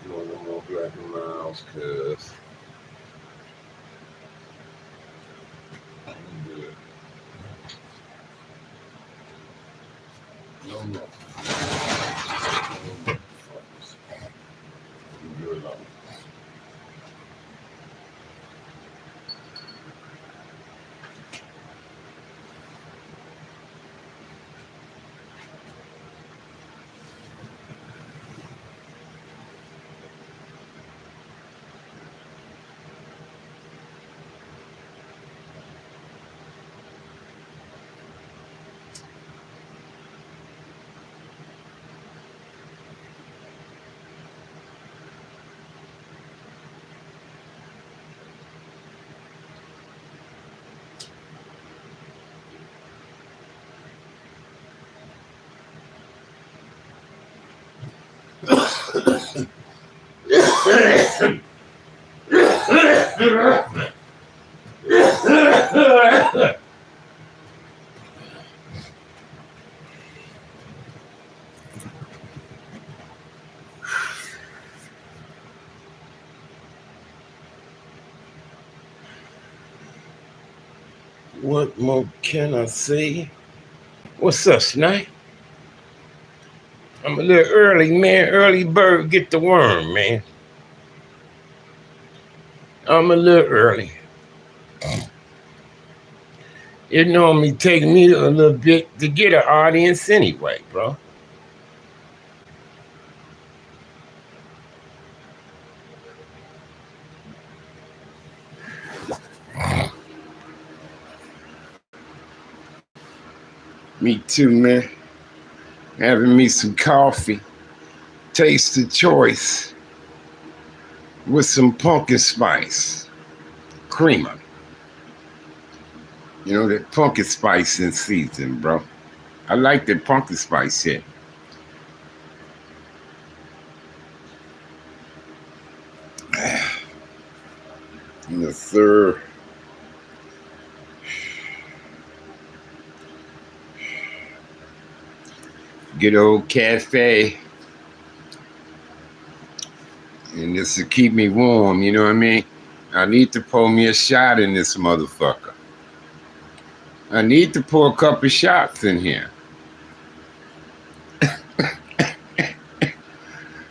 Doing no more black miles, cuz I'm good. No more. No more. You good alone. What more can I say? What's up, Snipe? I'm a little early, man. Early bird get the worm, man. I'm a little early. It normally take me a little bit to get an audience anyway, bro. Me too, man. Having me some coffee. Taste of choice. With some pumpkin spice. Creamer. You know, that pumpkin spice in season, bro. I like that pumpkin spice here. Yes, sir. Good old cafe. And this will keep me warm, you know what I mean? I need to pour me a shot in this motherfucker. I need to pour a couple shots in here.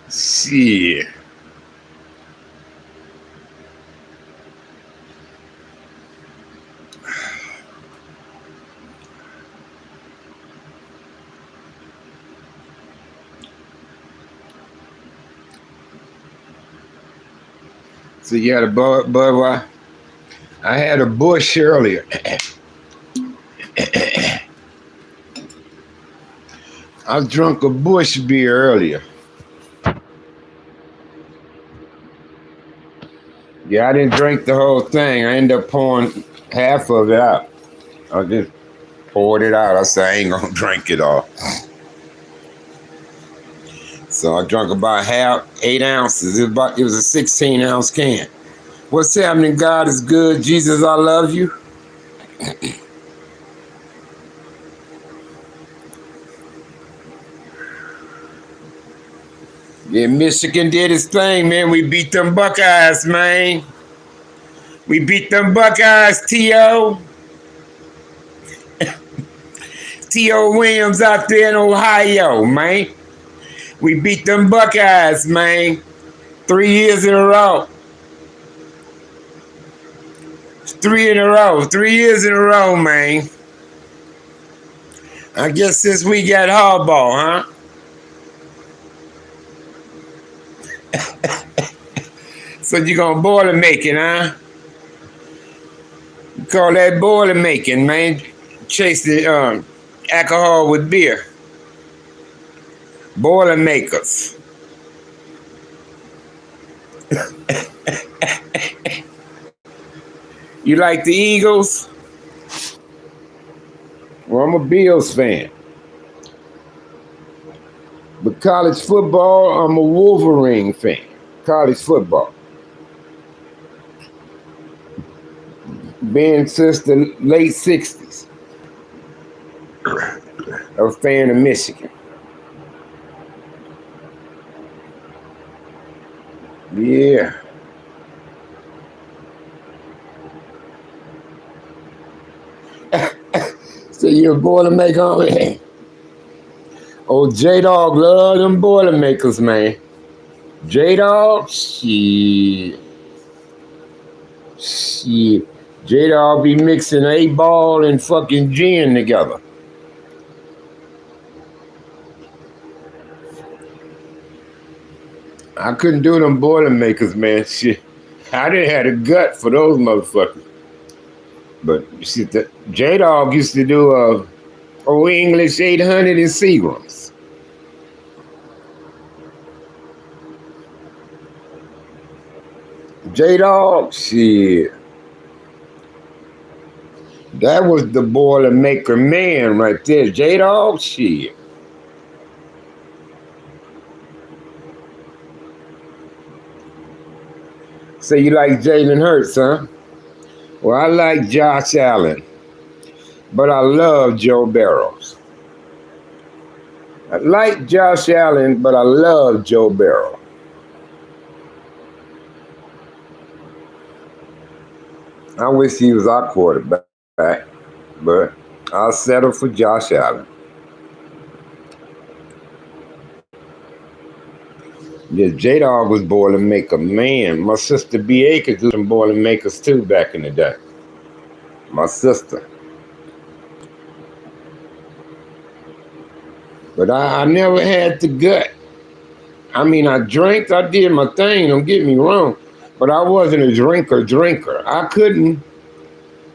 Shit. So you had a bud. I had a bush earlier. I drunk a bush beer earlier. Yeah, I didn't drink the whole thing. I ended up pouring half of it out. I just poured it out. I said I ain't gonna drink it all. So I drank about half, 8 ounces. It was a 16-ounce can. What's happening? God is good. Jesus, I love you. Yeah, Michigan did his thing, man. We beat them Buckeyes, man. We beat them Buckeyes, T.O. T.O. Williams out there in Ohio, man. We beat them Buckeyes, man. 3 years in a row. 3 in a row. 3 years in a row, man. I guess since we got Harbaugh, huh? So you gonna Boilermaking, huh? You call that Boilermaking, man. Chase the alcohol with beer. Boilermakers. You like the Eagles? Well, I'm a Bills fan. But college football, I'm a Wolverine fan. College football. Been since the late 60s. I'm a fan of Michigan. Yeah. So you're a Boilermaker, homie? Oh, J-Dog love them Boilermakers, man. J-Dog, shit. Shit. J-Dog be mixing 8-ball and fucking gin together. I couldn't do them Boilermakers, man. Shit. I didn't have the gut for those motherfuckers. But shit, J-Dog used to do Old English 800 and Seagrams. J-Dog, shit. That was the Boilermaker man right there. J-Dog, shit. So you like Jalen Hurts, huh? Well, I like Josh Allen, but I love Joe Burrows. I like Josh Allen, but I love Joe Burrow. I wish he was our quarterback, but I'll settle for Josh Allen. Yeah, J-Dog was Boilermaker, man. My sister B.A. could do some Boilermakers too back in the day. My sister. But I never had the gut. I mean, I drank, I did my thing, don't get me wrong, but I wasn't a drinker. I couldn't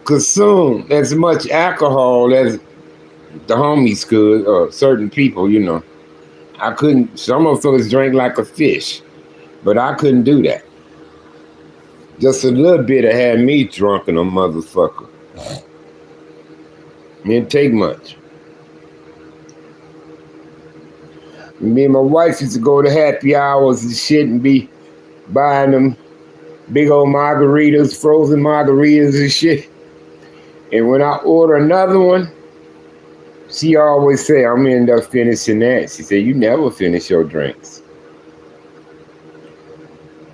consume as much alcohol as the homies could, or certain people, you know. I couldn't, some of us drank like a fish, but I couldn't do that. Just a little bit of had me drunk in a motherfucker. It didn't take much. Me and my wife used to go to happy hours and shit and be buying them big old margaritas, frozen margaritas and shit. And when I order another one, she always say, I'm gonna end up finishing that. She said, you never finish your drinks.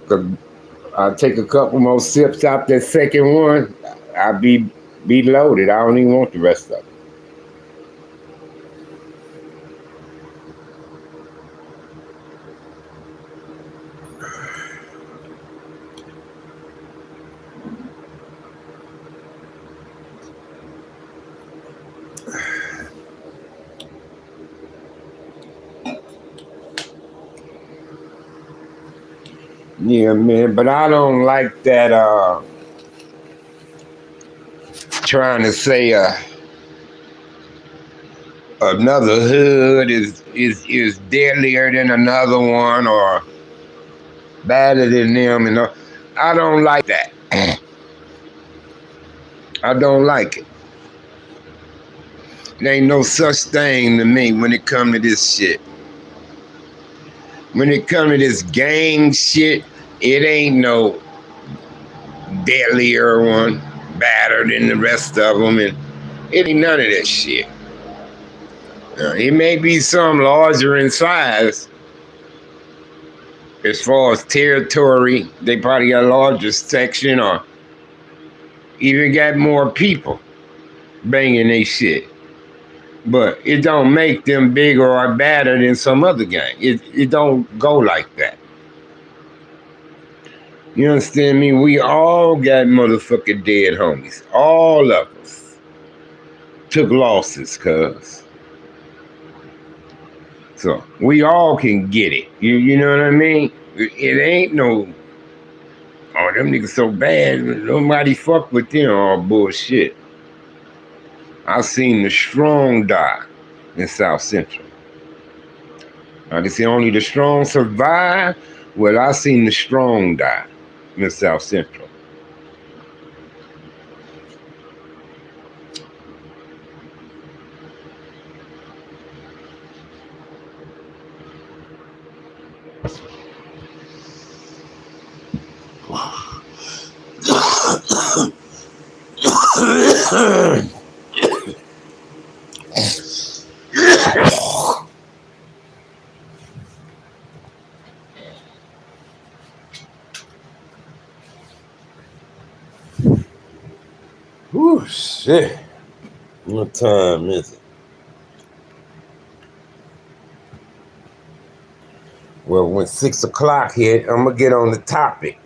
Cause I'll take a couple more sips out that second one, I'll be loaded. I don't even want the rest of it. Yeah, man, but I don't like that trying to say another hood is deadlier than another one or better than them, and I don't like that. I don't like it. There ain't no such thing to me when it come to this shit. When it come to this gang shit, it ain't no deadlier one, better than the rest of them, and it ain't none of that shit. It may be some larger in size. As far as territory, they probably got a larger section or even got more people banging they shit. But it don't make them bigger or badder than some other gang. It don't go like that. You understand me? We all got motherfucking dead homies. All of us took losses, cuz. So we all can get it. You know what I mean? It ain't no, oh, them niggas so bad, nobody fuck with them, all bullshit. I seen the strong die in South Central. They say only the strong survive. Well, I seen the strong die in South Central. Shit. What time is it? Well, when 6 o'clock hit, I'm gonna get on the topic.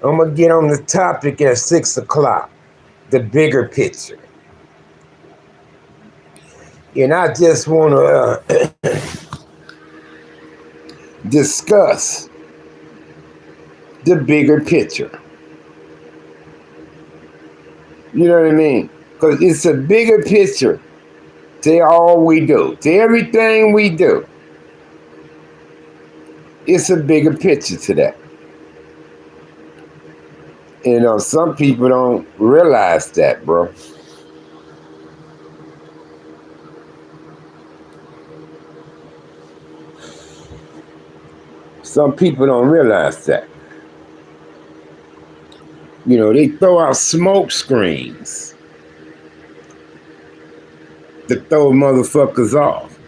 I'm gonna get on the topic at 6 o'clock. The bigger picture. And I just wanna discuss the bigger picture. You know what I mean? Because it's a bigger picture to all we do, to everything we do. It's a bigger picture to that. You know, some people don't realize that, bro. Some people don't realize that. You know, they throw out smoke screens to throw motherfuckers off.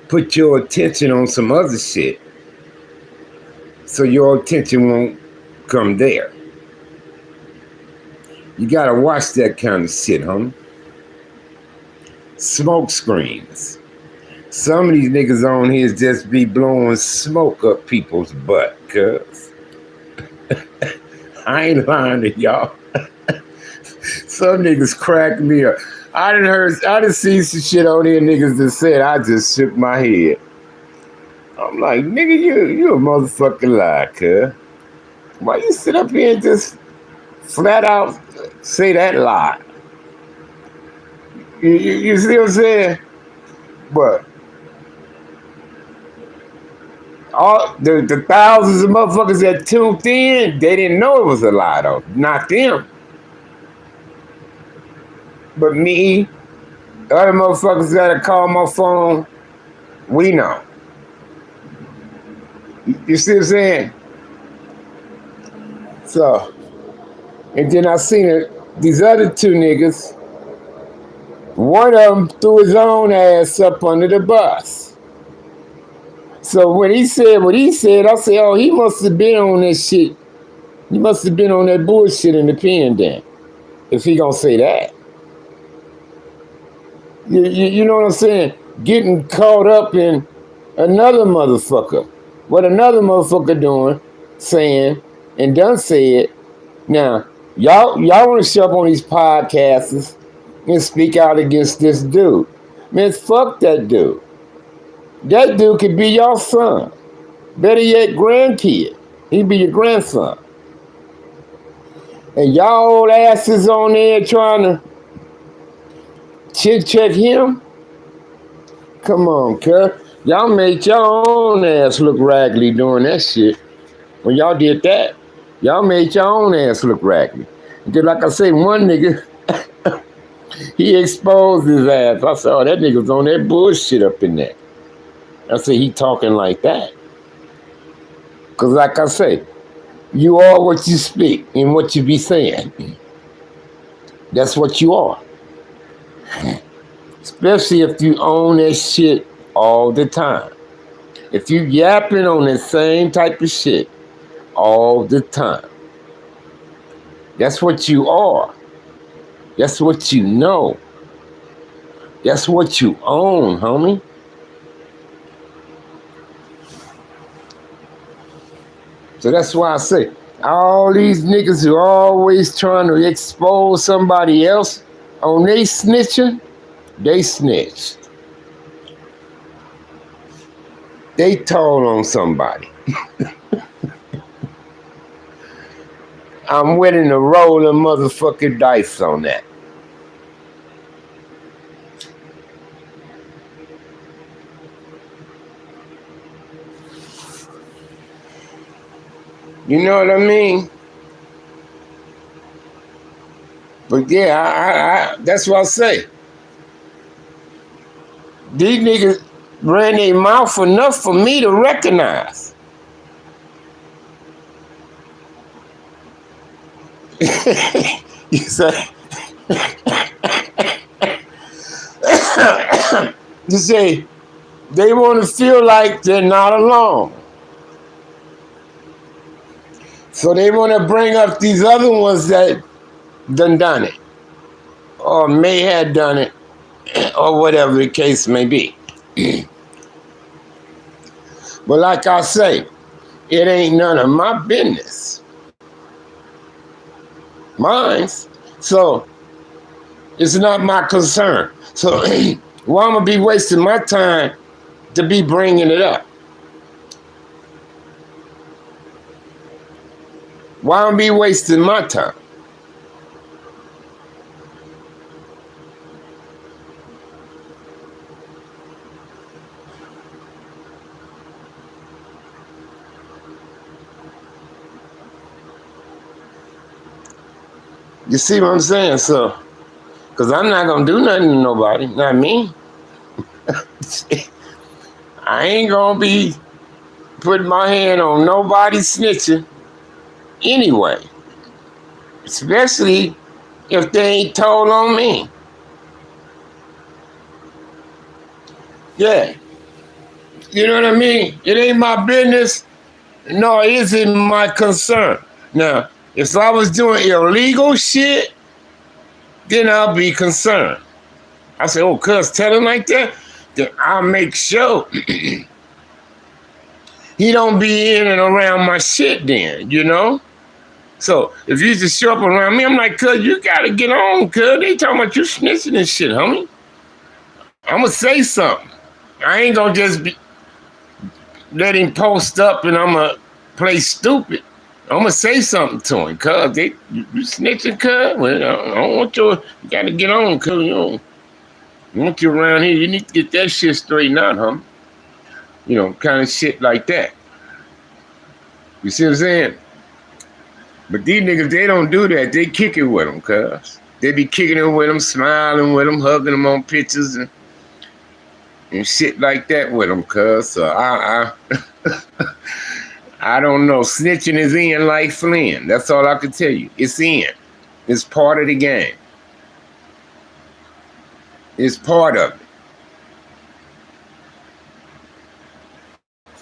Put your attention on some other shit so your attention won't come there. You gotta watch that kind of shit, homie. Smoke screens. Some of these niggas on here just be blowing smoke up people's butt, cuz. I ain't lying to y'all. Some niggas crack me up. I done seen some shit on here niggas that said, I just shook my head. I'm like, nigga, you a motherfucking lie, cuz. Why you sit up here and just flat out say that lie? You see what I'm saying? But all the thousands of motherfuckers that tuned in, they didn't know it was a lie though. Not them. But me, other motherfuckers that call my phone, we know. You see what I'm saying? So, and then I seen it, these other two niggas, one of them threw his own ass up under the bus. So when he said what he said, I said, oh, he must have been on that shit. He must have been on that bullshit in the pen then, if he gonna say that. You know what I'm saying? Getting caught up in another motherfucker. What another motherfucker doing, saying, and done said. Now, y'all want to show up on these podcasts and speak out against this dude. Man, fuck that dude. That dude could be your son. Better yet, grandkid. He'd be your grandson. And y'all old asses on there trying to chit-chat him? Come on, cuz. Y'all made your own ass look raggedy doing that shit. When y'all did that, y'all made your own ass look raggedy. Because like I say, one nigga, he exposed his ass. I said, oh, that nigga's on that bullshit up in there. I said, he talking like that. Because like I say, you are what you speak and what you be saying. That's what you are. Especially if you own that shit all the time. If you yapping on that same type of shit all the time. That's what you are. That's what you know. That's what you own, homie. So that's why I say, all these niggas who are always trying to expose somebody else on they snitching, they snitched. They told on somebody. I'm willing to roll a motherfucking dice on that. You know what I mean? But yeah, I that's what I say. These niggas ran their mouth enough for me to recognize. You say, you say they want to feel like they're not alone. So they want to bring up these other ones that done it. or may have done it, or whatever the case may be. But like I say, it ain't none of my business. Mine's. So it's not my concern. So why am I be wasting my time to be bringing it up? Why am I be wasting my time? You see what I'm saying? So, because I'm not going to do nothing to nobody, not me. I ain't going to be putting my hand on nobody snitching anyway. Especially if they ain't told on me. Yeah. You know what I mean? It ain't my business, nor is it my concern. Now, if I was doing illegal shit, then I'll be concerned. I say, oh, cuz tell him like that, then I'll make sure he don't be in and around my shit then, you know? So if you just show up around me, I'm like, cuz you gotta get on, cuz they talking about you snitching and shit, homie. I'm gonna say something. I ain't gonna just let him post up and I'm gonna play stupid. I'm gonna say something to him, cuz you snitching, cuz. Well, I don't want you gotta get on, cuz I want you around here. You need to get that shit straightened out, homie. You know, kind of shit like that. You see what I'm saying? But these niggas, they don't do that. They kick it with them, cuz. They be kicking it with them, smiling with them, hugging them on pictures and shit like that with them, cuz. So I don't know. Snitching is in like Flynn. That's all I can tell you. It's in. It's part of the game. It's part of it.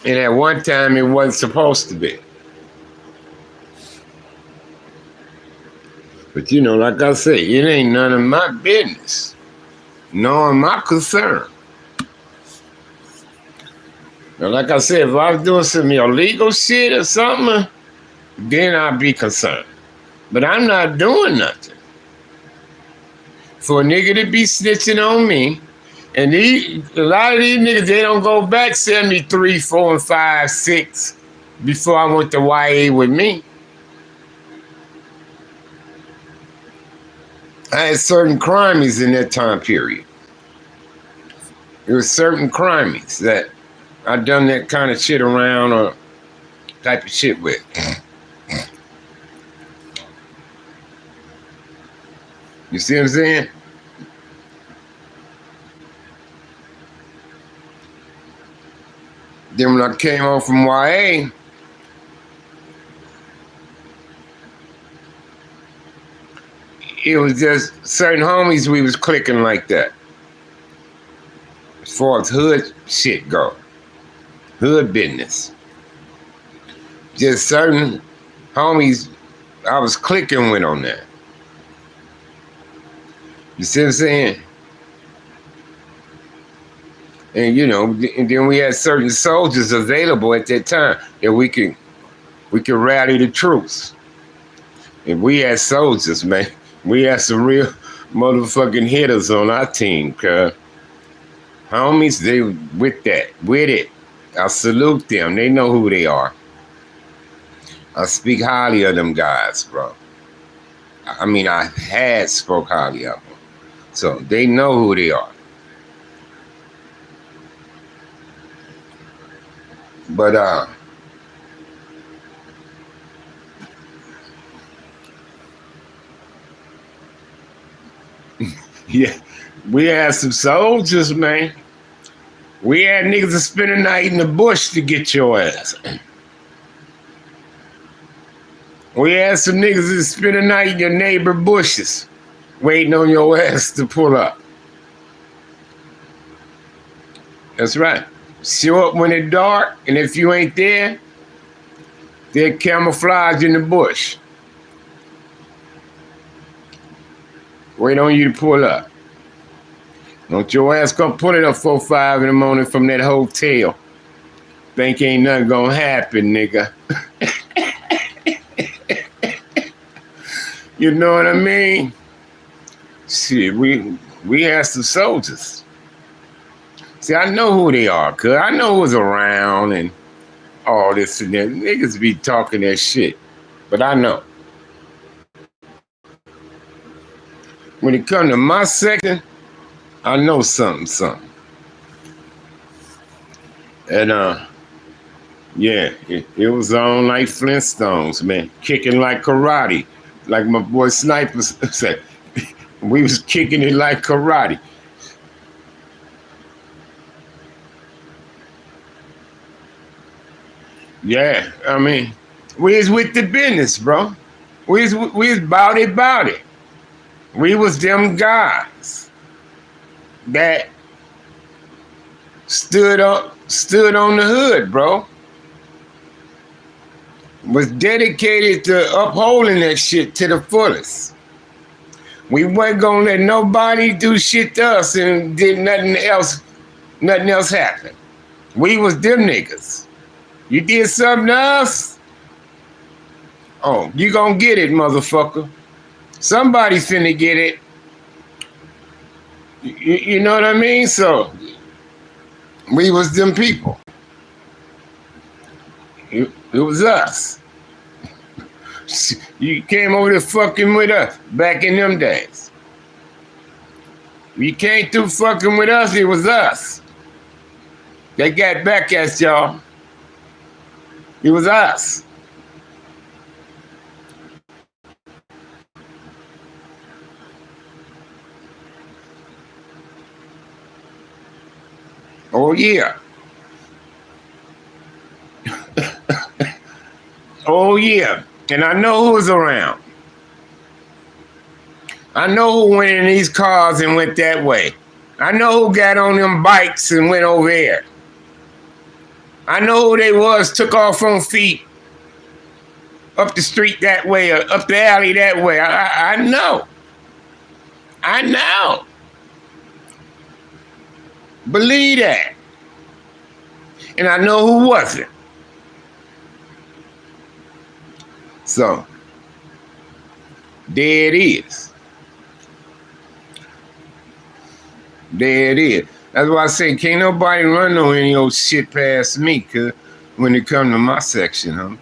And at one time, it wasn't supposed to be. But you know, like I say, it ain't none of my business, nor my concern. Now, like I said, if I was doing some illegal shit or something, then I'd be concerned. But I'm not doing nothing. For a nigga to be snitching on me, and a lot of these niggas, they don't go back 73, 4, and 5, 6 before I went to YA with me. I had certain crimes in that time period. There were certain crimes that I done that kind of shit around or type of shit with. You see what I'm saying? Then when I came home from YA, it was just certain homies we was clicking like that. As far as hood shit go. Hood business. Just certain homies I was clicking with on that. You see what I'm saying? And you know, and then we had certain soldiers available at that time that we could rally the troops. And we had soldiers, man. We had some real motherfucking hitters on our team, cuz. Homies, they with it. I salute them. They know who they are. I speak highly of them guys, bro. I mean, I had spoke highly of them. So they know who they are. But yeah, we had some soldiers, man. We had niggas that spend the night in the bush to get your ass. We had some niggas that spend the night in your neighbor bushes, waiting on your ass to pull up. That's right. Show up when it's dark, and if you ain't there, they're camouflage in the bush. Wait on you to pull up. Don't your ass come pull it up 4, 5 in the morning from that hotel. Think ain't nothing gonna happen, nigga. You know what I mean? Shit, we have some soldiers. See, I know who they are, cuz I know who's around and all this and that. Niggas be talking that shit. But I know. When it comes to my section, I know something. And yeah, it was on like Flintstones, man. Kicking like karate. Like my boy Sniper said. We was kicking it like karate. Yeah, I mean, we was with the business, bro. We was about it. We was them guys that stood on the hood, bro. Was dedicated to upholding that shit to the fullest. We wasn't gonna let nobody do shit to us and did nothing else happen. We was them niggas. You did something else? Oh, you gonna get it, motherfucker. Somebody finna get it. You know what I mean? So, we was them people. It was us. You came over there fucking with us back in them days. You came through fucking with us, it was us. They got back at y'all. It was us. Oh, yeah. Oh, yeah. And I know who's around. I know who went in these cars and went that way. I know who got on them bikes and went over there. I know who they was, took off on feet up the street that way or up the alley that way. I know. I know. Believe that. And I know who wasn't. So, there it is. There it is. That's why I say, can't nobody run no any old shit past me, cause when it come to my section, huh?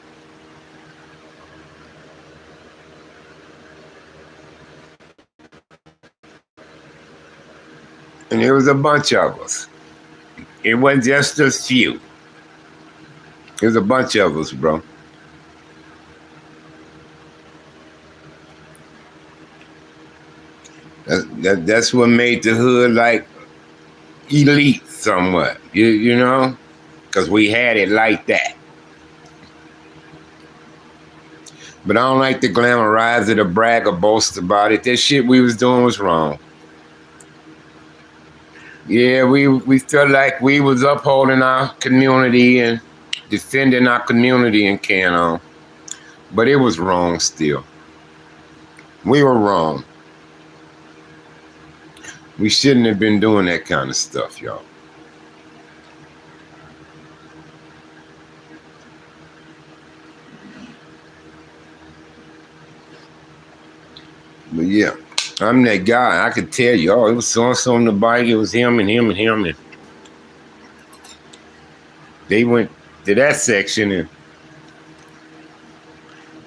And there was a bunch of us. It wasn't just a few. It was a bunch of us, bro. That's what made the hood like elite somewhat, you know? Because we had it like that. But I don't like to glamorize it or brag or boast about it. That shit we was doing was wrong. Yeah, we felt like we was upholding our community and defending our community in Canon. But it was wrong still. We were wrong. We shouldn't have been doing that kind of stuff, y'all. But yeah, I'm that guy. I could tell you, it was so-and-so on the bike. It was him and him and him. And they went to that section and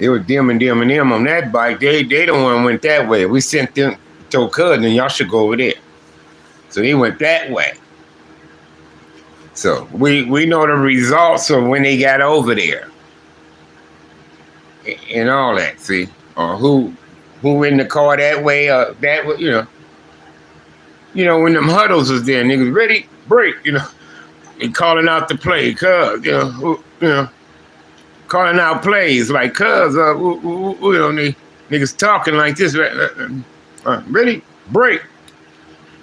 it was them and them and them on that bike. They the one went that way. We sent them to cousin and y'all should go over there. So they went that way. So we know the results of when they got over there and all that. See, or who in the car that way or that way, you know when them huddles was there, niggas ready, break, and calling out the play, cuz calling out plays like cuz niggas talking like this, ready, break.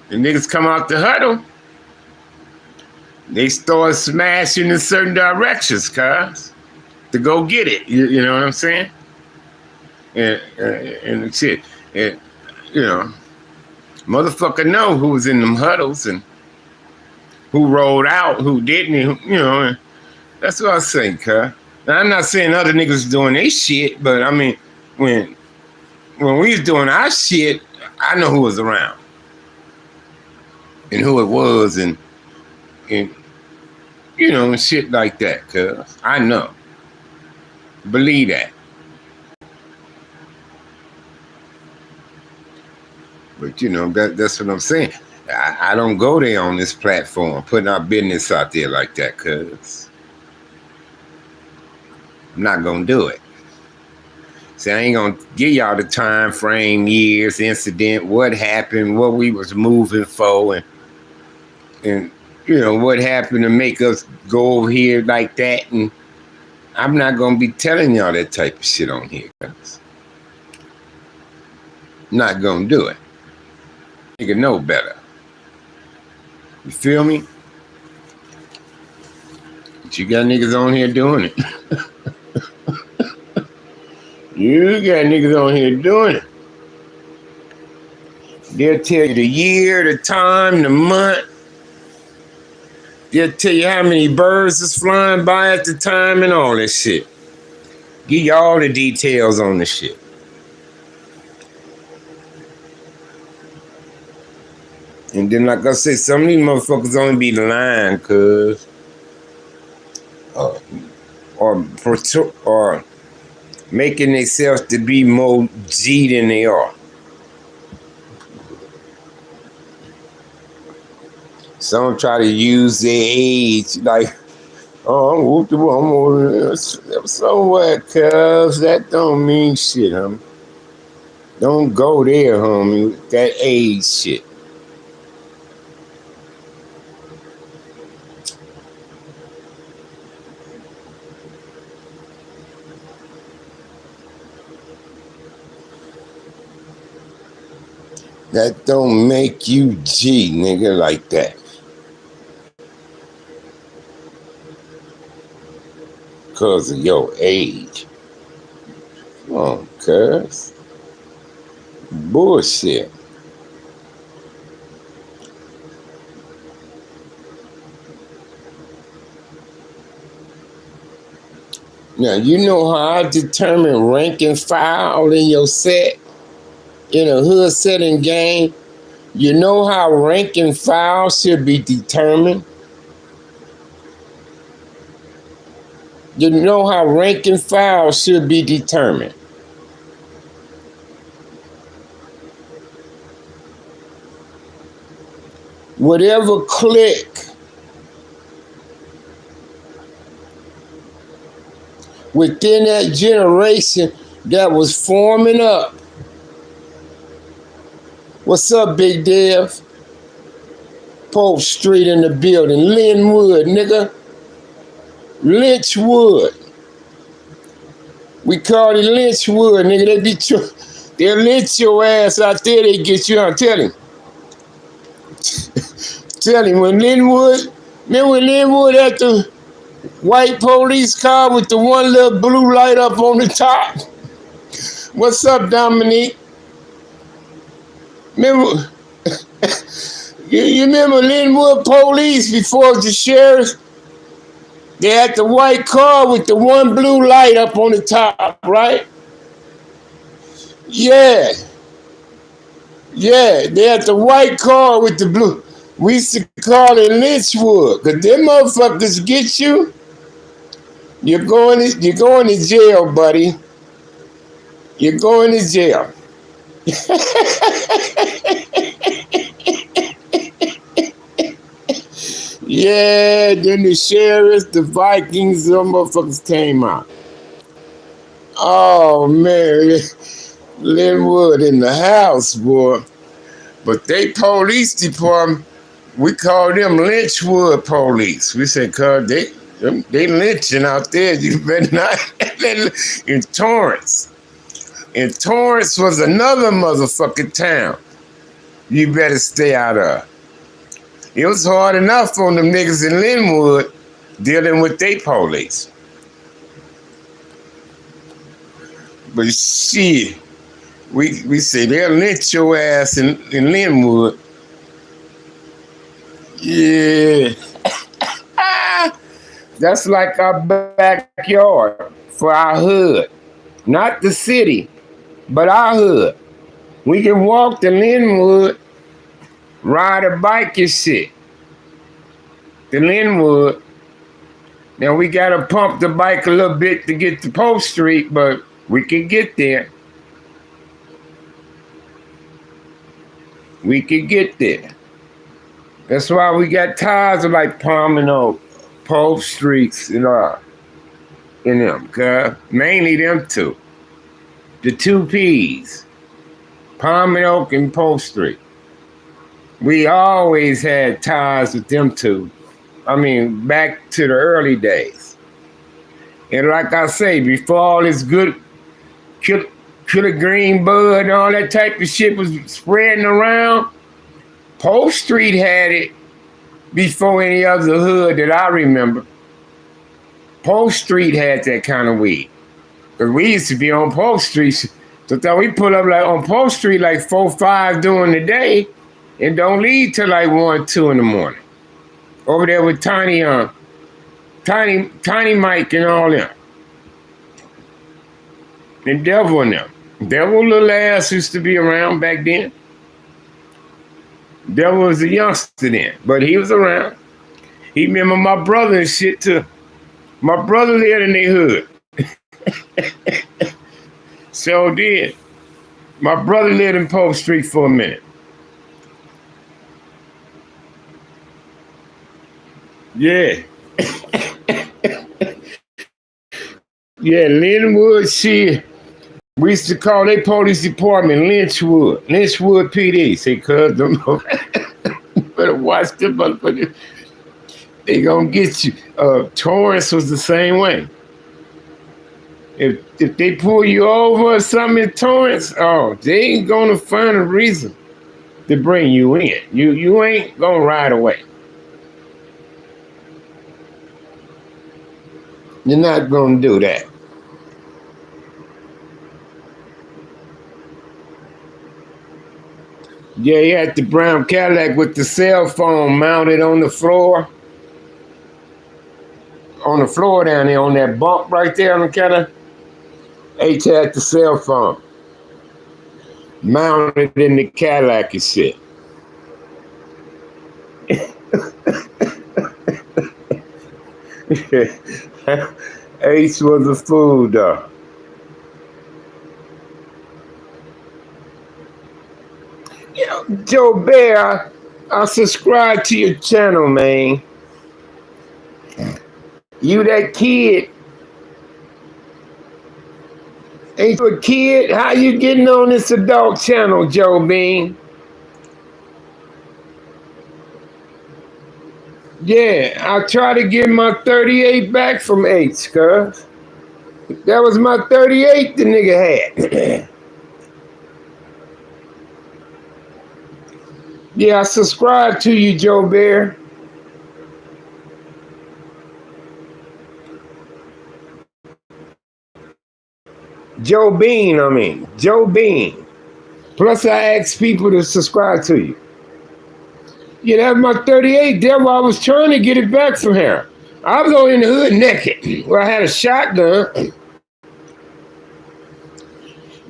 The niggas come out the huddle, they start smashing in certain directions, cuz, to go get it. You know what I'm saying? And shit. And, Motherfucker know who was in them huddles and who rolled out, who didn't, you know. And that's what I say, cuz. Now, I'm not saying other niggas doing their shit, but I mean, when we was doing our shit, I know who was around and who it was, and you know, and shit like that, cuz. I know. Believe that. But you know, that's what I'm saying. I don't go there on this platform putting our business out there like that, cuz I'm not gonna do it. See, I ain't gonna give y'all the time frame, years, incident, what happened, what we was moving for, and you know, what happened to make us go over here like that. And I'm not gonna be telling y'all that type of shit on here, cuz. Not gonna do it. Nigga know better. You feel me? But you got niggas on here doing it. You got niggas on here doing it. They'll tell you the year, the time, the month. They'll tell you how many birds is flying by at the time and all that shit. Give you all the details on the shit. And then, like I said, some of these motherfuckers only be lying, cuz. Or making themselves to be more G than they are. Some try to use their age, like, oh, I'm whoop-de-whoop, I'm over there. So what, cuz? That don't mean shit, homie. Don't go there, homie, with that age shit. That don't make you G, nigga, like that. Because of your age. Come on, cuz. Bullshit. Now, you know how I determine rank and file in your set? In a hood setting game? You know how rank and file should be determined? You know how rank and file should be determined? Whatever clique within that generation that was forming up. What's up, Big Dev? Pope Street in the building. Linwood, nigga. Lynchwood. We call it Lynchwood, nigga. They'll lynch your ass out there. They get you on. Tell him. Tell him when Linwood, remember when Linwood had the white police car with the one little blue light up on the top? What's up, Dominique? Remember, you remember Linwood police before the sheriff? They had the white car with the one blue light up on the top, right? Yeah. Yeah, they had the white car with the blue. We used to call it Lynchwood, because them motherfuckers get you, you're going to jail, buddy. You're going to jail. Yeah, then the sheriffs, the Vikings, them motherfuckers came out. Oh, man. Linwood in the house, boy. But they police department, we call them Lynchwood police. We said, cuz they lynching out there. You better not. In Torrance. And Torrance was another motherfucking town you better stay out of. It was hard enough on them niggas in Linwood dealing with they police. But shit, We say they'll lynch your ass in Linwood. Yeah. That's like our backyard for our hood. Not the city, but our hood. We can walk to Linwood, ride a bike and shit. To Linwood. Now we gotta pump the bike a little bit to get to Post Street, but we can get there. We can get there. That's why we got tires of like Palm Oak, Post Streets, and in them, cuz mainly them two. The two P's. Palm Oak and Post Street. We always had ties with them two. I mean, back to the early days. And like I say, before all this good killer green bud and all that type of shit was spreading around, Post Street had it before any other hood that I remember. Post Street had that kind of weed. Because we used to be on Post Street. So that we pull up like on Post Street like 4, 5 during the day and don't leave till like 1, 2 in the morning. Over there with Tiny Mike and all them. And Devil and them. Devil little ass used to be around back then. Devil was a youngster then, but he was around. He remember my brother and shit too. My brother lived in their hood. So did. My brother lived in Post Street for a minute. Yeah. Yeah, Linwood, shit. We used to call their police department Lynchwood PD. Say, cuz, don't know. Better watch them motherfuckers. They gonna get you. Torrance was the same way. If they pull you over or something in Torrance, they ain't gonna find a reason to bring you in. You ain't gonna ride away. You're not gonna do that. Yeah, you had the brown Cadillac with the cell phone mounted on the floor. On the floor down there, on that bump right there on the Cadillac. H had the cell phone mounted in the Cadillac and shit. Ace was a fool, though. Joe Bear, I subscribe to your channel, man. You that kid. Ain't you a kid? How you getting on this adult channel, Joe Bean? Yeah, I try to get my 38 back from H, cuz. That was my 38 the nigga had. Yeah, I subscribe to you, Joe Bear. Joe Bean. Plus, I ask people to subscribe to you. Yeah, that's my 38. That's why I was trying to get it back from her. I was over in the hood naked, where I had a shotgun.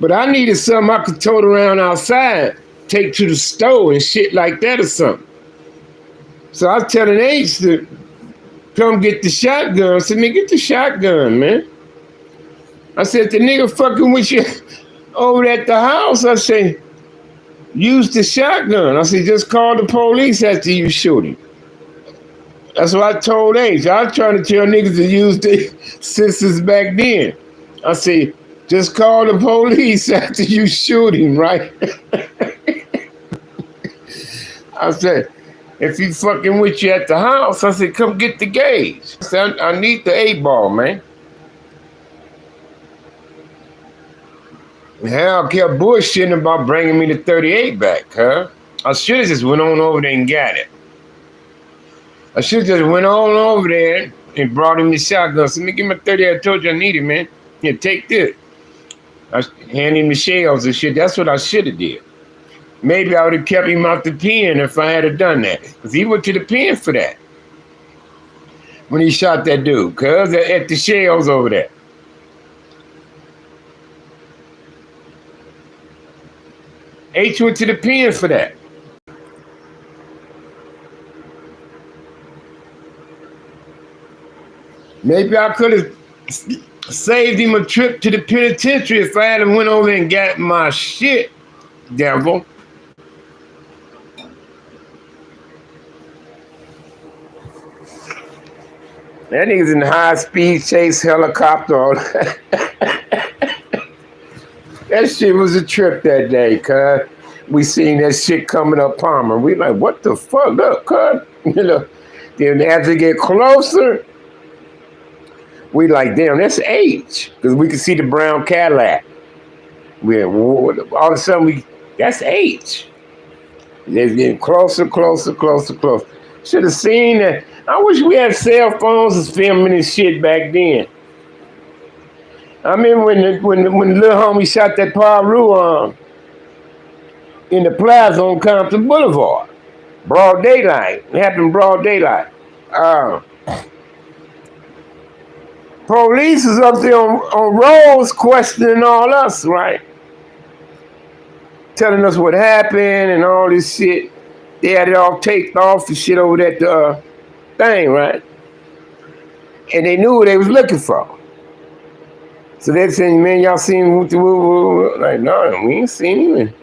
But I needed something I could tote around outside, take to the store and shit like that or something. So I was telling H to come get the shotgun. I said, man, get the shotgun, man. I said, the nigga fucking with you over at the house. I said, use the shotgun. I said, just call the police after you shoot him. That's what I told H. I was trying to tell niggas to use their senses back then. I said, just call the police after you shoot him, right? I said, if he fucking with you at the house, I said, come get the gauge. I said, I need the 8-ball, man. Hal kept bullshitting about bringing me the 38 back, huh? I should have just went on over there and got it. I should have just went on over there and brought him the shotgun. So, let me give my 38. I told you I need it, man. Here, take this. I hand him the shells and shit. That's what I should have did. Maybe I would have kept him out the pen if I had done that. Because he went to the pen for that. When he shot that dude, cuz, at the shells over there. H went to the pen for that. Maybe I could have saved him a trip to the penitentiary if I had went over and got my shit, devil. That nigga's in high-speed chase helicopter. That shit was a trip that day, cuz. We seen that shit coming up Palmer. We like, what the fuck? Look, cuz. You know, then as they get closer, we like, damn, that's H. Because we could see the brown Cadillac. All of a sudden, that's H. They're getting closer, closer, closer, closer. Should have seen that. I wish we had cell phones and filming this shit back then. I remember when the little homie shot that Paru in the plaza on Compton Boulevard. Broad daylight. It happened broad daylight. Police is up there on roads questioning all us, right? Telling us what happened and all this shit. They had it all taped off and shit over that thing, right? And they knew what they was looking for. So they're saying, man, y'all seen him? Like, no, we ain't seen him.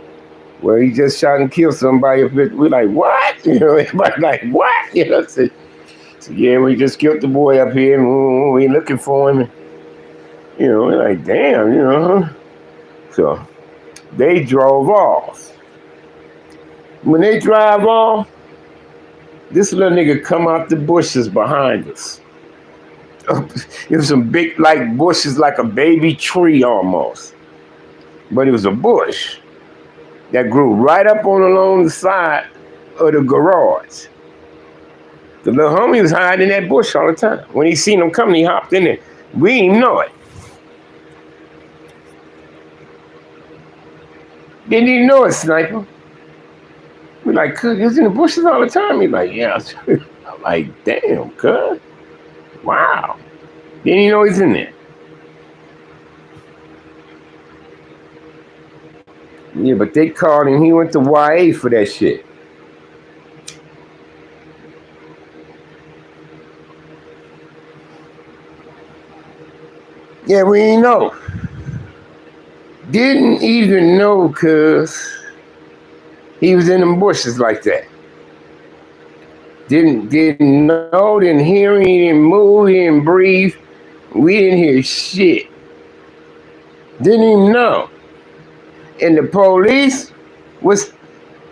Well, he just shot and killed somebody. We're like, what? You know, everybody like, what? You know, so yeah, we just killed the boy up here and we ain't looking for him. You know, we're like, damn, you know. So they drove off. When they drive off, this little nigga come out the bushes behind us. It was some big, like, bushes, like a baby tree almost. But it was a bush that grew right up along the side of the garage. The little homie was hiding in that bush all the time. When he seen them coming, he hopped in there. We didn't even know it. Didn't even know it, sniper. We like, cuz, he was in the bushes all the time. He like, yeah. I'm like, damn, cuz. Wow. Didn't even know he's in there. Yeah, but they called him. He went to YA for that shit. Yeah, we didn't know. Didn't even know, cuz he was in them bushes like that. Didn't know, didn't hear him, he didn't move, he didn't breathe. We didn't hear shit. Didn't even know. And the police was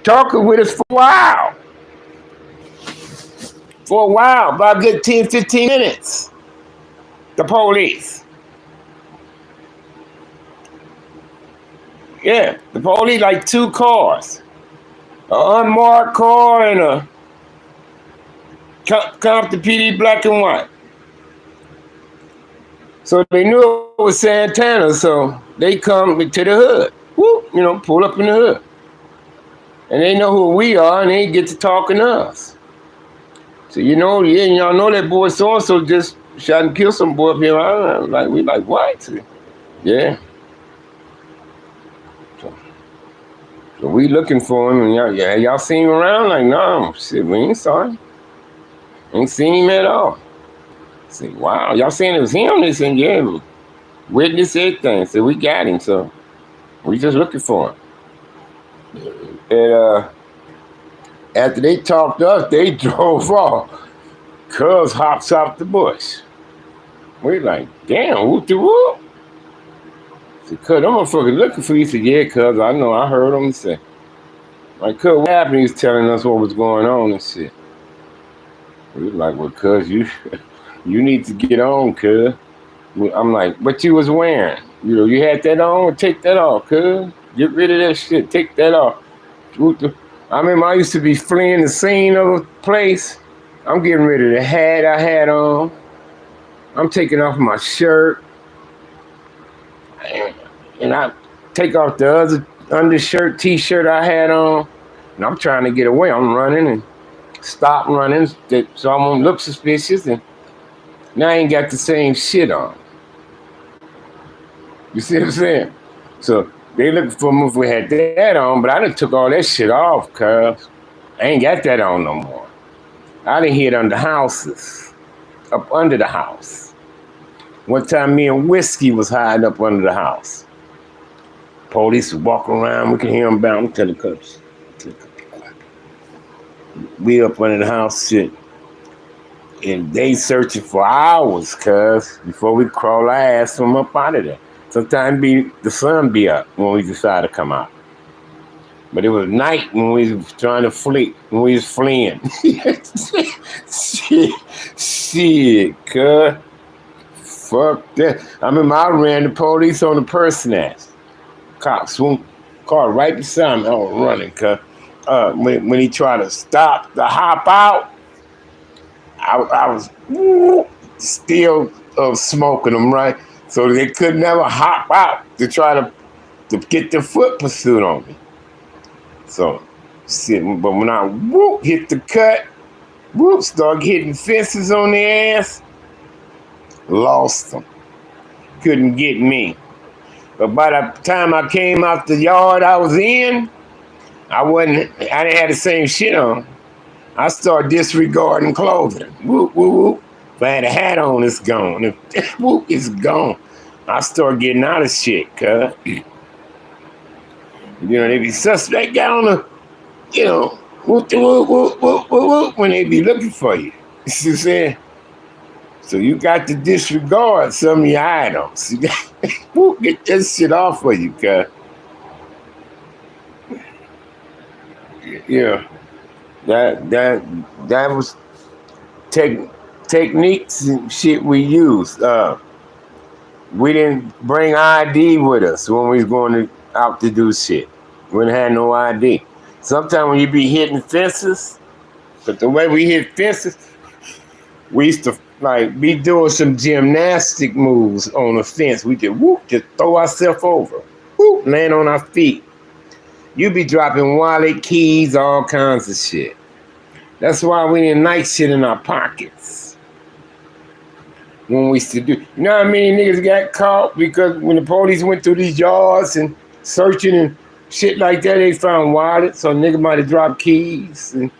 talking with us for a while. For a while, about a good 10, 15 minutes. The police. Yeah, the police, like 2 cars. An unmarked car and a Compton PD black and white. So they knew it was Santana, so they come to the hood. Whoop, you know, pull up in the hood. And they know who we are, and they get to talking to us. So, you know, yeah, y'all know that boy so-and-so just shot and killed some boy up here. Like, we like, what? Yeah. So we looking for him, and y'all seen him around? Like, no, shit, we ain't saw him. Ain't seen him at all. I said, wow, y'all saying it was him? They said, yeah, witness everything. So we got him, so we just looking for him. And after they talked to us, they drove off. Cuz hops off the bush. We like, damn, whoop the whoop. I said, cuz, them motherfuckers looking for you. He said, yeah, cuz, I know, I heard him say. Like, cuz, what happened? He was telling us what was going on and shit. We was like, well, cuz, you need to get on, cuz. I'm like, what you was wearing? You know, you had that on? Take that off, cuz. Get rid of that shit. Take that off. I remember I used to be fleeing the scene of a place. I'm getting rid of the hat I had on. I'm taking off my shirt. and I take off the other undershirt, t-shirt I had on, and I'm trying to get away. I'm running and stop running so I won't look suspicious, and now I ain't got the same shit on. You see what I'm saying? So they looking for me if we had that on, but I done took all that shit off, cuz. I ain't got that on no more. I done hid under houses, up under the house. One time me and Whiskey was hiding up under the house. Police was walking around, we can hear them bouncing to the cops. We up under the house, shit. And they searching for hours, cuz, before we crawl our ass from up out of there. Sometimes the sun be up when we decide to come out. But it was night when we was trying to flee, when we was fleeing. Shit, cuz. Fuck that. I remember I ran the police on the person ass. Cop swooped, car right beside me. I was running, cuz. When he tried to stop to hop out, I was still smoking them, right? So they could never hop out to try to get the foot pursuit on me. So, shit, but when I hit the cut, start hitting fences on their ass, lost them. Couldn't get me. But by the time I came out the yard I was in, I didn't have the same shit on. I started disregarding clothing. Whoop, whoop, whoop. If I had a hat on, it's gone. Whoop, it's gone. I started getting out of shit, cuz. You know, they be suspect got on the, you know, whoop, whoop, whoop, whoop, whoop, whoop, when they be looking for you. You see what I'm saying? So you got to disregard some of your items. You got, whoop, get that shit off of you, cuz. Yeah. That was techniques and shit we used. We didn't bring ID with us when we was going out to do shit. We didn't have no ID. Sometimes when you be hitting fences, but the way we hit fences, we used to like be doing some gymnastic moves on the fence. We just throw ourselves over, land on our feet. You be dropping wallet, keys, all kinds of shit. That's why we didn't like shit in our pockets. When we used to do, you know how many niggas got caught because when the police went through these yards and searching and shit like that, they found wallets, so nigga might have dropped keys and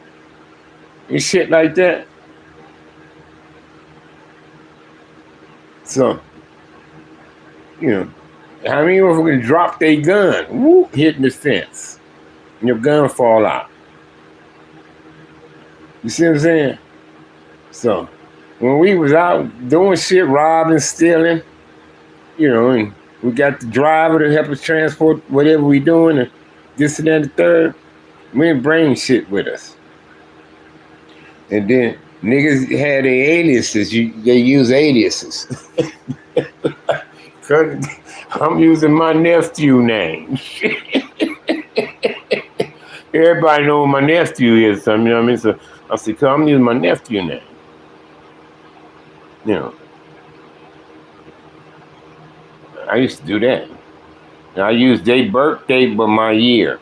shit like that. So, you know, how many of them gonna drop their gun, hitting the fence, and your gun fall out? You see what I'm saying? So, when we was out doing shit, robbing, stealing, you know, and we got the driver to help us transport whatever we doing, and this and that and the third, we didn't bring shit with us. And then niggas had their aliases. They use aliases. I'm using my nephew name. Everybody know who my nephew is. You know what I mean? So I said, I'm using my nephew name. You know. I used to do that. And I used their birthday but my year.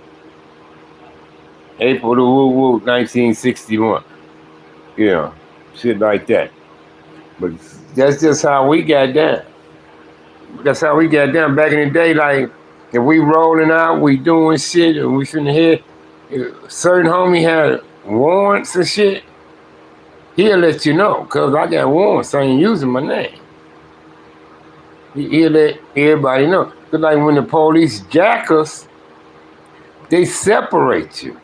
April the 1961. You know, shit like that. But that's just how we got down. That's how we got down back in the day. Like, if we rolling out, we doing shit, and we finna hit, certain homie had warrants and shit, he'll let you know, because I got warrants, I ain't using my name. He'll let everybody know. Because like when the police jack us, they separate you.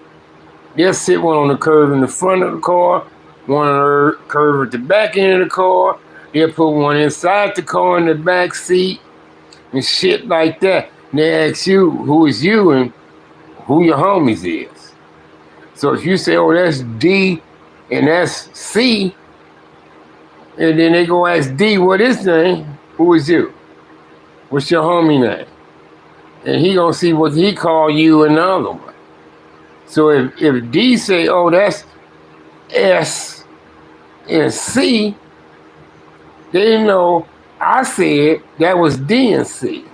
They'll sit one on the curb in the front of the car, one on the curb at the back end of the car. They'll put one inside the car in the back seat and shit like that. And they ask you who is you and who your homies is. So if you say, oh, that's D and that's C, and then they go ask D what his name, who is you? What's your homie name? And he gonna see what he call you and the other one. So if D say, oh, that's S and C, they know I said that was D and C.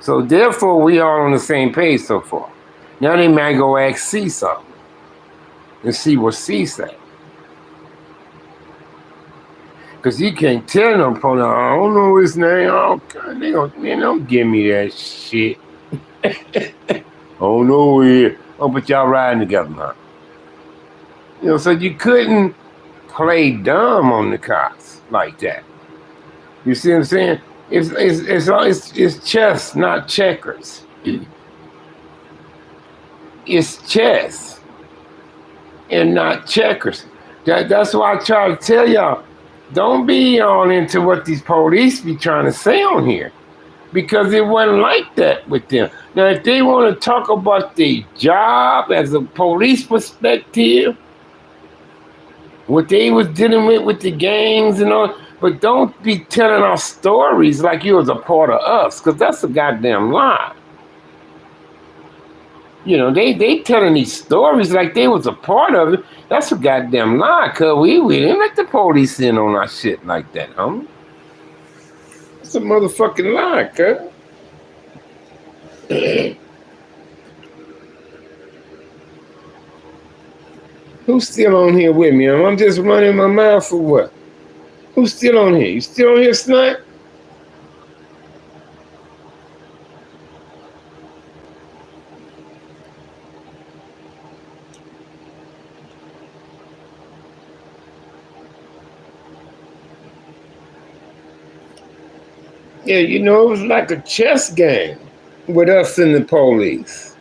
So therefore, we all on the same page so far. Now they might go ask C something and see what C say. Because he can't tell them, I don't know his name. Man, don't give me that shit. I don't know it. Oh, but y'all riding together now. So you couldn't play dumb on the cops like that. You see what I'm saying? It's chess, not checkers. It's chess and not checkers. That's why I try to tell y'all, don't be all into what these police be trying to say on here, because it wasn't like that with them. Now, if they want to talk about their job as a police perspective, what they was dealing with the gangs and all, but don't be telling our stories like you was a part of us, because that's a goddamn lie. They telling these stories like they was a part of it. That's a goddamn lie, cuz we didn't let the police in on our shit like that, homie. It's a motherfucking lie, cuz. Who's still on here with me? I'm just running my mouth for what? Who's still on here? You still on here, Snipe? Yeah, it was like a chess game with us and the police.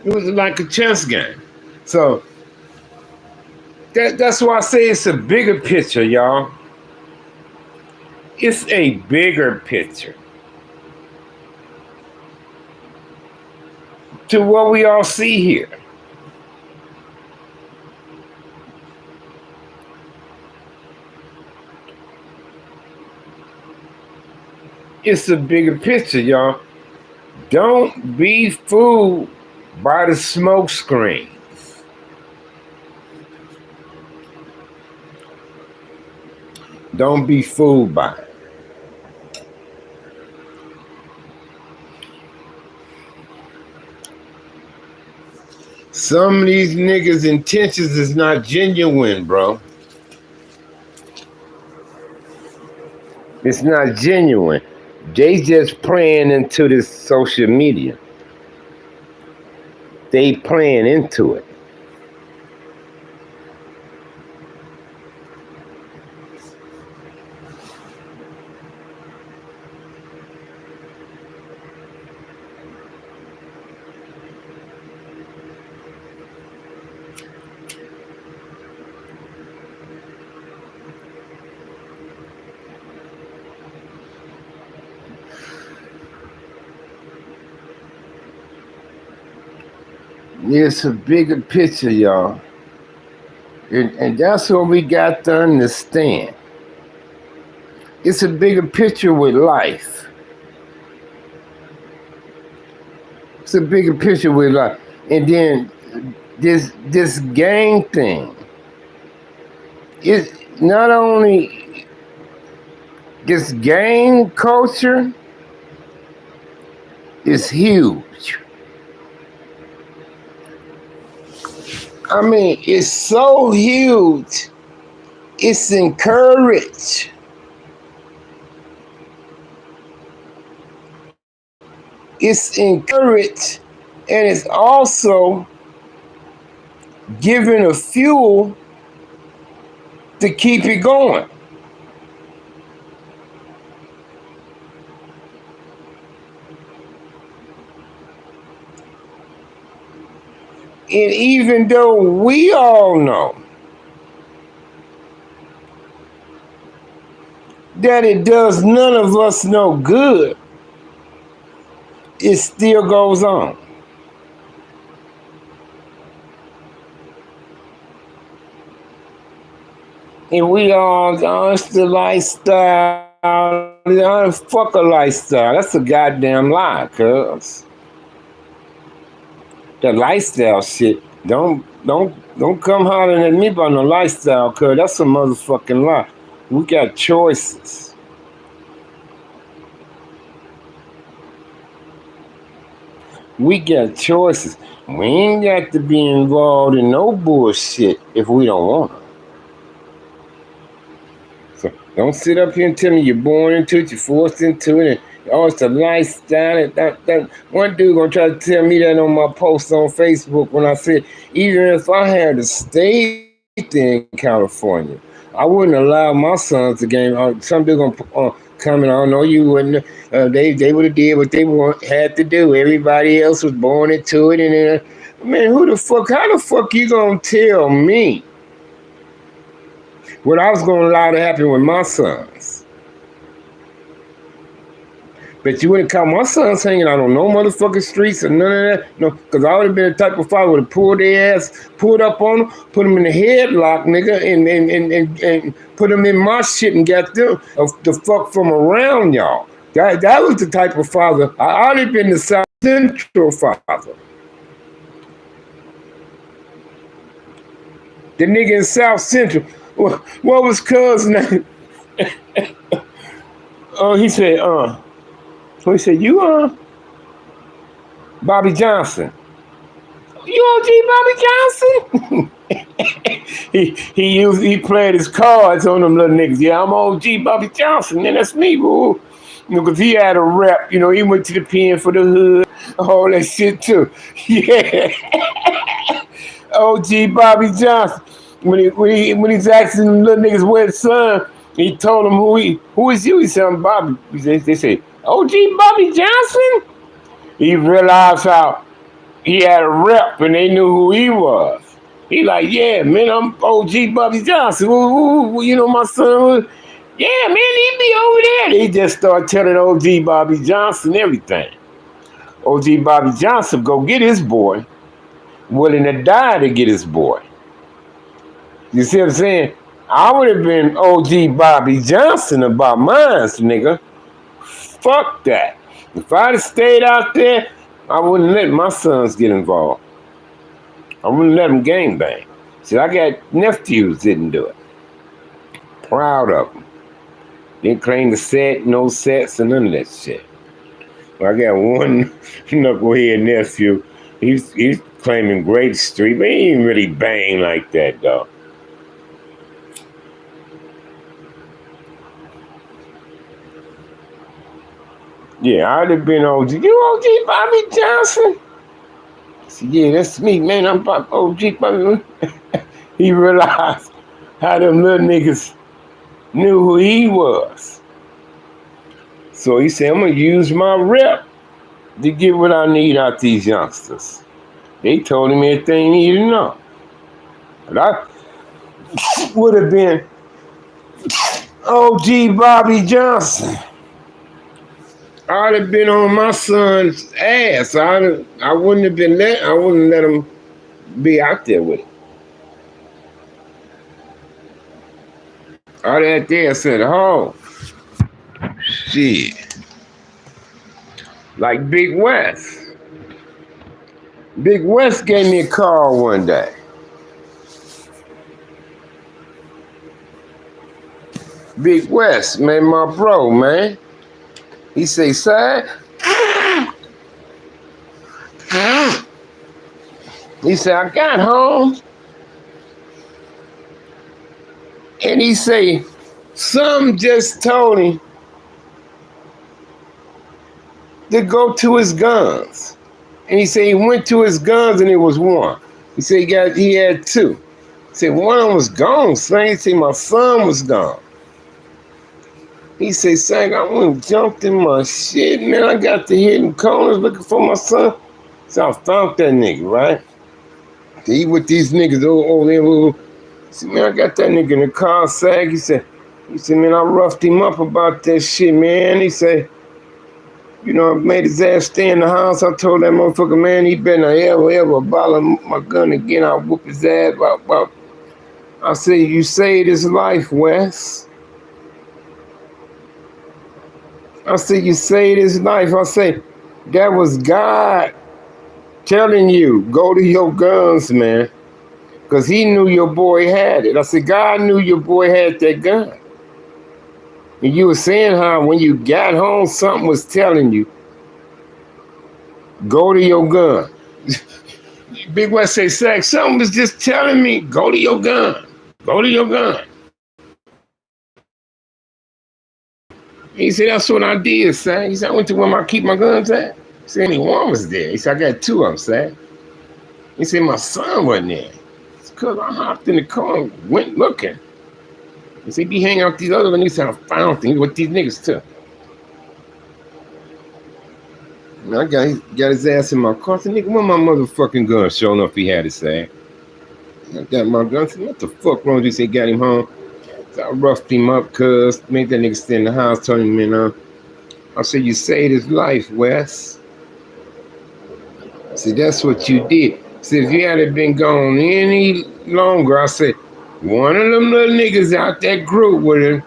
It was like a chess game. So that's why I say it's a bigger picture, y'all. It's a bigger picture to what we all see here. It's a bigger picture, y'all. Don't be fooled by the smoke screens. Don't be fooled by it. Some of these niggas' intentions is not genuine, bro. It's not genuine. They just playing into this social media. They playing into it. It's a bigger picture, y'all. And that's what we got to understand. It's a bigger picture with life. It's a bigger picture with life. And then this gang thing. It's not only this gang culture is huge. I mean, it's so huge, it's encouraged. It's encouraged, and it's also given a fuel to keep it going. And even though we all know that it does none of us no good, it still goes on. And we all, it's the lifestyle. Fuck a lifestyle. That's a goddamn lie, cuz. That lifestyle shit, don't come hollering at me about no lifestyle, cuz that's a motherfucking lie. We got choices. We got choices. We ain't got to be involved in no bullshit if we don't want to. So don't sit up here and tell me you're born into it, you're forced into it, and oh, it's a lifestyle. And that one dude gonna try to tell me that on my post on Facebook when I said even if I had to stay in California, I wouldn't allow my sons to game. Some dude gonna comment. I know you wouldn't. They would have did what they had to do. Everybody else was born into it, and man, who the fuck? How the fuck you gonna tell me what I was gonna allow to happen with my sons? But you wouldn't call my sons hanging out on no motherfucking streets or none of that. No, because I would have been the type of father would have pulled their ass, pulled up on them, put them in the headlock, nigga, and put them in my shit and got them the fuck from around y'all. That was the type of father. I would have been the South Central father. The nigga in South Central. What was cuz name? Oh, he said, so he said, you Bobby Johnson. You OG Bobby Johnson? he played his cards on them little niggas. Yeah, I'm OG Bobby Johnson, man. That's me, boo. You know, because he had a rep. You know, he went to the pen for the hood, all that shit too. Yeah. OG Bobby Johnson. When he's asking them little niggas where his son, he told them who is you? He said, I'm Bobby. They say, OG Bobby Johnson? He realized how he had a rep and they knew who he was. He like, yeah, man, I'm OG Bobby Johnson. You know my son? Yeah, man, he be over there. They just start telling OG Bobby Johnson everything. OG Bobby Johnson go get his boy, willing to die to get his boy. You see what I'm saying? I would have been OG Bobby Johnson about mine, nigga. Fuck that. If I'd have stayed out there, I wouldn't let my sons get involved. I wouldn't let them gangbang. See, I got nephews didn't do it. Proud of them. Didn't claim the set, no sets, and none of that shit. I got one knucklehead nephew. He's claiming Great Street, but he ain't really bang like that, though. Yeah, I'd have been OG. You OG Bobby Johnson? I said, yeah, that's me, man. I'm OG Bobby. He realized how them little niggas knew who he was. So he said, I'm going to use my rep to get what I need out these youngsters. They told him everything he needed to know. But I would have been OG Bobby Johnson. I'd have been on my son's ass. I wouldn't let him be out there with it. I'd have there said, oh, shit. Like Big West. Big West gave me a call one day. Big West, man, my bro, man. He say, son. He said, I got home. And he say, some just told him to go to his guns. And he said he went to his guns and it was one. He said he had two. He said one of them was gone, son. He said my son was gone. He said, son, I went and jumped in my shit, man. I got to hidden corners looking for my son. So I found that nigga, right? He with these niggas over there. He said, man, I got that nigga in the car sag. He said, man, I roughed him up about that shit, man. He said, you know, I made his ass stay in the house. I told that motherfucker, man, he better not ever bother my gun again. I'll whoop his ass. I said, you saved his life, Wes. I said, you saved his life. I said, that was God telling you, go to your guns, man. Because he knew your boy had it. I said, God knew your boy had that gun. And you were saying how when you got home, something was telling you Go to your gun. Big West say, Sack, something was just telling me, go to your gun. Go to your gun. He said, that's what I did, Sack. He said, I went to where I keep my guns at. He said, only one was there. He said, I got two of them, Sack. He said, my son wasn't there. It's because I hopped in the car and went looking. He said, be hanging out with these other niggas. He said, I found things what these niggas took. And I got his ass in my car. I said, nigga, where my motherfucking gun? Sure enough, he had it, Sack. I got my gun. I said, what the fuck wrong with you? He said, got him home. So I roughed him up, cuz. Made that nigga stay in the house, told him, man, I said, you saved his life, Wes. I said, that's what you did. I said, if you had been gone any longer, I said, one of them little niggas out that group would have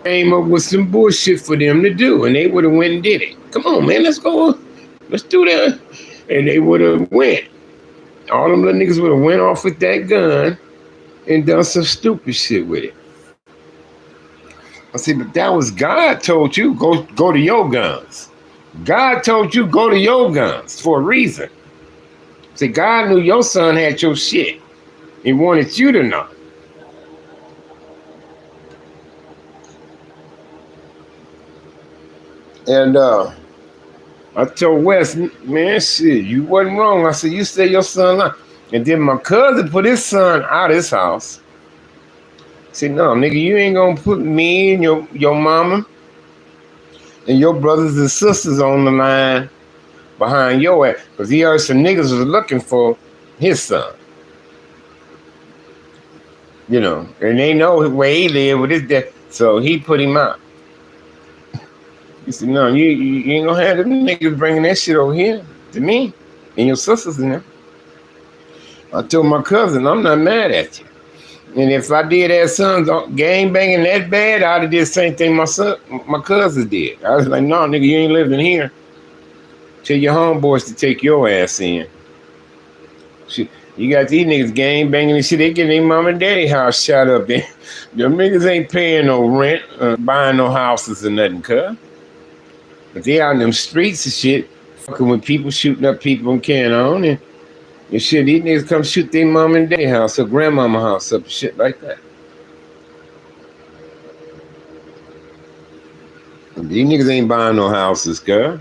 came up with some bullshit for them to do, and they would have went and did it. Come on, man, let's go. Let's do that. And they would have went. All them little niggas would have went off with that gun and done some stupid shit with it. I said, but that was God told you, go to your guns. God told you, go to your guns for a reason. See, God knew your son had your shit. He wanted you to know. And I told Wes, man, shit, you wasn't wrong. I said, you said your son lied. And then my cousin put his son out of his house. I said, no, nigga, you ain't gonna put me and your mama and your brothers and sisters on the line behind your ass. Because he heard some niggas was looking for his son. You know, and they know where he lived with his dad. So he put him out. He said, no, you ain't gonna have them niggas bringing that shit over here to me and your sisters in there. I told my cousin, I'm not mad at you. And if I did have sons gang banging that bad, I'd have did the same thing my cousin did. I was like, no, nigga, you ain't living here. Tell your homeboys to take your ass in. Shit, you got these niggas gang banging and shit. They getting their mom and daddy house shot up there. Them niggas ain't paying no rent, buying no houses or nothing, cuz. But they out in them streets and shit, fucking with people, shooting up people and carrying on. And shit, these niggas come shoot their mom and daddy house or grandmama house up and shit like that. And these niggas ain't buying no houses, cuz.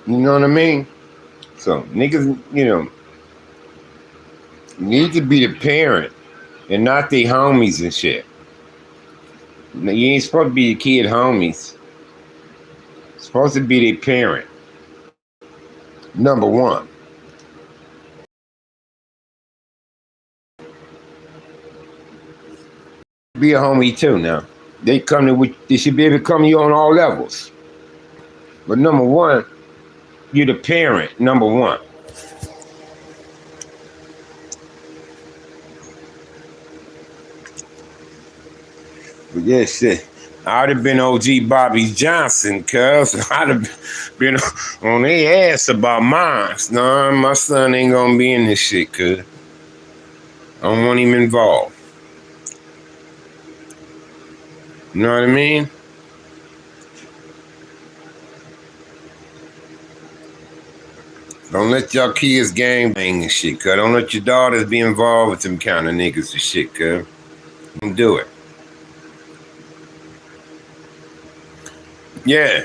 You know what I mean? So niggas, you know, need to be the parent and not the homies and shit. You ain't supposed to be your kid homies. You're supposed to be their parent. Number one. Be a homie too now. They should be able to come to you on all levels. But number one, you're the parent, number one. But yeah, shit. I'd have been OG Bobby Johnson, cuz I'd have been on their ass about mine. No, my son ain't gonna be in this shit, cuz I don't want him involved. You know what I mean? Don't let y'all kids gang bang and shit, cuz. Don't let your daughters be involved with them kind of niggas and shit, cuz. Don't do it. Yeah.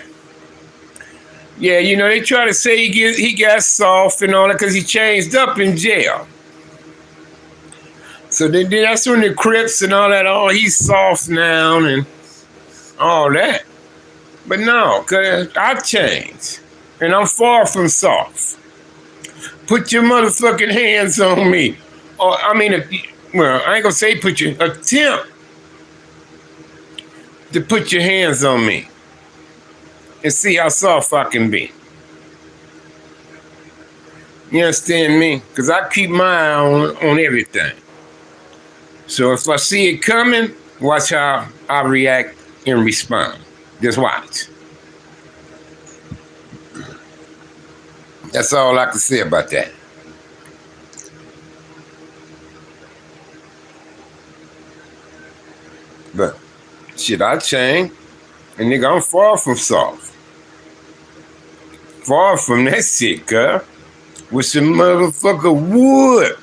Yeah, you know, they try to say he got soft and all that because he changed up in jail. So that's when the Crips and all that, oh, he's soft now and all that. But no, because I changed. And I'm far from soft. Put your motherfucking hands on me. Or, I mean, well, I ain't going to say attempt to put your hands on me. And see how soft I can be. You understand me? Because I keep my eye on everything. So if I see it coming, watch how I react and respond. Just watch. That's all I can say about that. But shit, I changed. And nigga, I'm far from soft. Far from that shit, cuz. With some motherfucker wood.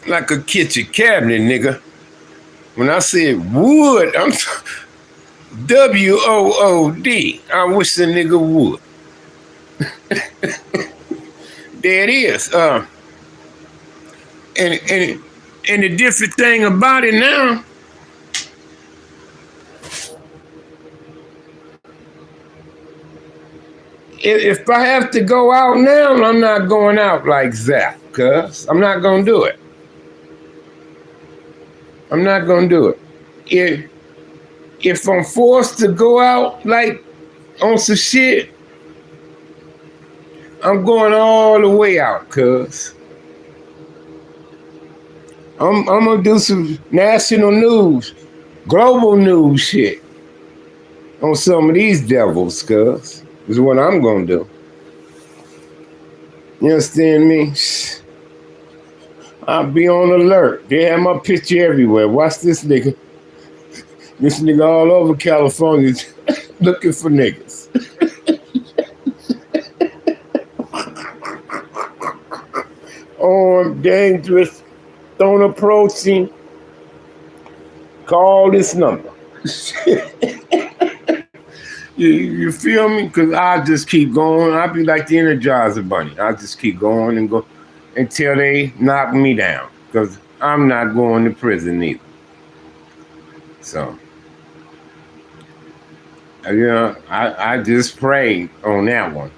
Like a kitchen cabinet, nigga. When I said wood, I'm W-O-O-D. I wish the nigga would. There it is. And the different thing about it now, if I have to go out now, I'm not going out like that, cuz. I'm not gonna do it. I'm not gonna do it. If I'm forced to go out like on some shit, I'm going all the way out, cuz. I'm gonna do some national news, global news shit on some of these devils, cuz. Is what I'm gonna do. You understand me? I'll be on alert. They have my picture everywhere. Watch this nigga. This nigga all over California looking for niggas. Armed, dangerous, don't approach him. Call this number. You feel me? Because I just keep going. I'll be like the Energizer Bunny. I just keep going and go until they knock me down. Because I'm not going to prison either. So, you know, I just pray on that one.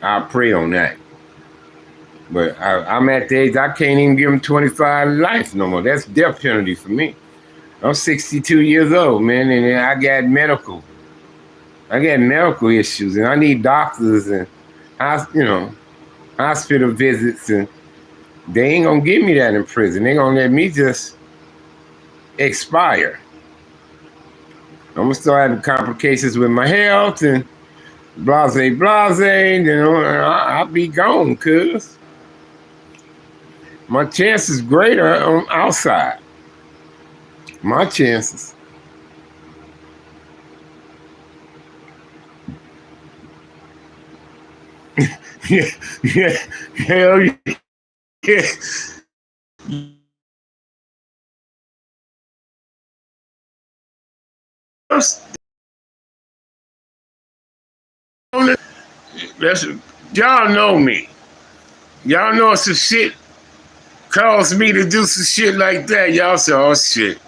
I pray on that. But I'm at the age I can't even give them 25 life no more. That's death penalty for me. I'm 62 years old, man, and I got medical issues, and I need doctors and hospital visits, and they ain't gonna give me that in prison. They gonna let me just expire. I'm gonna start having complications with my health and blase. You know, I'll be gone, cuz my chances greater on outside. My chances. yeah, hell yeah. That's, y'all know me. Y'all know some shit caused me to do some shit like that. Y'all say, oh shit.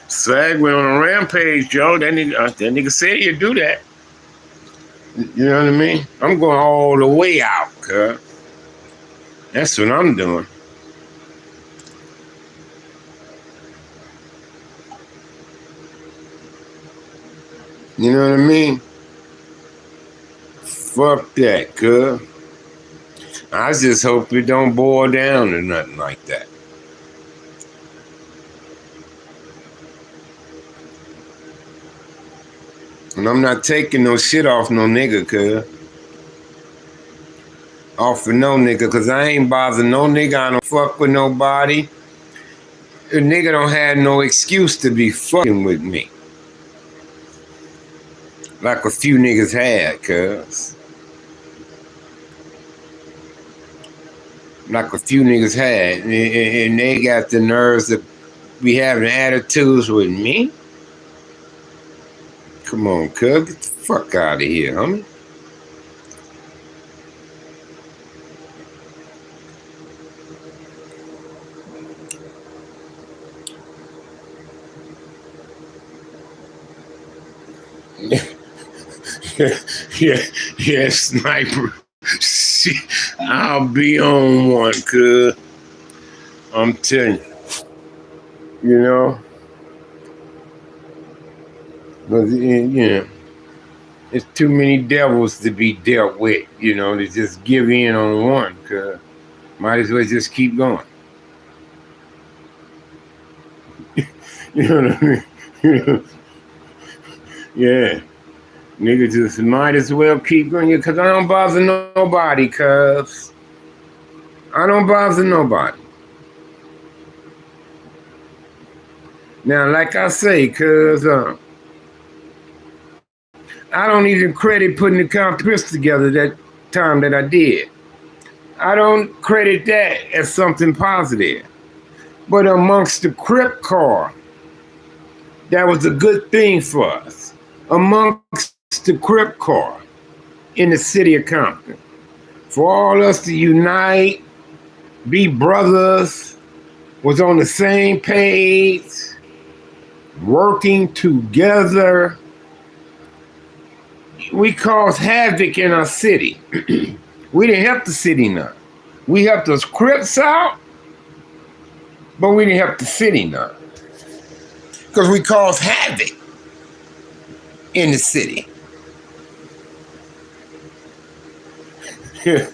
Swag went on a rampage, yo. That nigga said he'd do that. You know what I mean? I'm going all the way out, cuz. That's what I'm doing. You know what I mean? Fuck that, cuz. I just hope it don't boil down or nothing like that. And I'm not taking no shit off no nigga, cuz. Off of no nigga, cuz I ain't bothering no nigga. I don't fuck with nobody. A nigga don't have no excuse to be fucking with me. Like a few niggas had, cuz. Like a few niggas had. And they got the nerves to be having attitudes with me. Come on, cuz. Get the fuck out of here, homie. yeah, sniper. Shit, I'll be on one, cuz. I'm telling you know. But, you know, it's too many devils to be dealt with, you know, to just give in on one, cuz. Might as well just keep going. You know what I mean? Yeah. Nigga just might as well keep going, because I don't bother nobody, cuz. I don't bother nobody. Now, like I say, cuz I don't even credit putting the Congress together that time that I did. I don't credit that as something positive. But amongst the Crip Corps, that was a good thing for us. Amongst the Crip Corps in the city of Compton. For all us to unite, be brothers, was on the same page, working together. We caused havoc in our city. We didn't help the city none. We helped us Crips out, but we didn't help the city none. Because we caused havoc in the city. You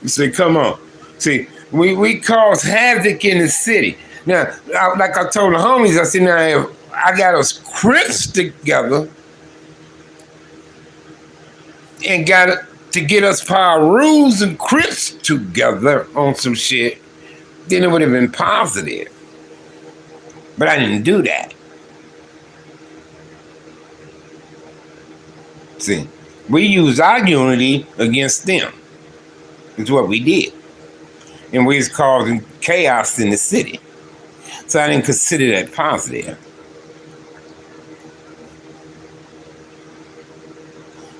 say, come on. See, we caused havoc in the city. Now, like I told the homies, I said, now, I got us Crips together and got to get us Pyrus and Crips together on some shit, then it would have been positive. But I didn't do that. See, we used our unity against them. It's what we did. And we was causing chaos in the city. So I didn't consider that positive.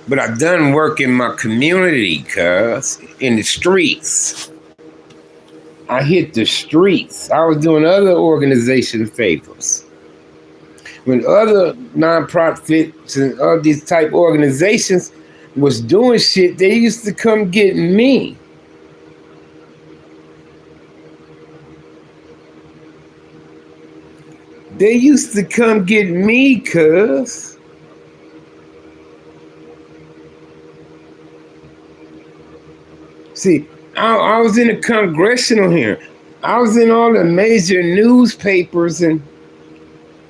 But I've done work in my community, cuz, in the streets. I hit the streets. I was doing other organization favors. When other nonprofits and all these type organizations was doing shit, they used to come get me. They used to come get me, cuz. See, I was in a congressional hearing. I was in all the major newspapers and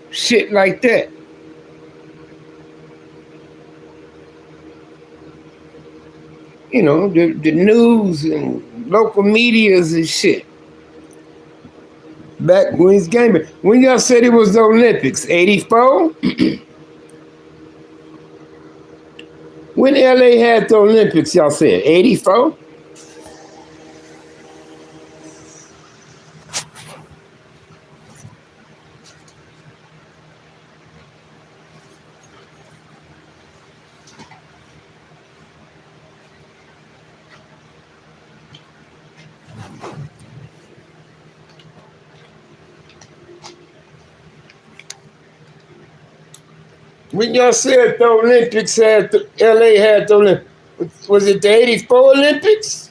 shit like that. You know, the news and local medias and shit. Back when it's game, when y'all said it was the Olympics, 84? When LA had the Olympics, y'all said 84? When y'all said the Olympics had the, LA had the Olympics, was it the 84 Olympics?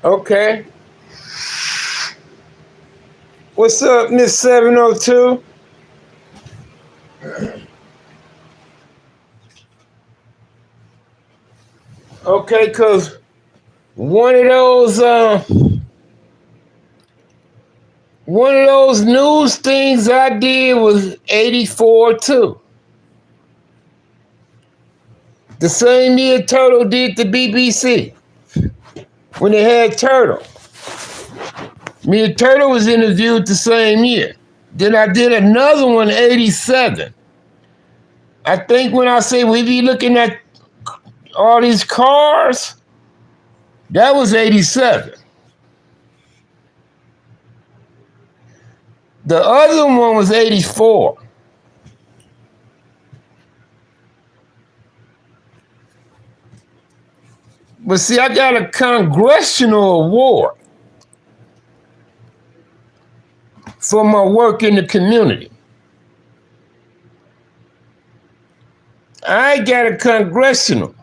Okay. What's up, Miss 702? Okay, cause one of those news things I did was 84 too. The same year Turtle did the BBC when they had Turtle. Me and Turtle was interviewed the same year. Then I did another one, 87. I think when I say we be looking at all these cars, that was 87. The other one was 84. But see, I got a congressional award for my work in the community. I got a congressional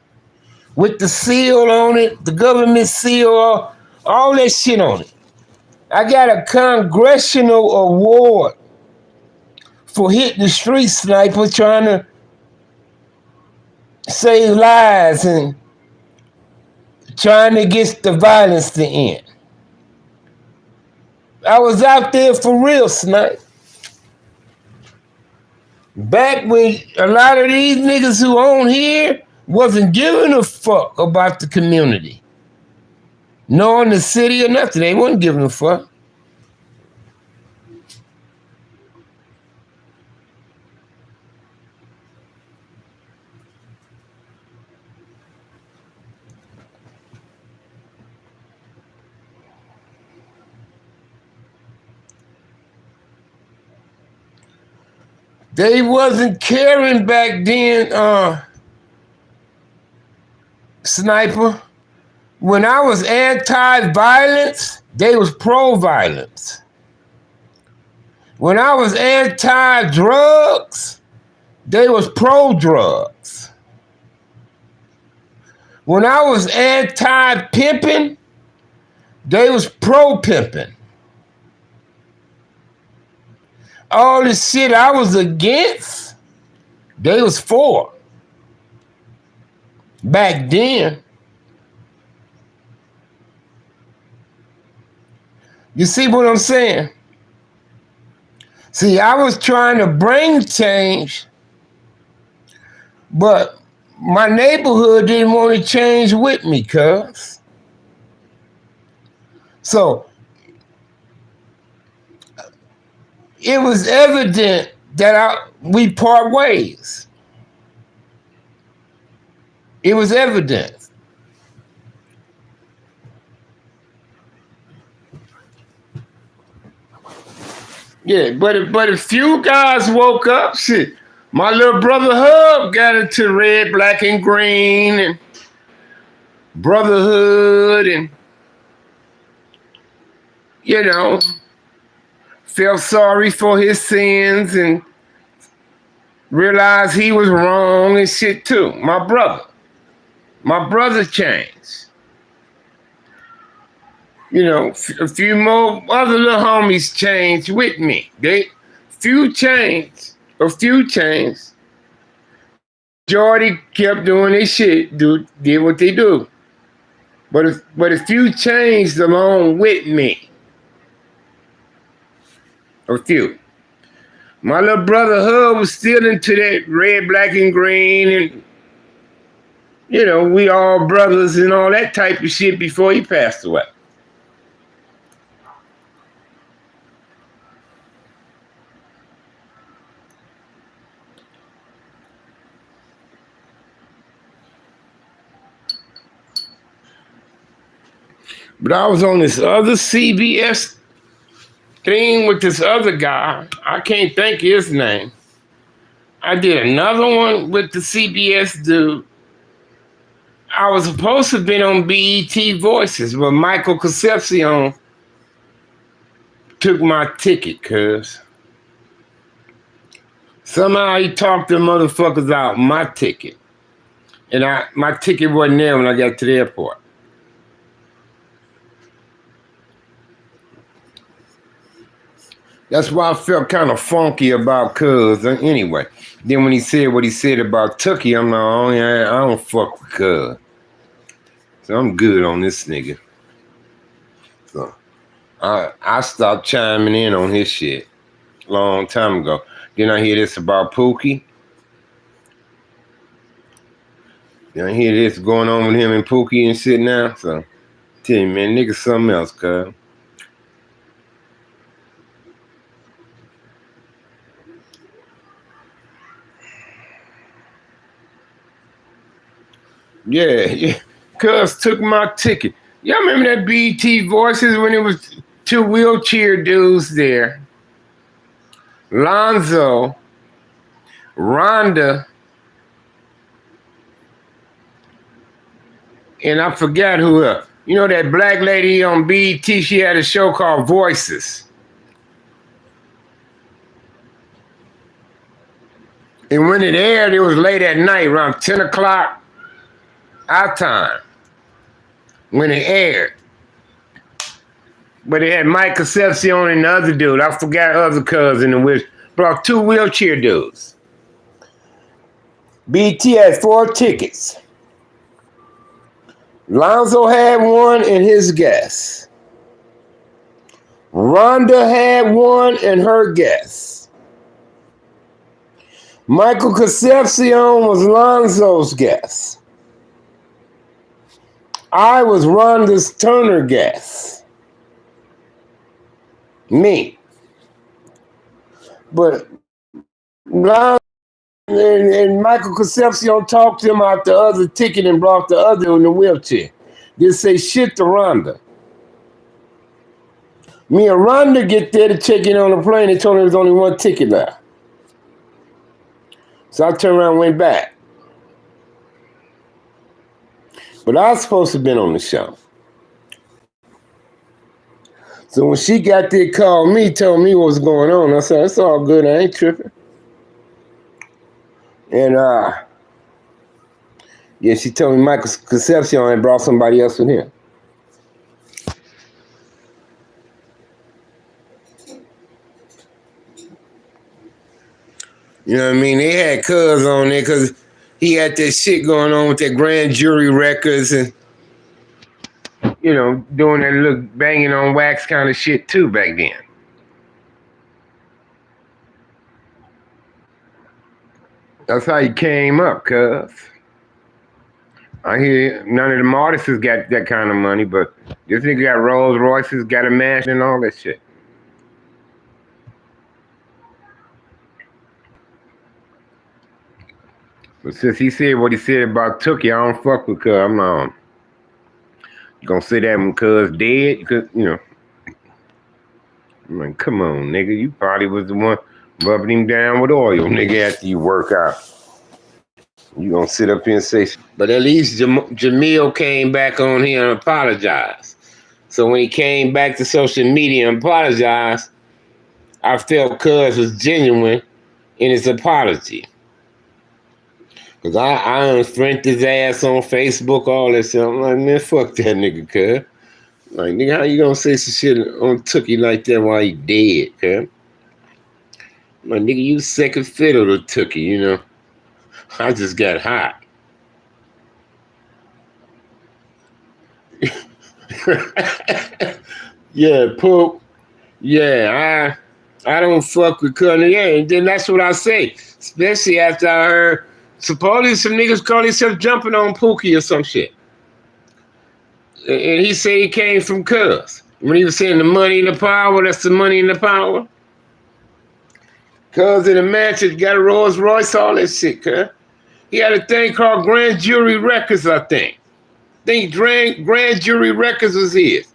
with the seal on it, the government seal, all that shit on it. I got a congressional award for hitting the street sniper trying to save lives and trying to get the violence to end. I was out there for real, Snipe. Back when a lot of these niggas who own here wasn't giving a fuck about the community. Nor in the city or nothing. They wasn't giving a fuck. They wasn't caring back then, Sniper. When I was anti-violence, they was pro-violence. When I was anti-drugs, they was pro-drugs. When I was anti-pimping, they was pro-pimping. All the shit I was against, they was for. Back then. You see what I'm saying? See, I was trying to bring change, but my neighborhood didn't want to change with me, cuz. So, it was evident that we part ways. It was evident. Yeah, but a few guys woke up, shit. My little brother Hub got into red, black, and green, and brotherhood, and, you know, felt sorry for his sins and realized he was wrong and shit too. My brother changed. You know, a few more other little homies changed with me. A few changed. Majority kept doing their shit, did what they do. But a few changed along with me. A few. My little brother Hub was still into that red, black, and green, and, you know, we all brothers and all that type of shit before he passed away. But I was on this other CBS thing with this other guy. I can't think of his name. I did another one with the CBS dude. I was supposed to have been on BET Voices, but Michael Concepcion took my ticket, cuz. Somehow he talked the motherfuckers out my ticket. And my ticket wasn't there when I got to the airport. That's why I felt kind of funky about Cuz. Anyway, then when he said what he said about Tookie, I'm like, oh yeah, I don't fuck with Cuz. So I'm good on this nigga. So I stopped chiming in on his shit a long time ago. Then I hear this about Pookie. Then I hear this going on with him and Pookie and shit now. So tell you, man, nigga something else, cuz. Yeah. Cuz took my ticket. Y'all remember that BET Voices when it was two wheelchair dudes there? Lonzo, Rhonda, and I forgot who else. You know that black lady on BET, she had a show called Voices. And when it aired, it was late at night, around 10 o'clock our time, when it aired. But it had Mike Concepcion and the other dude. I forgot other cousin, which brought two wheelchair dudes. BT had 4 tickets. Lonzo had one and his guess. Rhonda had one and her guess. Michael Concepcion was Lonzo's guess. I was Rhonda's Turner guess. Me. But Lonzo and Michael Concepcion talked him out the other ticket and brought the other in the wheelchair. Didn't say shit to Rhonda. Me and Rhonda get there to check in on the plane. They told me there was only 1 ticket left. So I turned around and went back. But I was supposed to have been on the show. So when she got there, called me, told me what was going on. I said, it's all good. I ain't tripping. And yeah, she told me Michael Concepcion had brought somebody else with him. You know what I mean? They had Cuz on there because he had that shit going on with that Grand Jury Records and, you know, doing that little banging on wax kind of shit too back then. That's how he came up, cuz. I hear none of them artists got that kind of money, but this nigga got Rolls Royces, got a mansion and all that shit. But since he said what he said about Tookie, I don't fuck with cuz. I'm gonna say that when cuz dead, because, you know. I'm like, come on, nigga. You probably was the one rubbing him down with oil, nigga, after you work out. You gonna sit up here and say, but at least Jamil came back on here and apologized. So when he came back to social media and apologized, I felt cuz was genuine in his apology. Because I unfriended his ass on Facebook, all that shit. I'm like, man, fuck that nigga, cuz. Like, nigga, how you gonna say some shit on Tookie like that while he dead, cuz? Like, nigga, you second fiddle to Tookie, you know? I just got hot. Yeah, Pope. Yeah, I don't fuck with Cutler. Yeah, and then that's what I say. Especially after I heard supposedly some niggas call themselves jumping on Pookie or some shit. And he said he came from Cuz. When he was saying the money and the power, that's the money and the power. Cuz in the mansion got a Rolls Royce, all that shit, cuz. He had a thing called Grand Jury Records, I think. Grand Jury Records was his.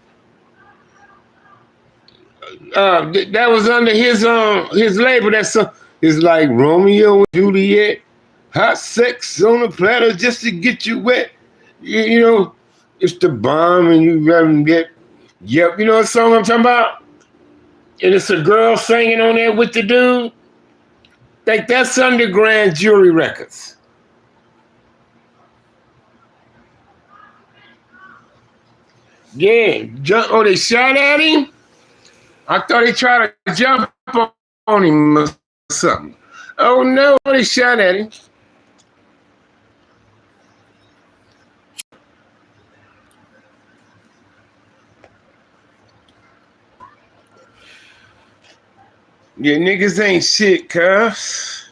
That was under his label. That's it's like Romeo and Juliet, hot sex on a platter just to get you wet. You know, it's the bomb and you let them get. Yep, you know what song I'm talking about? And it's a girl singing on there with the dude. Like that's under Grand Jury Records. Yeah, they shot at him? I thought they tried to jump on him or something. Oh no, they shot at him. Yeah, niggas ain't shit, cuz.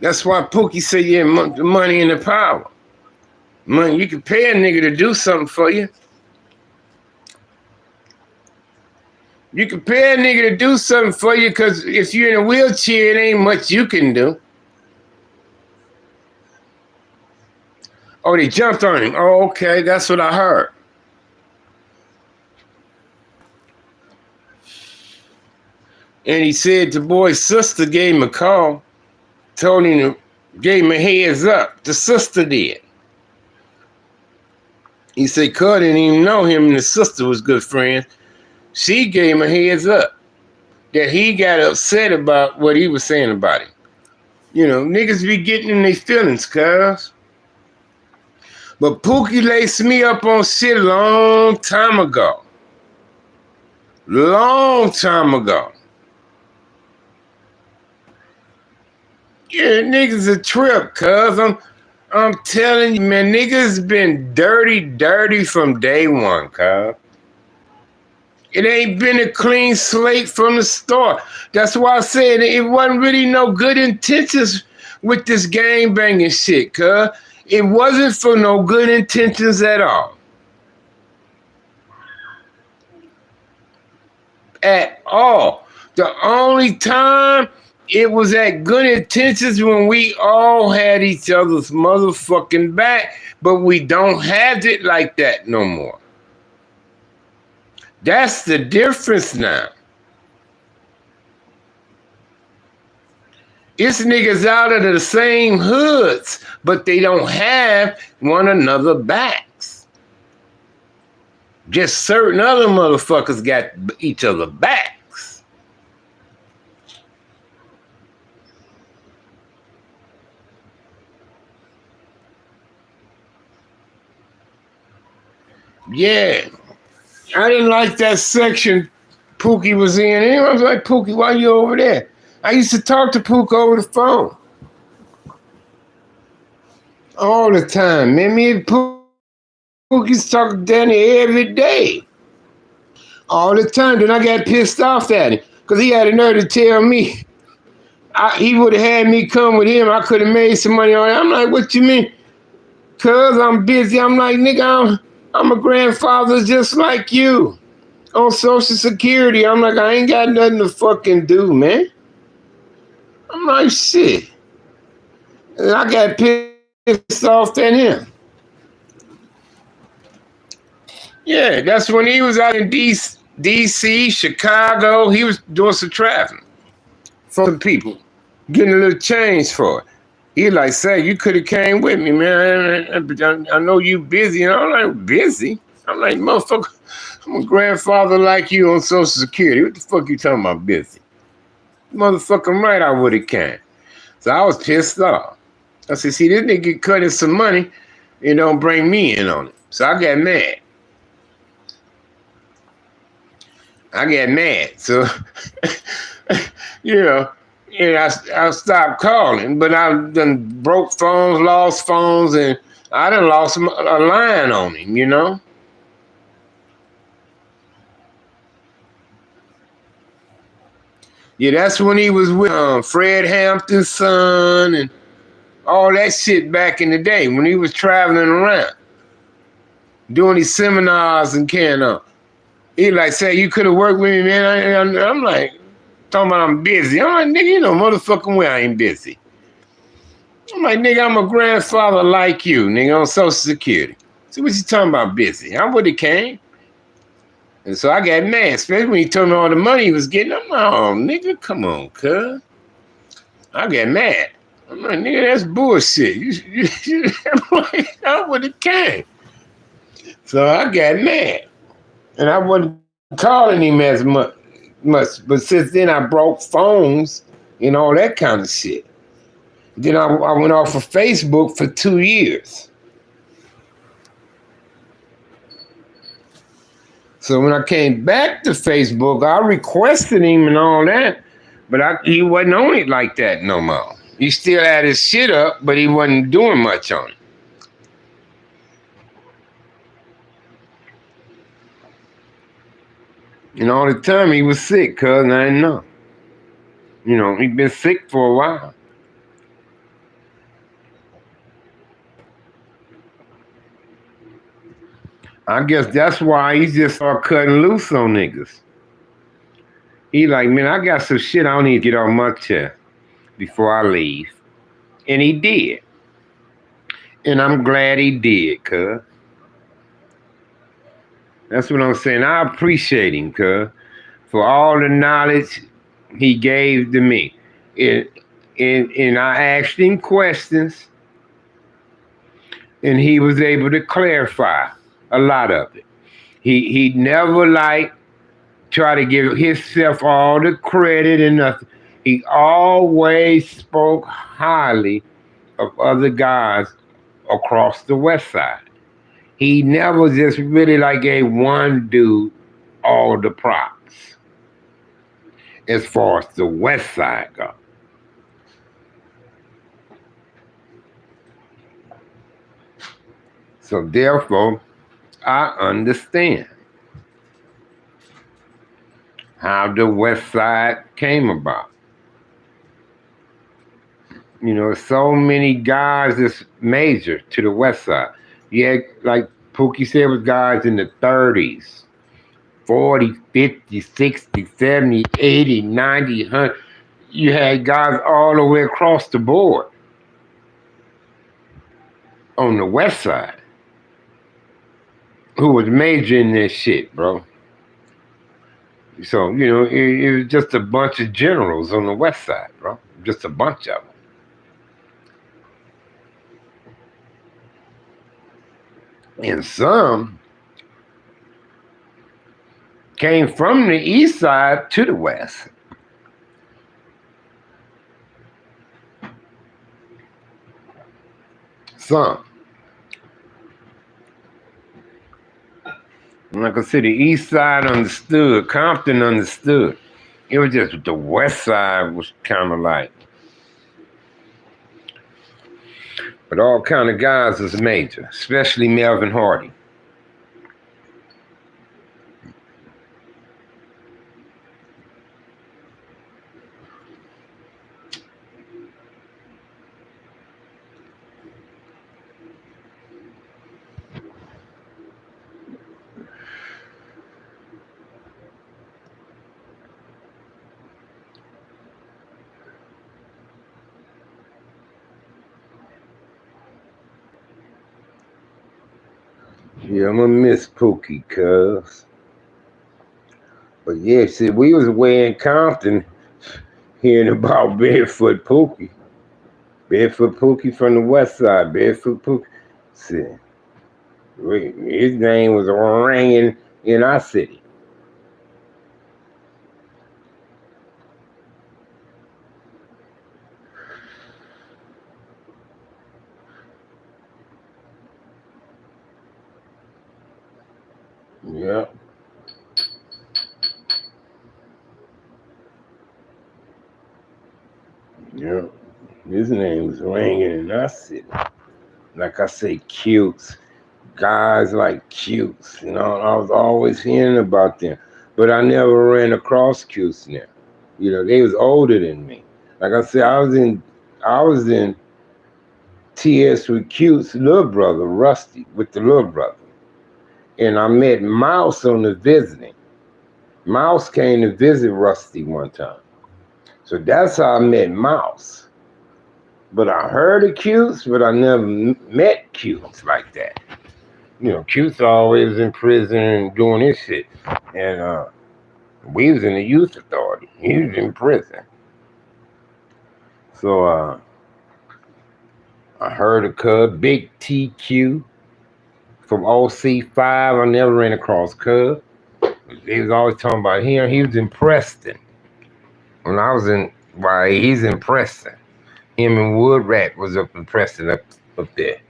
That's why Pookie say, yeah, the money and the power. Money, you can pay a nigga to do something for you. You can pay a nigga to do something for you because if you're in a wheelchair, it ain't much you can do. Oh, they jumped on him. Oh, okay, that's what I heard. And he said the boy's sister gave him a call, told him, gave him a heads up. The sister did. He said, Cud didn't even know him and the sister was good friends. She gave him a heads up that he got upset about what he was saying about him. You know, niggas be getting in their feelings, cuz. But Pookie laced me up on shit a long time ago. Long time ago. Yeah, niggas a trip, cuz I'm telling you, man, niggas been dirty from day one, cuz. It ain't been a clean slate from the start. That's why I said it wasn't really no good intentions with this gang banging shit, cuz. It wasn't for no good intentions at all. At all. The only time it was at good intentions when we all had each other's motherfucking back, but we don't have it like that no more. That's the difference now. It's niggas out of the same hoods, but they don't have one another backs. Just certain other motherfuckers got each other backs. Yeah. I didn't like that section Pookie was in. And I was like, Pookie, why you over there? I used to talk to Pookie over the phone. All the time. Man, me and Pookie's talking down there every day. All the time. Then I got pissed off at him. Because he had a nerve to tell me he would have had me come with him. I could have made some money on it. I'm like, what you mean? Cuz I'm busy. I'm like, nigga, I'm a grandfather just like you. On Social Security. I'm like, I ain't got nothing to fucking do, man. I'm like, shit. And I got pissed off at him. Yeah, that's when he was out in D.C., Chicago. He was doing some traveling for the people, getting a little change for it. He like, say, you could have came with me, man. I know you busy. And I'm like, busy? I'm like, motherfucker, I'm a grandfather like you on Social Security. What the fuck you talking about busy? Motherfucking right, I would have came. So I was pissed off. I said, see, this nigga cutting some money and don't bring me in on it. So I got mad. So, I stopped calling, but I done broke phones, lost phones, and I done lost a line on him, you know? Yeah, that's when he was with Fred Hampton's son and all that shit back in the day when he was traveling around, doing these seminars and carrying on. He like, say, you could have worked with me, man. I'm like, talking about I'm busy. I'm like, nigga, you know motherfucking way I ain't busy. I'm like, nigga, I'm a grandfather like you, nigga, on Social Security. So what you talking about busy? I would have came. And so I got mad, especially when he told me all the money he was getting. I'm like, oh, nigga, come on, cuz. I got mad. I'm like, nigga, that's bullshit. I'm like, I would have came. So I got mad. And I wasn't calling him as much. But since then, I broke phones and all that kind of shit. Then I went off of Facebook for 2 years. So when I came back to Facebook, I requested him and all that, but he wasn't on it like that no more. He still had his shit up, but he wasn't doing much on it. And all the time he was sick, cuz, and I didn't know. You know, he'd been sick for a while. I guess that's why he just started cutting loose on niggas. He like, man, I got some shit I don't need to get on my chest before I leave. And he did. And I'm glad he did, cuz. That's what I'm saying. I appreciate him, cuz, for all the knowledge he gave to me. And I asked him questions, and he was able to clarify a lot of it. He never try to give himself all the credit and nothing. He always spoke highly of other guys across the West Side. He never just really gave one dude all the props as far as the West Side goes. So therefore, I understand how the West Side came about. You know, so many guys that's major to the West Side. You had, like Pookie said, was guys in the 30s, 40, 50, 60, 70, 80, 90, 100. You had guys all the way across the board on the West Side who was majoring this shit, bro. So, you know, it was just a bunch of generals on the West Side, bro. Just a bunch of them. And some came from the East Side to the West. Some. Like I said, the East Side understood. Compton understood. It was just the West Side was kind of like. But all kind of guys was major, especially Melvin Hardy. Yeah, I'm gonna miss Pookie, cuz. But yeah, see, we was way in Compton hearing about Barefoot Pookie. Barefoot Pookie from the West Side. Barefoot Pookie. See, his name was ringing in our city. Yeah. Yeah. His name was ringing in our city. Like I say, cutes. Guys like cutes. You know, I was always hearing about them. But I never ran across cutes now. You know, they was older than me. Like I said, I was in TS with Cute's little brother, Rusty, with the little brother. And I met Mouse on the visiting. Mouse came to visit Rusty one time. So that's how I met Mouse. But I heard of Cutes, but I never met Cutes like that. You know, Cutes always in prison and doing his shit. And we was in the youth authority. He was in prison. So I heard of Cub, Big TQ from OC5. I never ran across Cub. He was always talking about him. He was in Preston. When I was in, why he's in Preston. Him and Wood Rat was up in Preston up there.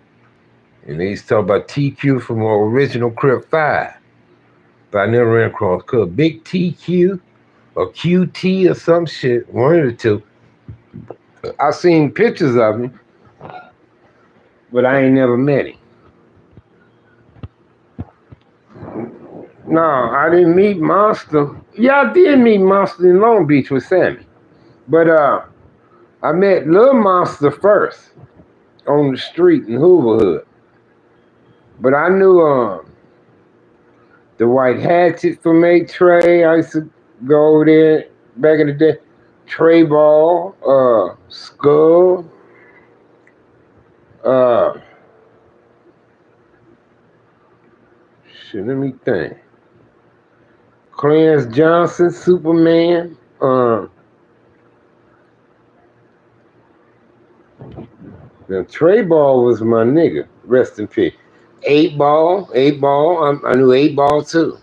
And they used to talk about TQ from original Crip 5. But I never ran across Cub. Big TQ or QT or some shit, one of the two. I seen pictures of him, but I ain't never met him. No, I didn't meet Monster. Yeah, I did meet Monster in Long Beach with Sammy. But I met Lil Monster first on the street in Hooverhood. But I knew the White Hatchet from A-Tray. I used to go over there back in the day. Trey Ball, Skull, shit, let me think. Clarence Johnson, Superman. Now Trey Ball was my nigga. Rest in peace. 8 Ball. I knew 8 Ball too.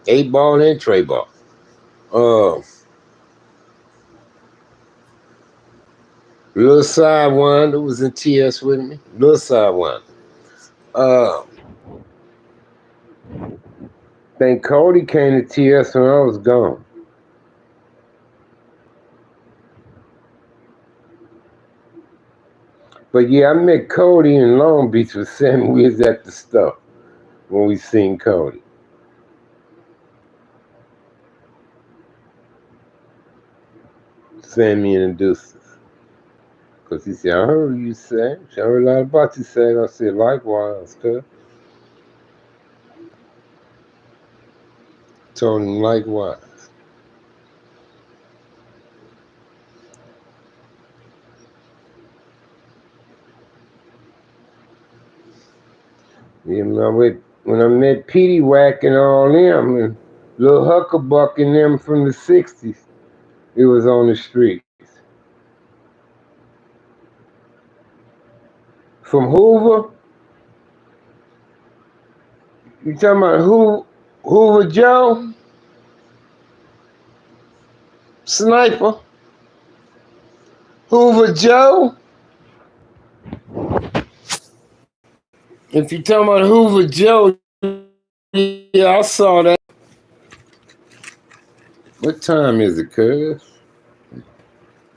8 Ball and Trey Ball. Little Sidewinder was in TS with me. Little Sidewinder. Think Cody came to TS when I was gone. But yeah, I met Cody in Long Beach with Sammy. We was at the store when we seen Cody. Sammy introduced us. Because he said, I heard you say. I heard a lot about you say. I said, likewise, cuz. Told him likewise. You know, when I met Petey Wack and all them, and Lil Huckabuck and them from the 60s, it was on the streets. From Hoover, you talking about Hoover Joe? Sniper? Hoover Joe? If you talking about Hoover Joe, yeah, I saw that. What time is it, cuz?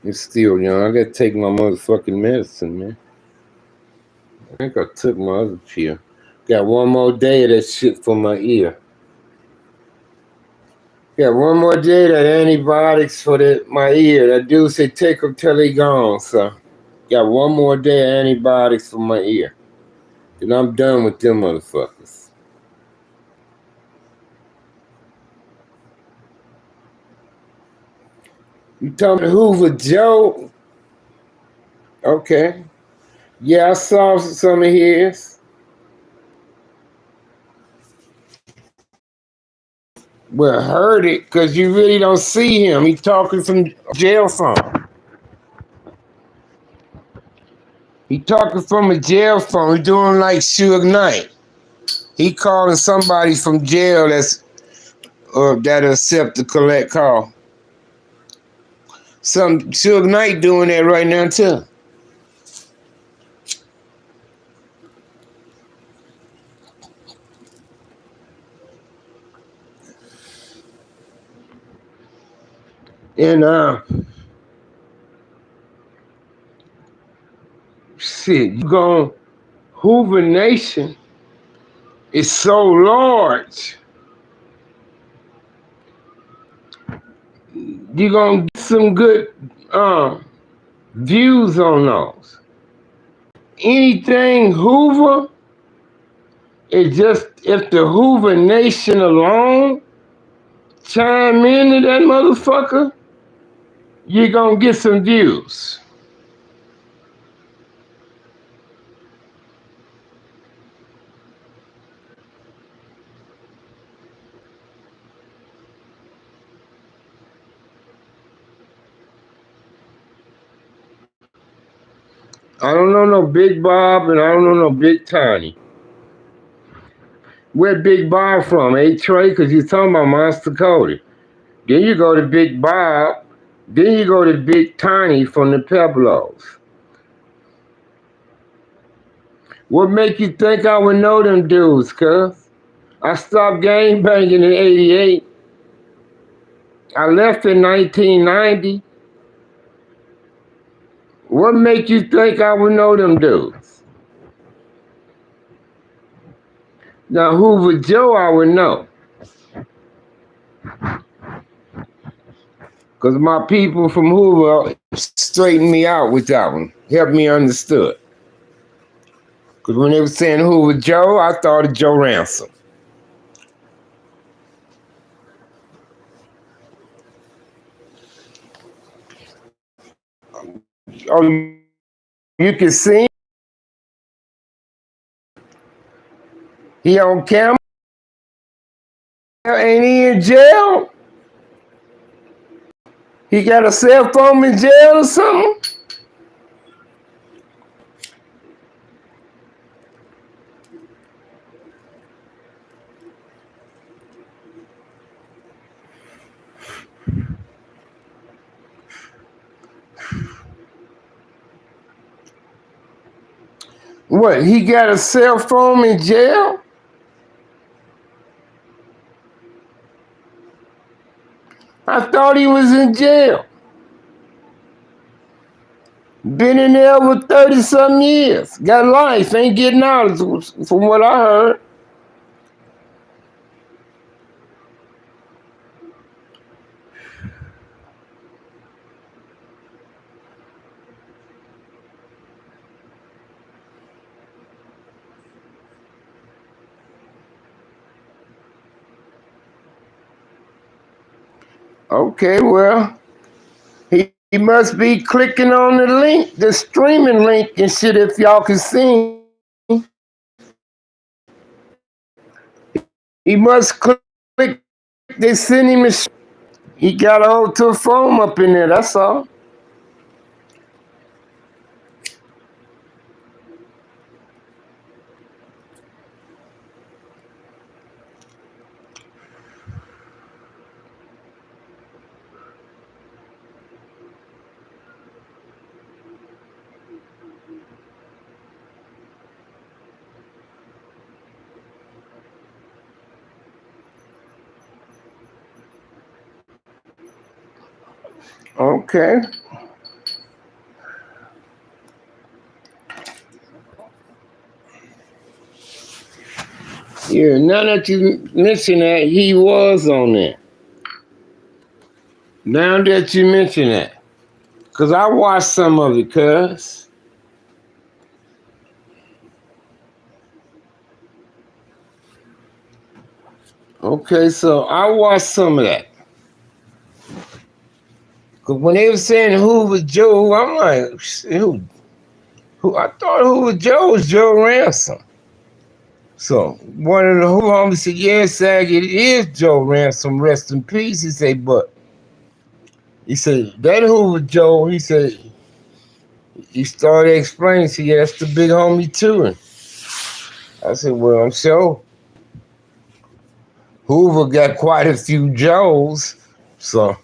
It's still young. I gotta take my motherfucking medicine, man. I think I took my other pill. Got one more day of that shit for my ear. Got one more day of that antibiotics for my ear. That dude said take them till they gone, so. Got one more day of antibiotics for my ear. And I'm done with them motherfuckers. You talking Hoover Joe? Okay. Yeah, I saw some of his. Well, heard it, because you really don't see him. He talking from jail phone. He talking from a jail phone. He doing like Suge Knight. He calling somebody from jail that'll accept the collect call. Some Suge Knight doing that right now too. And shit, you going Hoover Nation is so large. You gonna get some good views on those. Anything Hoover is just if the Hoover Nation alone chime into that motherfucker, you're gonna get some views. I don't know no Big Bob and I don't know no Big Tiny. Where Big Bob from? Trey? Because you're talking about Monster Cody. Then you go to Big Bob. Then you go to Big Tiny from the Peblos. What make you think I would know them dudes, cuz? I stopped gang banging in 88. I left in 1990. What make you think I would know them dudes? Now, Hoover Joe, I would know. Because my people from Hoover straightened me out with that one. Helped me understood. Because when they were saying Hoover Joe, I thought of Joe Ransom. Oh, you can see he on camera? Ain't he in jail? He got a cell phone in jail or something? What, he got a cell phone in jail? I thought he was in jail. Been in there over 30-something years. Got life, ain't getting out, from what I heard. Okay, well, he must be clicking on the link, the streaming link and shit, if y'all can see. He must click, they send him a he got a hold to a phone up in there, that's all. Okay. Yeah, now that you mention that, he was on there. Now that you mention that. Because I watched some of it, cuz. Okay, so I watched some of that. Because when they were saying Hoover Joe, I'm like, who? I thought Hoover Joe was Joe Ransom. So one of the Hoover homies said, yeah, Sag, it is Joe Ransom, rest in peace. He said, but he said, that Hoover Joe, he said, he started explaining, he said, yeah, that's the big homie too. And I said, well, I'm sure Hoover got quite a few Joes. So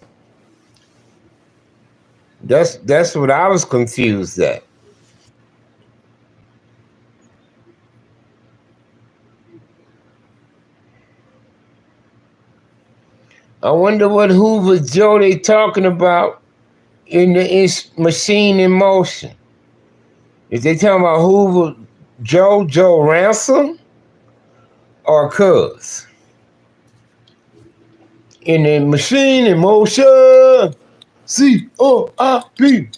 that's what I was confused at. I wonder what Hoover Joe they talking about in the machine in motion. Is they talking about Hoover Joe Ransom, or Cuz? In the machine in motion, COIP.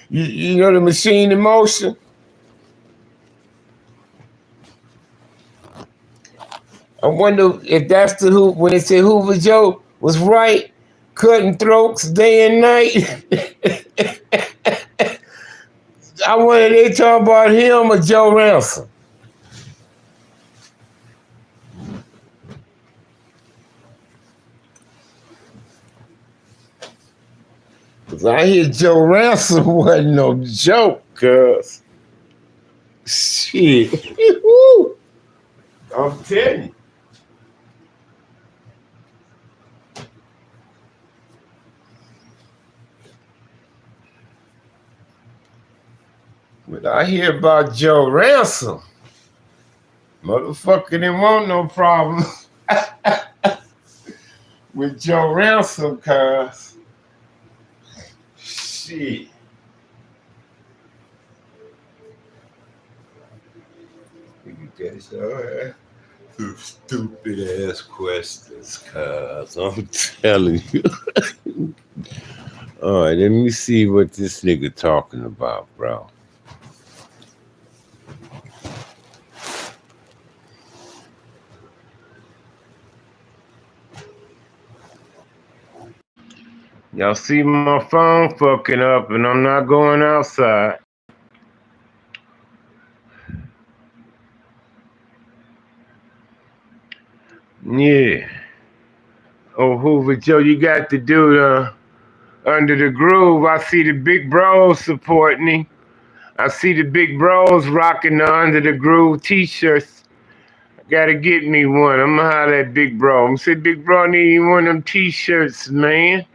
You know the machine in motion? I wonder if that's the who when they say Hoover Joe was right, cutting throats day and night. I wonder if they talk about him or Joe Ransom. Cause I hear Joe Ransom wasn't no joke, cuz. Shit. I'm telling you. But I hear about Joe Ransom. Motherfucker didn't want no problem with Joe Ransom, cuz. Shit. You guys are some stupid ass questions, cuz. I'm telling you. All right, let me see what this nigga talking about, bro. Y'all see my phone fucking up and I'm not going outside. Yeah. Oh, Hoover Joe, you got to do the Under the Groove. I see the big bros supporting him. I see the big bros rocking the Under the Groove t-shirts. I gotta get me one. I'm gonna holler at Big Bro. I'm gonna say, Big Bro, I need one of them t-shirts, man.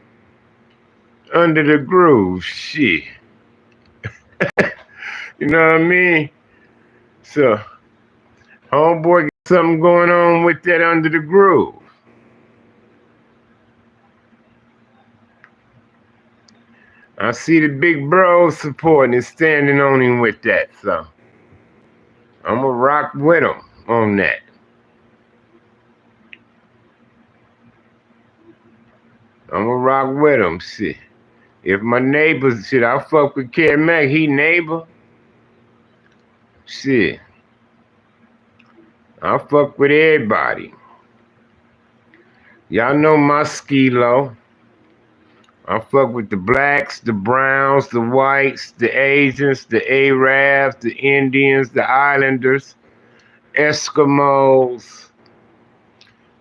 Under the Groove. Shit. You know what I mean? So, homeboy got something going on with that Under the Groove. I see the big bros supporting and standing on him with that, so I'm gonna rock with him on that. I'm gonna rock with him, shit. If my neighbors, shit, I fuck with Kid Mac, he neighbor. Shit, I fuck with everybody. Y'all know my skilo. I fuck with the blacks, the browns, the whites, the Asians, the Arabs, the Indians, the Islanders, Eskimos,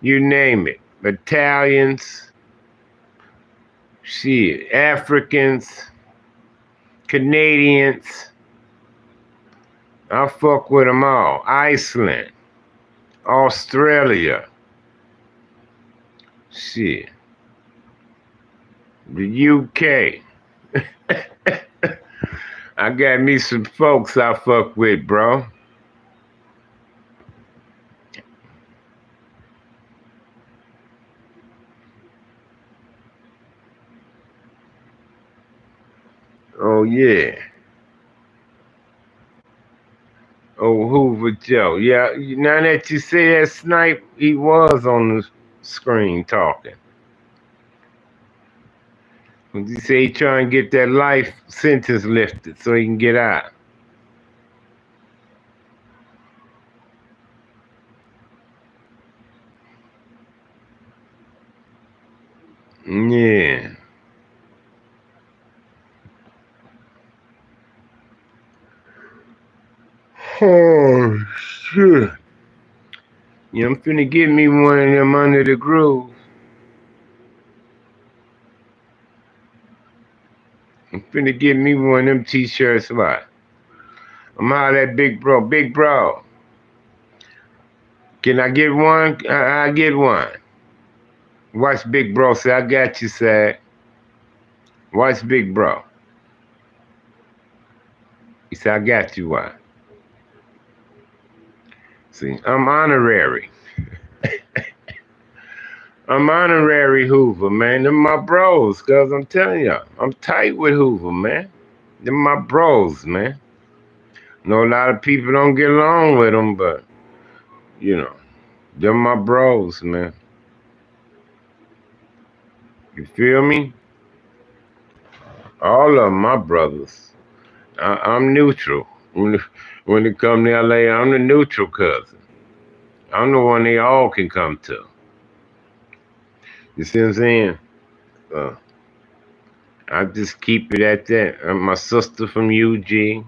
you name it. Italians, shit, Africans, Canadians. I fuck with them all. Iceland, Australia, shit, the UK. I got me some folks I fuck with, bro. Oh, yeah. Oh, Hoover Joe. Yeah, now that you say that, Snipe, he was on the screen talking. He say he trying to get that life sentence lifted so he can get out. Yeah. Oh, shit. Yeah, I'm finna get me one of them under the groove. I'm finna get me one of them t-shirts. What? I'm out that big bro. Big bro. Can I get one? I get one. Watch Big Bro say, I got you, Sag. Watch Big Bro. He said, I got you, why? See, I'm honorary. I'm honorary Hoover, man. Them my bros, cuz I'm telling y'all, I'm tight with Hoover, man. Them my bros, man. Know a lot of people don't get along with them, but, you know, them my bros, man. You feel me? All of them my brothers. I'm neutral. When it come to LA, I'm the neutral cousin. I'm the one they all can come to. You see what I'm saying? I just keep it at that. My sister from UG.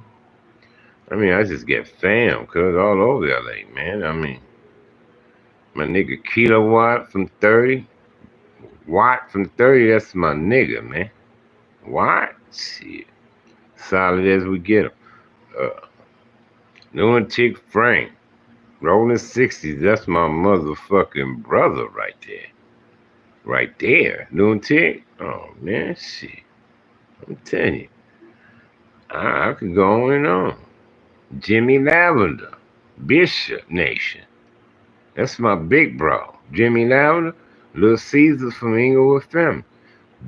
I mean, I just get fam, cuz all over LA, man. I mean, my nigga Kilowatt from 30. Watt from 30, that's my nigga, man. Watt? Shit. Solid as we get him. Lunatic Frank. Rolling 60s, that's my motherfucking brother right there. Right there. Lunatic? Oh, man, shit. I'm telling you. I could go on and on. Jimmy Lavender, Bishop Nation. That's my big bro. Jimmy Lavender, Little Caesar from Inglewood Family.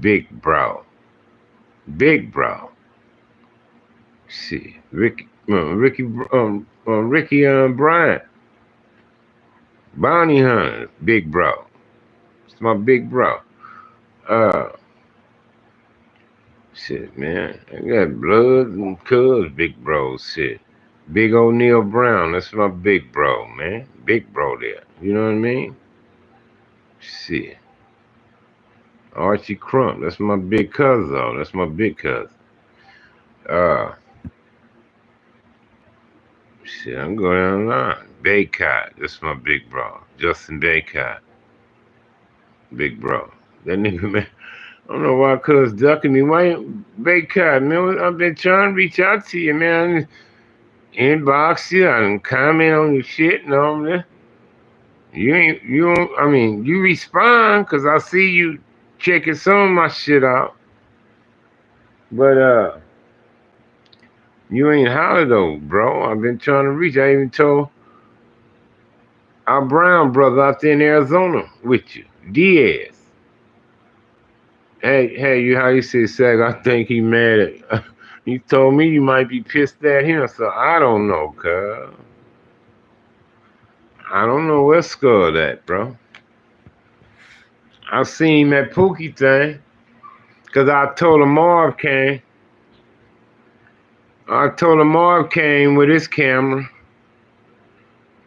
Big bro. Big bro. Shit. Ricky Bryant. Bounty Hunter, big bro. It's my big bro. Shit, man. I got blood and cuz big bros, shit. Big O'Neal Brown, that's my big bro, man. Big bro there. You know what I mean? Shit. Archie Crump, that's my big cousin, though. That's my big cousin. Shit, I'm going down the line. Baycott, that's my big bro. Justin Baycott. Big bro. That nigga, man. I don't know why cuz ducking me. Why Baycott, man? I've been trying to reach out to you, man. Inbox you and comment on your shit and all that. You respond because I see you checking some of my shit out. But you ain't hollered though, bro. I've been trying to reach. I even told our Brown brother out there in Arizona with you, Diaz. Hey, you how you say Sag? I think he mad at. You told me you might be pissed at him, so I don't know, cuz. I don't know where Skull at, bro. I seen him at Pookie thing, cause I told him Marv came. I told him Marv came with his camera,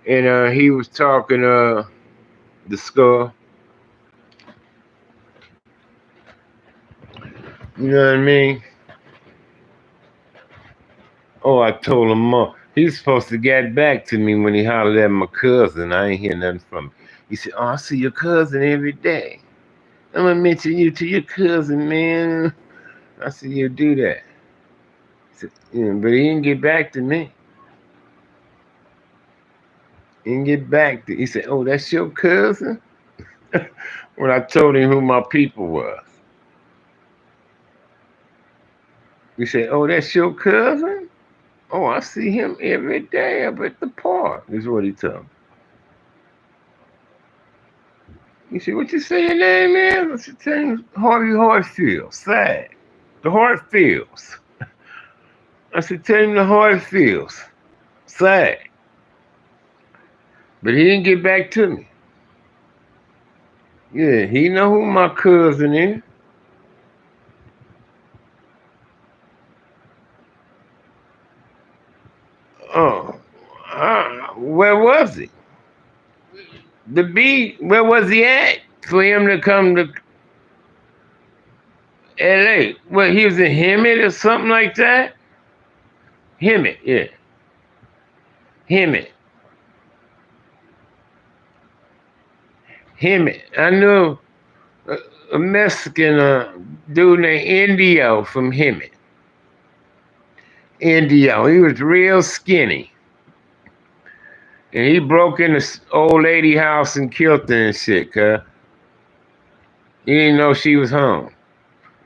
and he was talking the Skull. You know what I mean? Oh, I told him Marv. He's supposed to get back to me when he hollered at my cousin. I ain't hear nothing from him. He said, "Oh, I see your cousin every day. I'm gonna mention you to your cousin, man." I said, "You do that." He said, yeah, but he didn't get back to me. He didn't get back to. He said, "Oh, that's your cousin." When I told him who my people was, he said, "Oh, that's your cousin." Oh, I see him every day up at the park. Is what he told me. He said, "What you say your name is?" I said, "Tell him Harvey Hartfield. Sad. The Hartfields." I said, "Tell him the Hartfields. Sad." But he didn't get back to me. Yeah, he know who my cousin is. Oh, where was he? The B, where was he at for him to come to L.A.? Well, he was in Hemet or something like that? Hemet, yeah. Hemet. Hemet. I knew a Mexican dude named Indio from Hemet. Indio. He was real skinny. And he broke in this old lady house and killed her and shit, cuz. He didn't know she was home.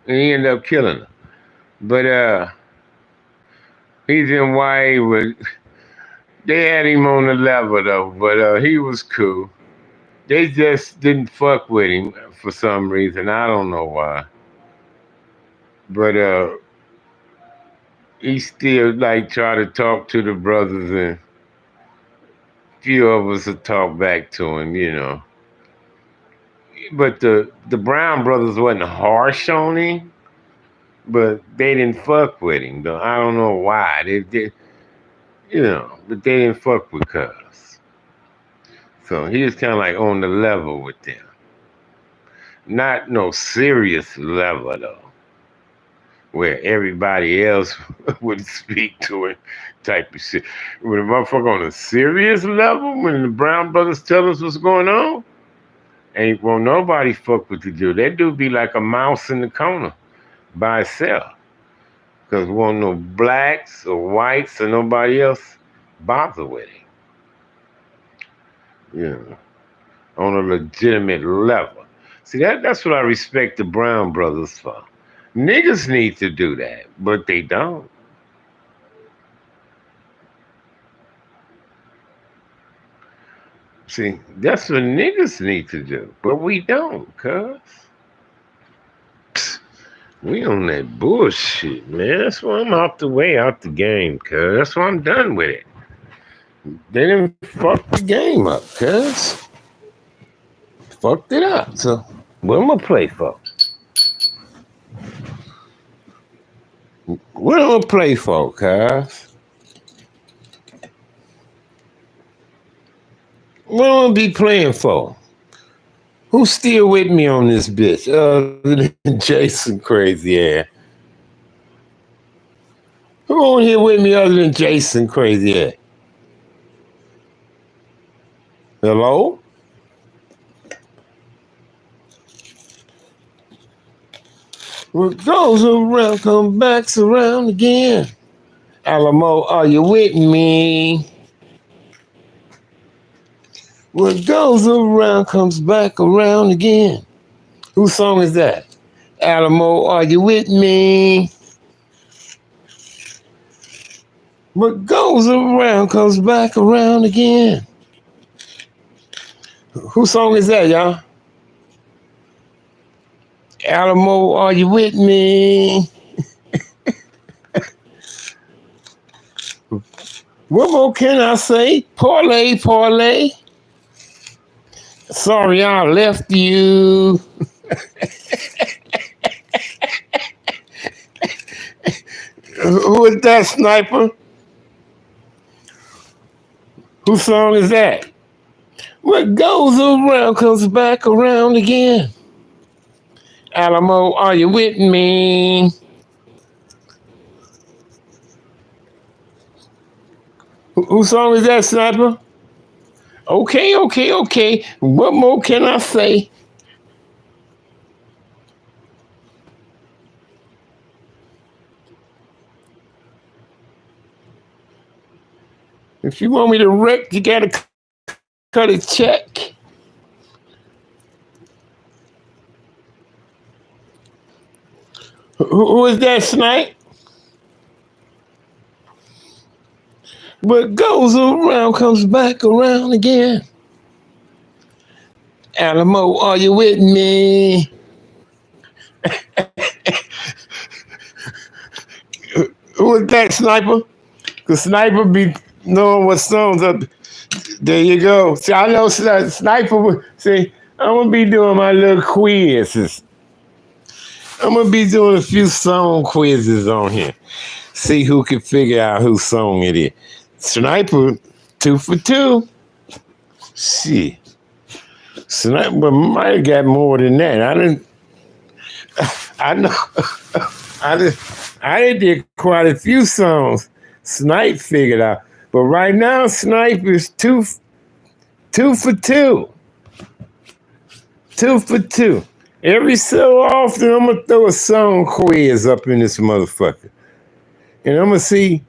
And he ended up killing her. But he's in YA with. They had him on the level though, but he was cool. They just didn't fuck with him for some reason. I don't know why. But he still like try to talk to the brothers, and few of us would talk back to him, you know. But the Brown brothers wasn't harsh on him, but they didn't fuck with him though. I don't know why. They did, you know, but they didn't fuck with Cuz. So he was kind of like on the level with them. Not no serious level though, where everybody else would speak to him type of shit. When a motherfucker on a serious level, when the Brown brothers tell us what's going on, ain't won't nobody fuck with the dude. That dude be like a mouse in the corner by itself. Cause won't no blacks or whites or nobody else bother with him. You know, on a legitimate level. See, that's what I respect the Brown brothers for. Niggas need to do that, but they don't. See, that's what niggas need to do, but we don't, cuz. We on that bullshit, man. That's why I'm out the way, out the game, cuz. That's why I'm done with it. They didn't fuck the game up, cuz. Fucked it up. So, what am I play for? What am I play for, cuz? What am I be playing for? Who's still with me on this bitch other than Jason crazy ass? Who on here with me other than Jason crazy ass? Hello? What goes around comes back around again. Alamo, are you with me? What goes around comes back around again. Whose song is that? Alamo, are you with me? What goes around comes back around again. Whose song is that, y'all? Alamo, are you with me? What more can I say? Parlay, parlay. Sorry I left you. Who is that, Sniper? Whose song is that? What goes around comes back around again. Alamo, are you with me? Whose song is that, Sniper? Okay, okay, okay. What more can I say? If you want me to wreck, you gotta cut a check. Who is that, Snipe? What goes around comes back around again. Alamo, are you with me? Who is that, Sniper? The Sniper be knowing what songs up. There you go. See, I know Sniper. See, I'm gonna be doing my little quizzes. I'm gonna be doing a few song quizzes on here. See who can figure out whose song it is. Sniper, 2 for 2. Shit. Sniper might have got more than that. I know. I did quite a few songs. Snipe figured out. But right now, Snipe is 2 for 2. 2 for 2. Every so often, I'm going to throw a song quiz up in this motherfucker. And I'm going to see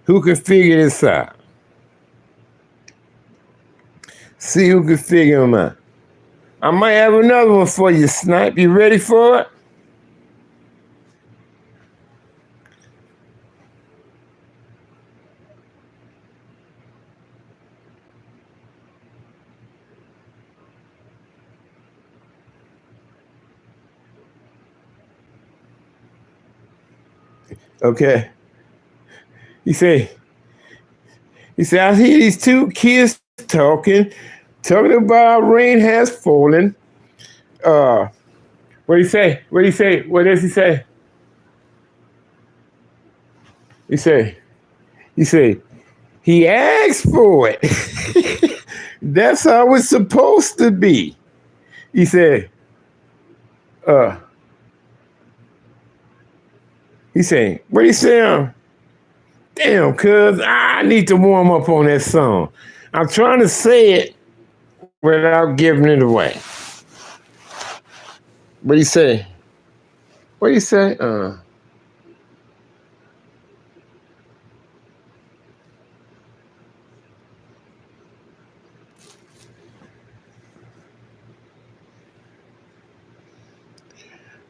who can figure this out. See who can figure them out. I might have another one for you, Snipe. You ready for it? Okay. He said, I hear these two kids talking about rain has fallen. What do you say? What do you say? What does he say? He say, he asked for it. That's how it's supposed to be. He said, what do you say? Damn, cuz I need to warm up on that song. I'm trying to say it without giving it away. What do you say? What do you say?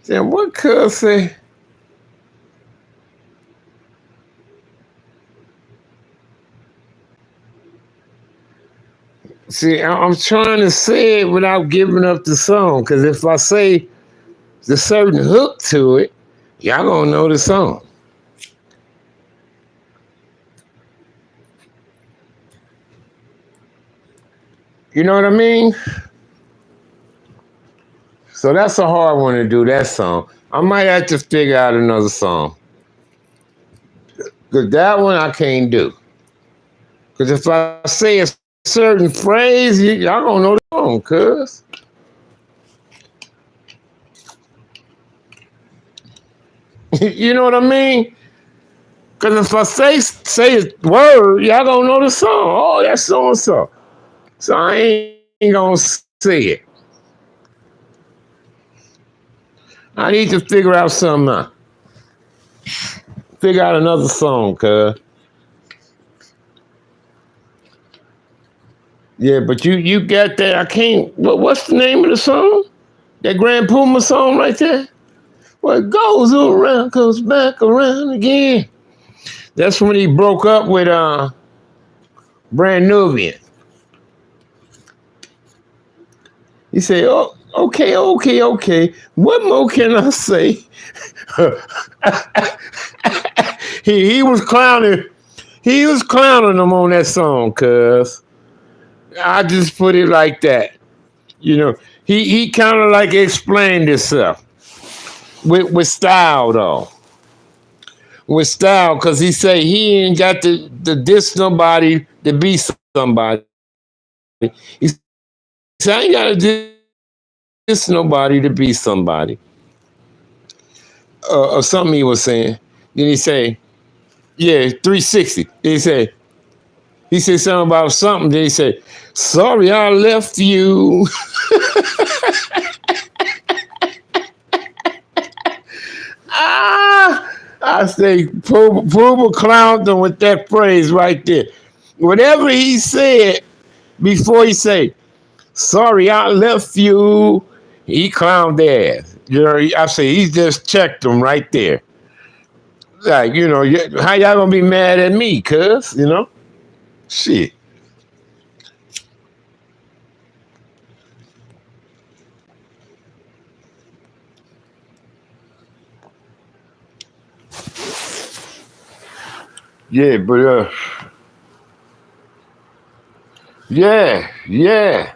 Damn, what cuz say? See, I'm trying to say it without giving up the song, because if I say the certain hook to it, y'all gonna know the song. You know what I mean? So that's a hard one to do, that song. I might have to figure out another song. Because that one I can't do. Because if I say a certain phrase, y'all gonna know the song, cuz. You know what I mean? Because if I say a word, y'all gonna know the song. Oh, that's so-and-so. So I ain't gonna say it. I need to figure out something out. Figure out another song, cuz. Yeah, but you got that. I can't. What's the name of the song? That Grand Puma song right there? What goes around comes back around again. That's when he broke up with Brand Nubian. He said, Okay. What more can I say? he was clowning. He was clowning them on that song, cuz. I just put it like that. You know, he kind of like explained himself with style though. With style, cause he say he ain't got to diss nobody to be somebody. He said I ain't got to diss nobody to be somebody. Or something he was saying. Then he say, yeah, 360. He said something about something. Then he said, sorry I left you. Ah, I say, Pooba clowned him with that phrase right there. Whatever he said before he say, sorry I left you, he clowned their ass. You know, I say, he just checked him right there. Like, you know, how y'all gonna be mad at me, cuz, you know? Shit. Yeah, but yeah.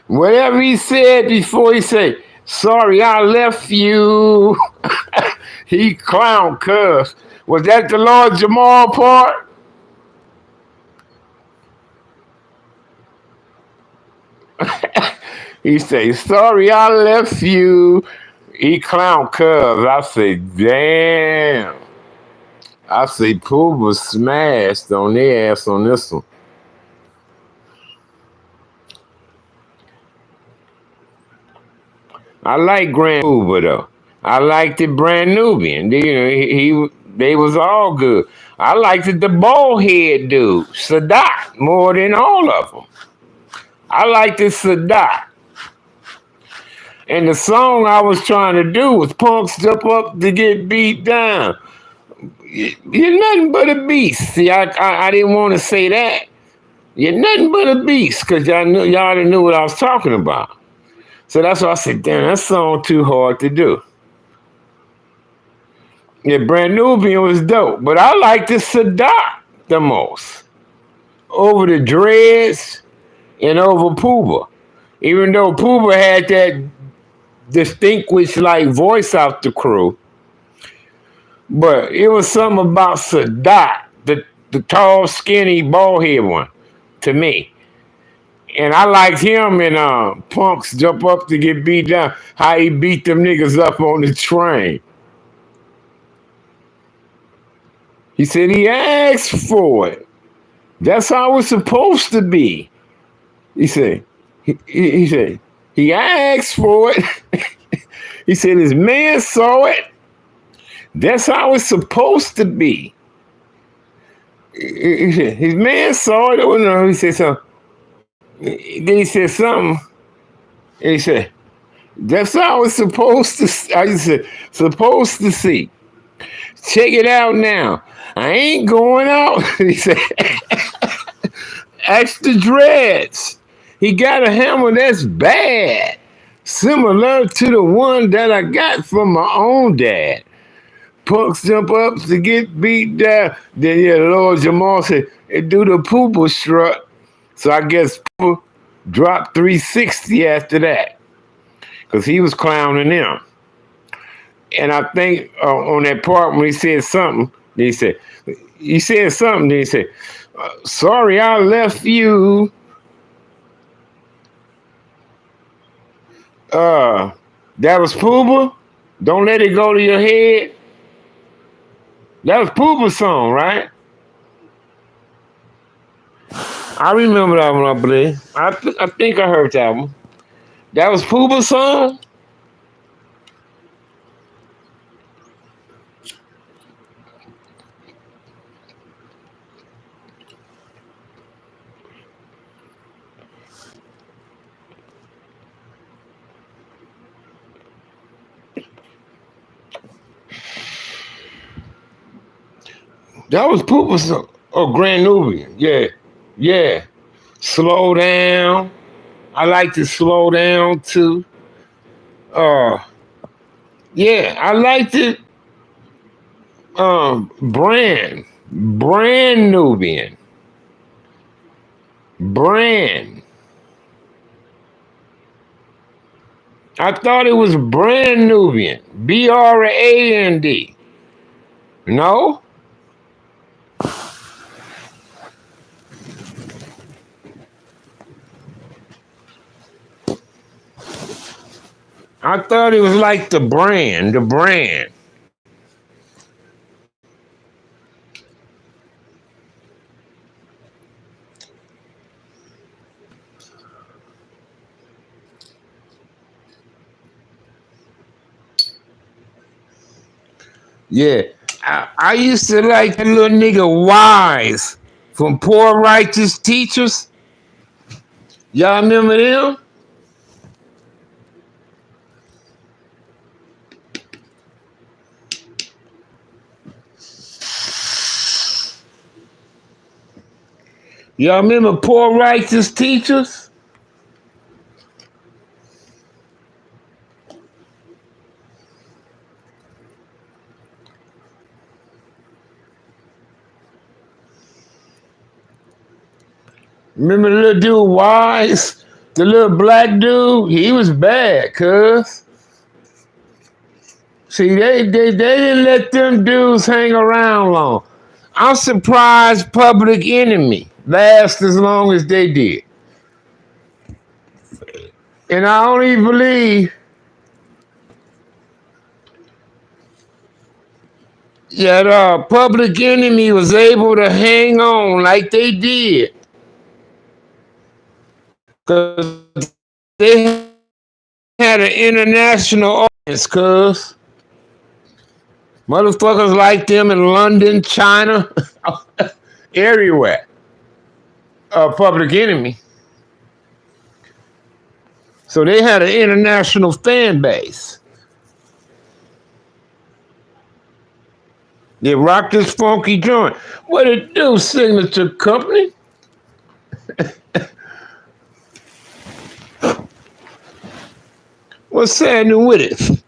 Whatever he said before he said, sorry I left you, he clown cuz. Was that the Lord Jamal part? He say, sorry I left you, he clown cuz. I say, damn. I say, Pooh was smashed on their ass on this one. I like Grand Uber though. I liked the Brand Nubian. You know, they was all good. I liked the bald head dude, Sadat, more than all of them. I liked the Sadat. And the song I was trying to do was punks jump up to get beat down. You're nothing but a beast. See, I didn't want to say that. You're nothing but a beast, because y'all already knew what I was talking about. So that's why I said, damn, that song too hard to do. Yeah, Brand Nubian was dope, but I liked the Sadat the most over the Dreads and over Pooba. Even though Pooba had that distinguished like voice out the crew, but it was something about Sadat, the tall, skinny, bald head one, to me. And I liked him in Punks Jump Up to Get Beat Down, how he beat them niggas up on the train. He said he asked for it. That's how it's supposed to be. He said, he said, he asked for it. He said his man saw it. That's how it's supposed to be. He said, his man saw it. Oh no, he said something. Then he said something. And he said, that's how it's supposed to. I just said, supposed to see. Check it out now. I ain't going out. He said, ask the Dreads. He got a hammer that's bad, similar to the one that I got from my own dad. Punks jump up to get beat down. Then yeah, Lord Jamal said, do the pooper strut. So I guess Pooper dropped 360 after that, because he was clowning them. And I think on that part when he said something, he said something, then he said, sorry I left you. That was Pooba. Don't let it go to your head. That was Pooba's song, right? I remember that one, I believe. I think I heard that one. That was Pooba's song? That was Pooba's song. Oh, Grand Nubian. Yeah. Slow down. I like to slow down too. Uh, yeah, I like to brand Nubian, brand. I thought it was brand Nubian, Brand. No, I thought it was like the brand. Yeah, I used to like that little nigga Wise from Poor Righteous Teachers. Y'all remember them? Y'all remember Poor Righteous Teachers? Remember the little dude Wise? The little black dude? He was bad, cuz. See, they didn't let them dudes hang around long. I'm surprised Public Enemy last as long as they did. And I only believe that Public Enemy was able to hang on like they did. Because they had an international audience, cuz. Motherfuckers like them in London, China, everywhere. Public Enemy. So they had an international fan base. They rocked this funky joint. What it do, Signature Company? What's happening with it?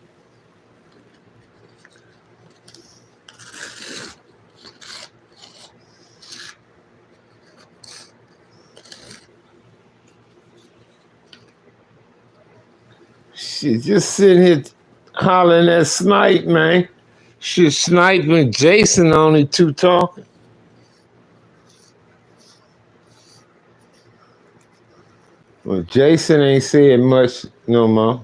Shit, just sitting here hollering at Snipe, man. Shit, Snipe and Jason only two talking. Well, Jason ain't said much no more.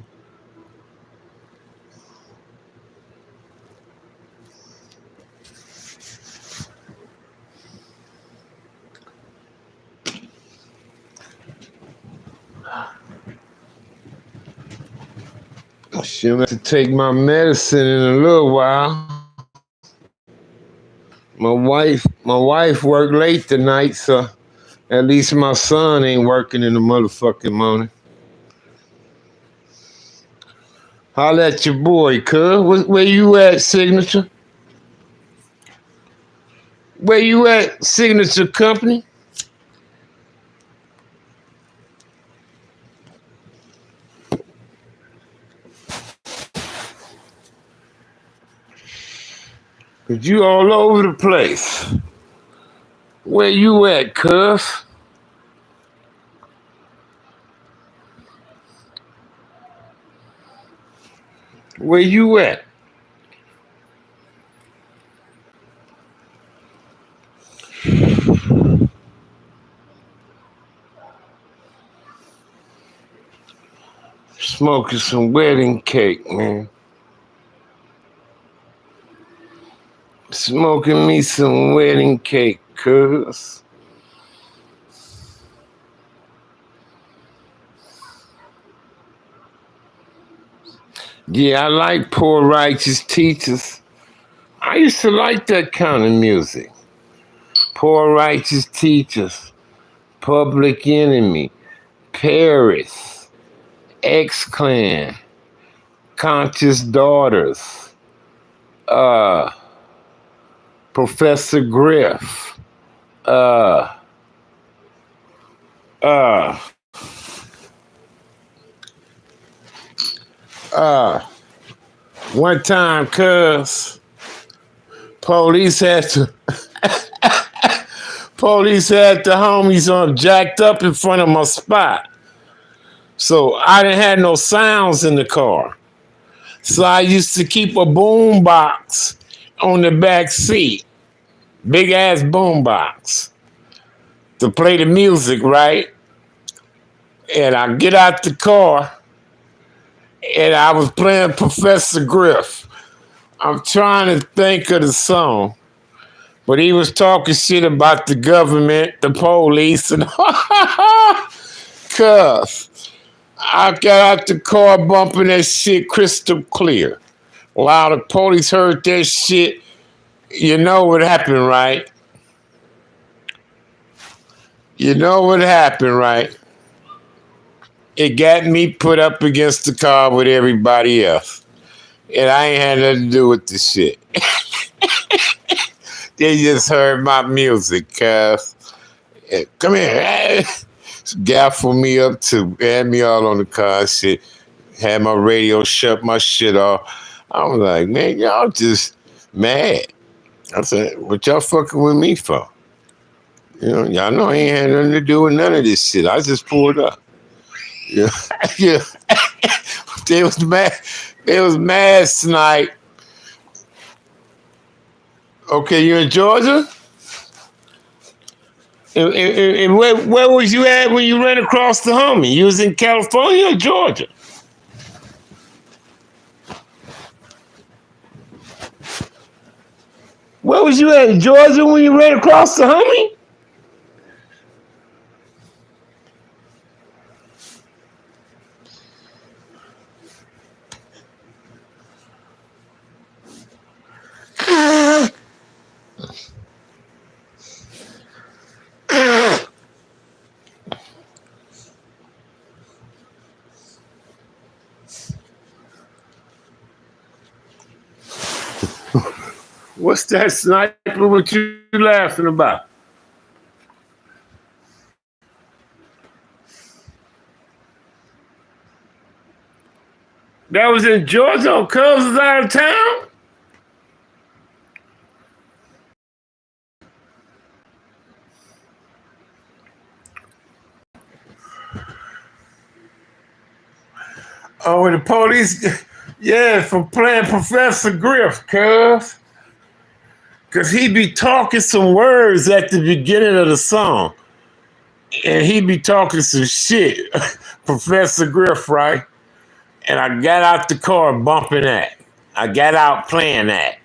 Shit, I'm gonna have to take my medicine in a little while. My wife worked late tonight, so at least my son ain't working in the motherfucking morning. Holla at your boy, cuz. Where you at, Signature? Where you at, Signature Company? Cause you all over the place. Where you at, cuz? Where you at? Smoking some wedding cake, man. Smoking me some wedding cake, cuz. Yeah, I like Poor Righteous Teachers. I used to like that kind of music. Poor Righteous Teachers, Public Enemy, Paris, X Clan, Conscious Daughters, uh, Professor Griff, uh, uh, One time, cuz police had to police had the homies jacked up in front of my spot. So I didn't have no sounds in the car. So I used to keep a boom box on the back seat, big ass boom box, to play the music, right? And I get out the car and I was playing Professor Griff. I'm trying to think of the song, but he was talking shit about the government, the police, and cuz I got out the car bumping that shit crystal clear. While the police heard that shit, you know what happened, right? You know what happened, right? It got me put up against the car with everybody else. And I ain't had nothing to do with the shit. They just heard my music, cuz. Come here. Gaffle me up too. Had me all on the car and shit. Had my radio, shut my shit off. I was like, man, y'all just mad. I said, what y'all fucking with me for? You know, y'all know I ain't had nothing to do with none of this shit. I just pulled up. Yeah. Yeah. They was mad. They was mad tonight. Okay, you in Georgia? And where was you at when you ran across the homie? You was in California or Georgia? Where was you at in Georgia when you ran across the homie? What's that sniper? What you laughing about? That was in Georgia or Cubs was out of town? Oh, and the police, yeah, for playing Professor Griff, cuz. Because he be talking some words at the beginning of the song. And he be talking some shit. Professor Griff, right? And I got out the car bumping that. I got out playing that.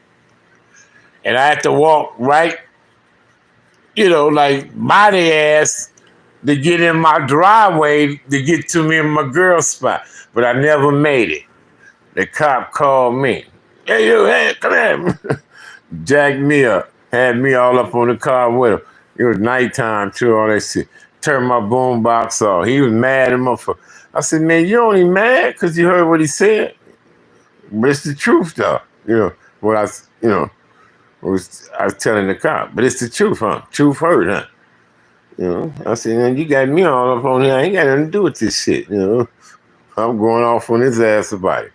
And I had to walk right, like by the ass to get in my driveway to get to me in my girl's spot. But I never made it. The cop called me. Hey, you, hey, come here. Jacked me up. Had me all up on the car with him. It was nighttime too, all that shit. Turned my boom box off. He was mad at me for. I said, man, you only mad because you heard what he said. But it's the truth though. What I was telling the cop. But it's the truth, huh? Truth hurt, huh? I said, man, you got me all up on here. I ain't got nothing to do with this shit, I'm going off on his ass about it.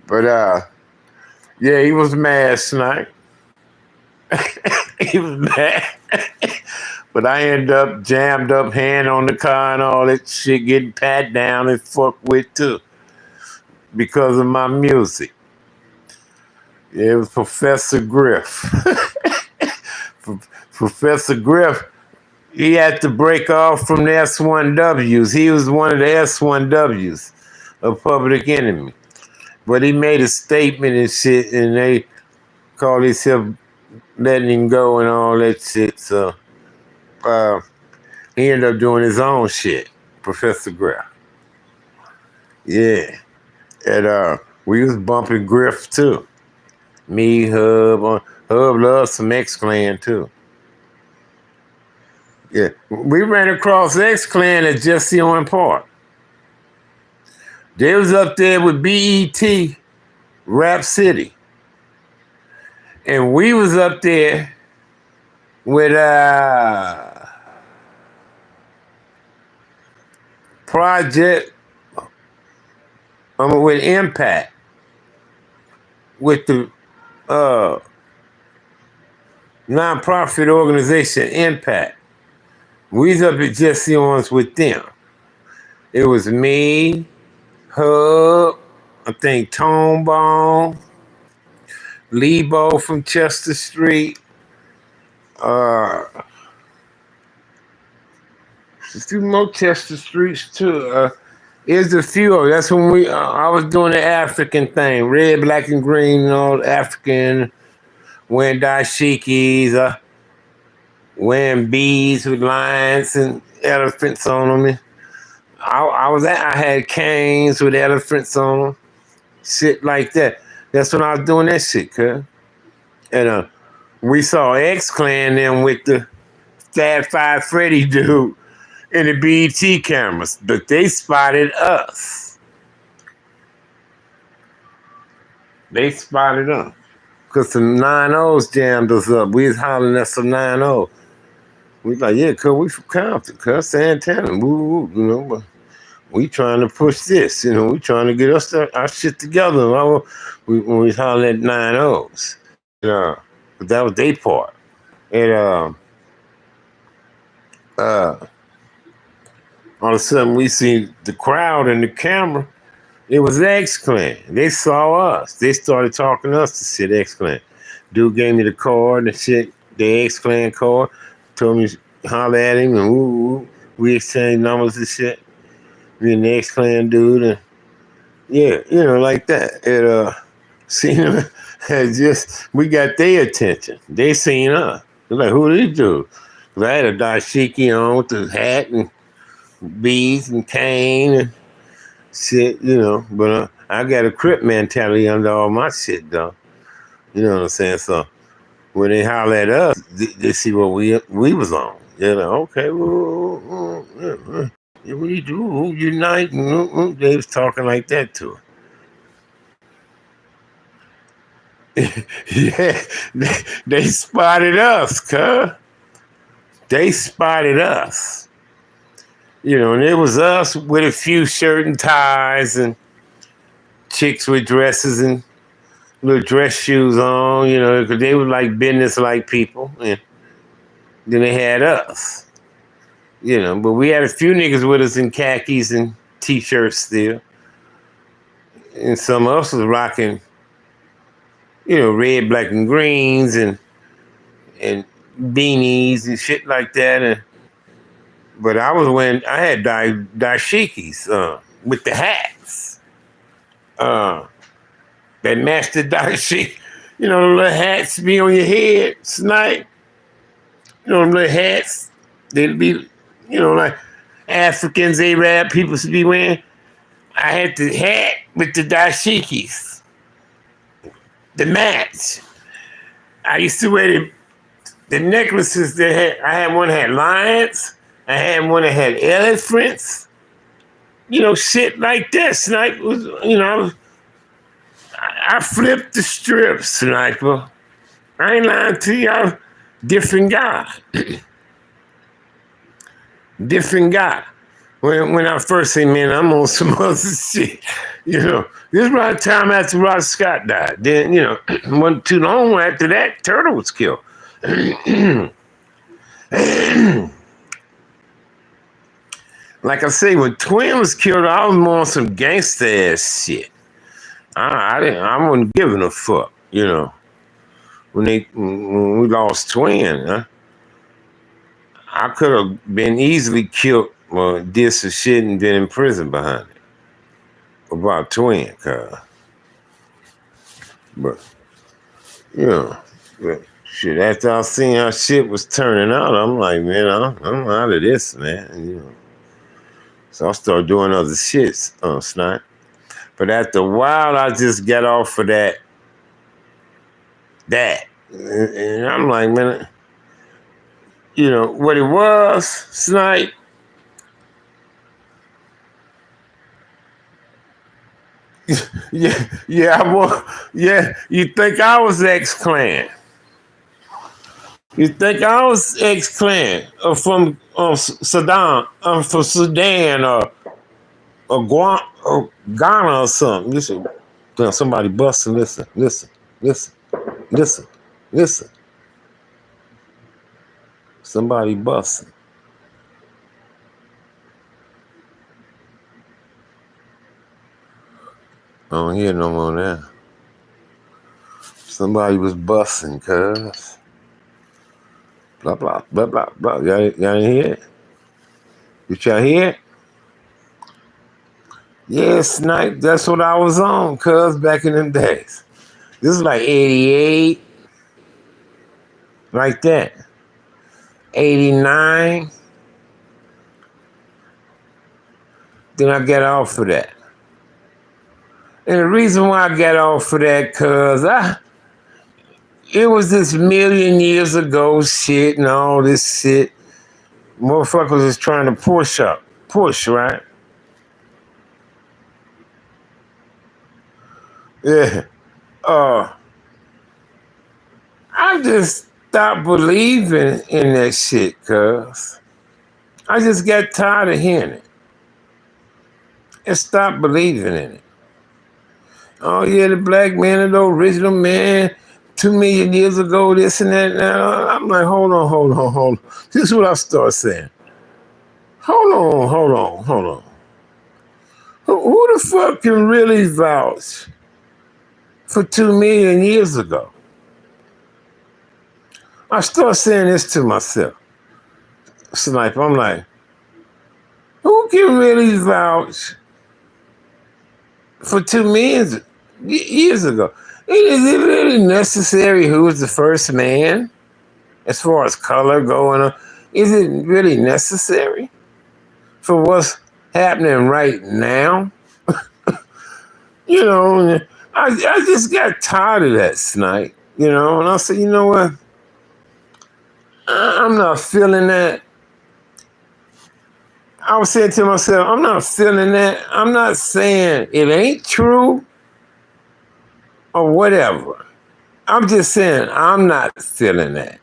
But yeah, he was mad tonight. He was mad. But I ended up jammed up, hand on the car and all that shit, getting pat down and fucked with too. Because of my music. Yeah, it was Professor Griff. Professor Griff, he had to break off from the S1Ws. He was one of the S1Ws, a Public Enemy. But he made a statement and shit, and they called himself letting him go and all that shit. So he ended up doing his own shit, Professor Griff. Yeah. And we was bumping Griff too. Me, Hub loves some X-Clan too. Yeah. We ran across X-Clan at Jesse Owen Park. They was up there with BET, Rap City. And we was up there with Project, with Impact. with the uh, nonprofit organization Impact. We was up at Jesse Owens with them. It was me, Hub, I think Tone Bone, Lebo from Chester Street, uh, a few more Chester Streets too. There's a few. That's when I was doing the African thing, red, black, and green, African, wearing dashikis, wearing beads with lions and elephants on them. I had canes with elephants on them, shit like that. That's when I was doing that shit, cuz. And we saw X-Clan them with the Fat Five Freddy dude in the BET cameras, but they spotted us. They spotted us. Because some 9-0s jammed us up. We was hollering at some 9-0. We was like, yeah, cuz we from Compton, cuz Santana, woo, but we trying to push this, we trying to get our shit together. When we was hollering at 9-0s. But that was their part. And all of a sudden we see the crowd and the camera. It was X-Clan. They saw us. They started talking to us to shit, X-Clan. Dude gave me the card and shit, the X-Clan card. Told me holler at him and woo. We exchanged numbers and shit. Me and the X-Clan dude and yeah, like that. And seen them we got their attention. They seen us. They're like, who these dudes? I had a dashiki on with the hat and beads and cane and shit, But I got a Crip mentality under all my shit, though. You know what I'm saying? So when they holler at us, they see what we was on. They're like, okay, well, what do you do? Unite. They was talking like that to her. Yeah, they spotted us, cuz. They spotted us. And it was us with a few shirt and ties and chicks with dresses and little dress shoes on, because they were like business-like people. And then they had us, But we had a few niggas with us in khakis and T-shirts still. And some of us was rocking, red, black, and greens and beanies and shit like that. But I had dashikis with the hats. That matched the dashiki. The little hats be on your head, snipe. Them little hats. They'd be, like Africans, Arab people should be wearing. I had the hat with the dashikis. The match. I used to wear the necklaces I had one that had lions. I had one that had elephants. Shit like that. Sniper was, I flipped the strip, Sniper. I ain't lying to you. I'm different guy. Different guy. When I first say, man, I'm on some other shit. This is about the time after Rod Scott died. Then, wasn't too long after that, Turtle was killed. Like I say, when Twin was killed, I was more on some gangsta ass shit. I wasn't giving a fuck, When we lost Twin, I could have been easily killed or did some shit and been in prison behind it. About Twin, but shit, after I seen how shit was turning out, I'm like, man, I'm out of this, man. So I started doing other shits, Snipe. But after a while, I just got off of that. And I'm like, man, what it was, Snipe. Yeah, you think I was X-Clan. You think I was X-Clan from Sudan, or Ghana or something. Damn, somebody busting. Listen, listen, listen, listen, listen. Somebody busting. I don't hear no more now. Somebody was busting, cuz. Blah, blah, blah, blah, blah. Y'all didn't hear it? Did y'all hear it? Yeah, Snipe, that's what I was on, cuz, back in them days. This is like 88, like that. 89. Then I got off of that. And the reason why I got off of that, cuz it was this million years ago shit and all this shit. Motherfuckers is trying to push, right? Yeah. I just stopped believing in that shit, cuz. I just got tired of hearing it. And stopped believing in it. Oh yeah, the black man is the original man. 2 million years ago, this and that. Now I'm like, hold on. This is what I start saying. Hold on. Who the fuck can really vouch for 2 million years ago? I start saying this to myself. Sniper, I'm like, who can really vouch for 2 million years ago? Is it really necessary who was the first man as far as color going on? Is it really necessary for what's happening right now? You know, I just got tired of that, Snipe, you know, and I said, you know what? I'm not feeling that. I was saying to myself, I'm not feeling that. I'm not saying it ain't true or whatever. I'm just saying I'm not feeling that.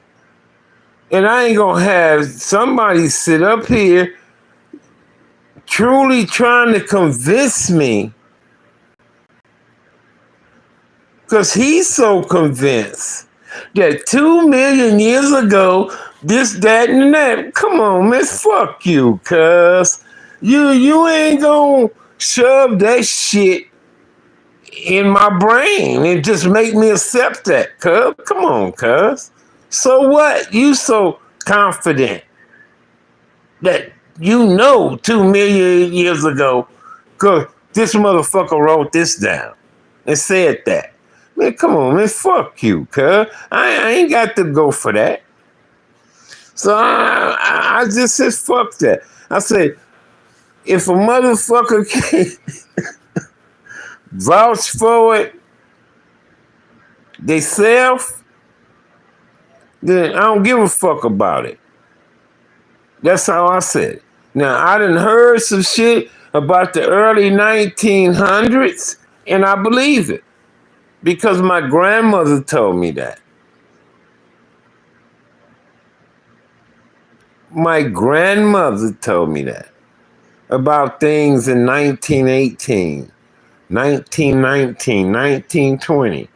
And I ain't gonna have somebody sit up here truly trying to convince me, because he's so convinced that 2 million years ago, this, that, and that. Come on, man, fuck you, cuz. You ain't gonna shove that shit in my brain and just make me accept that, cuz. Come on, cuz. So what? You so confident that you know 2 million years ago, cuz this motherfucker wrote this down and said that. Man, come on, man, fuck you, cuz. I ain't got to go for that. So I just said, fuck that. I said, if a motherfucker can't vouch for it theyself, then I don't give a fuck about it. That's how I said it. Now, I done heard some shit about the early 1900s, and I believe it because my grandmother told me that. My grandmother told me that about things in 1918, 1919, 1920,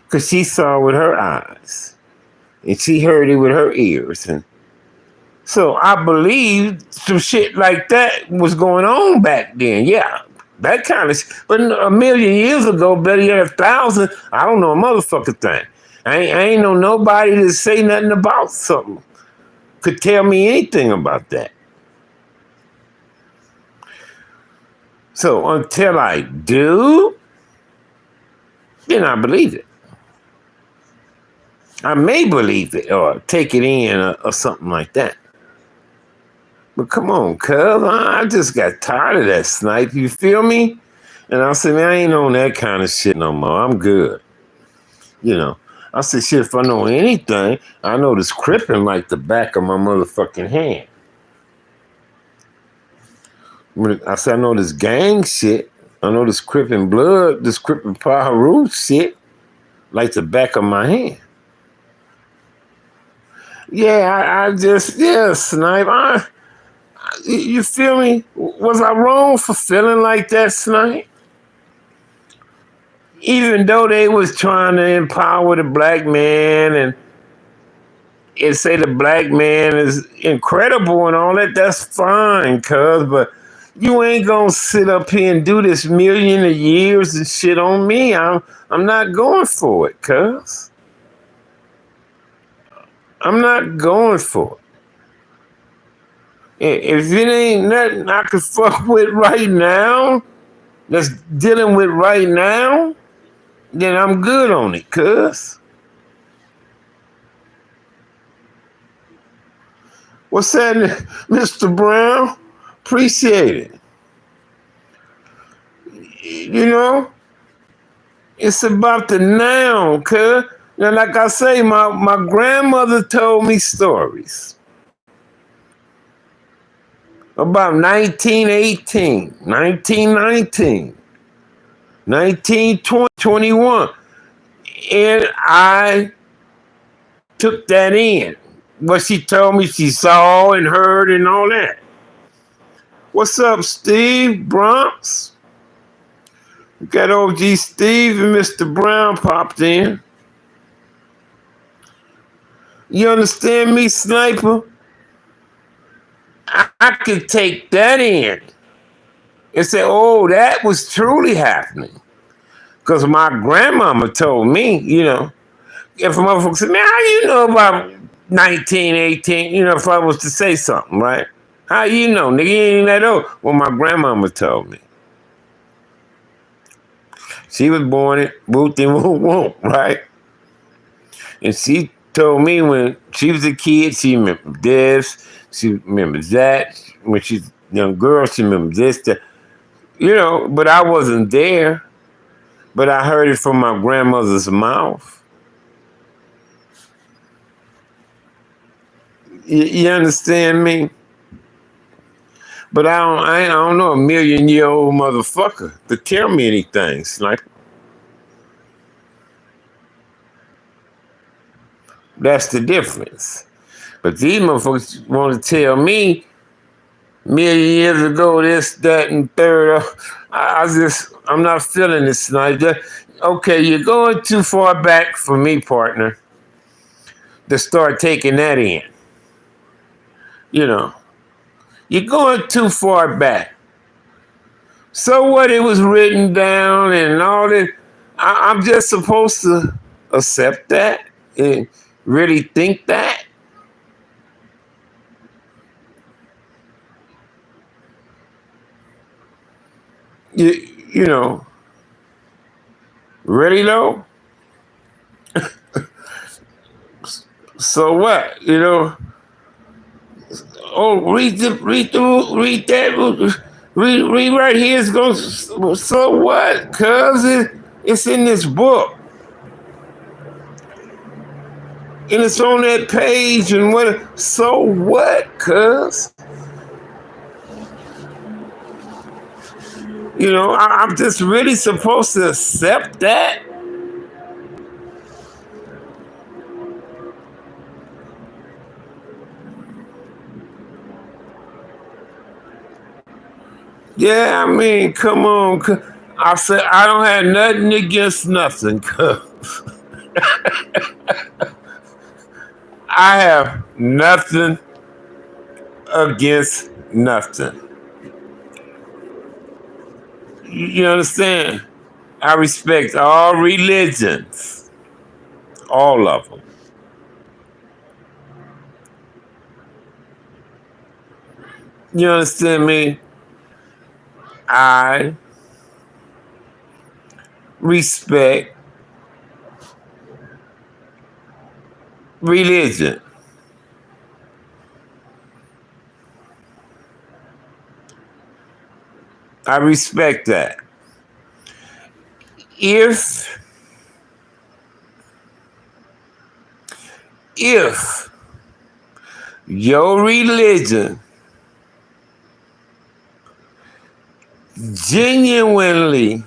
because she saw with her eyes and she heard it with her ears. And so I believe some shit like that was going on back then. Yeah, that kind of shit. But a million years ago, better yet 1,000, I don't know a motherfucking thing. I ain't know nobody to say nothing about something. Could tell me anything about that. So until I do, then I believe it. I may believe it or take it in or something like that. But come on, cuz, I just got tired of that, Snipe. You feel me? And I said, man, I ain't on that kind of shit no more. I'm good. You know, I said, shit, if I know anything, I know this crippin' like the back of my motherfucking hand. I said, I know this gang shit. I know this crippin' blood, this crippin' Paharu shit like the back of my hand. Yeah, I just, yeah, Snipe. You feel me? Was I wrong for feeling like that, Snipe? even though they was trying to empower the black man and say the black man is incredible and all that, that's fine, cuz, but you ain't gonna sit up here and do this million of years and shit on me. I'm not going for it, cuz. I'm not going for it. If it ain't nothing I can fuck with right now, that's dealing with right now, then I'm good on it, cuz. What's that, Mr. Brown? Appreciate it. You know, it's about the now, cuz. Now, like I say, my grandmother told me stories about 1918, 1919, 1920, 21. And I took that in. What she told me she saw and heard and all that. What's up, Steve Bronx? We got OG Steve and Mr. Brown popped in. You understand me, Sniper? I could take that in and say, oh, that was truly happening. Because my grandmama told me, if a motherfucker said, man, how you know about 1918, if I was to say something, right? How you know? Nigga, you ain't that old. Well, my grandmama told me. She was born in Booth and Whoop, right? And she told me when she was a kid, she remembered this, she remembers that. When she's a young girl, she remembers this, that. But I wasn't there. But I heard it from my grandmother's mouth. You understand me? But I don't know a million-year-old motherfucker to tell me anything. Like, that's the difference. But these motherfuckers want to tell me million years ago, this, that, and third. I'm not feeling this tonight. Okay, you're going too far back for me, partner, to start taking that in. You're going too far back. So what? It was written down and all that. I'm just supposed to accept that and really think that. You know, really though? So what? Oh, read that. Read right here. It's going. So what? Cause it's in this book, and it's on that page. And what? So what? Cause I'm just really supposed to accept that. Yeah, I mean, come on. I said I don't have nothing against nothing. I have nothing against nothing. You understand? I respect all religions, all of them. You understand me? I respect religion. I respect that. If your religion genuinely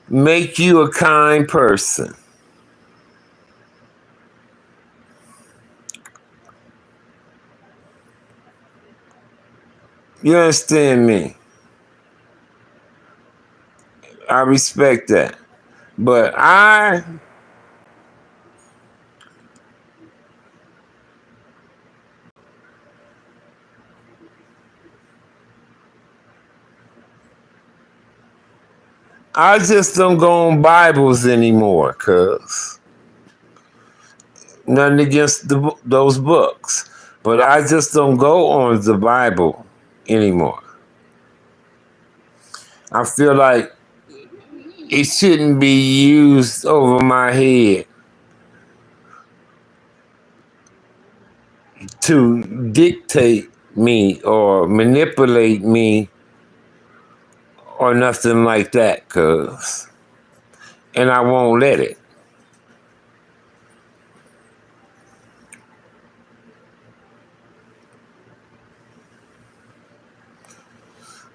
make you a kind person, You understand me? I respect that. But I just don't go on Bibles anymore, cuz. Nothing against those books. But I just don't go on the Bible anymore. I feel like it shouldn't be used over my head to dictate me or manipulate me or nothing like that, cuz. And I won't let it.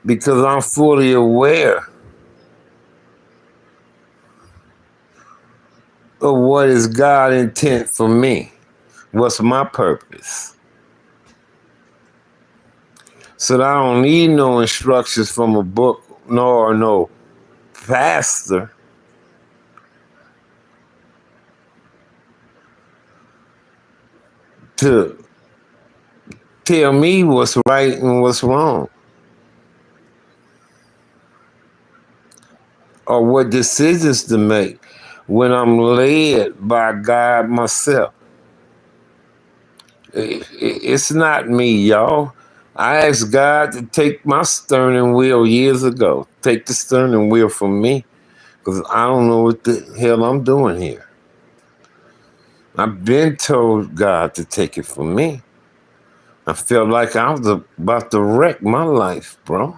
Because I'm fully aware of what is God's intent for me. What's my purpose? So that I don't need no instructions from a book nor no pastor to tell me what's right and what's wrong, or what decisions to make when I'm led by God myself. It's not me, y'all. I asked God to take my steering wheel years ago. Take the steering wheel from me, because I don't know what the hell I'm doing here. I've been told God to take it from me. I felt like I was about to wreck my life, bro.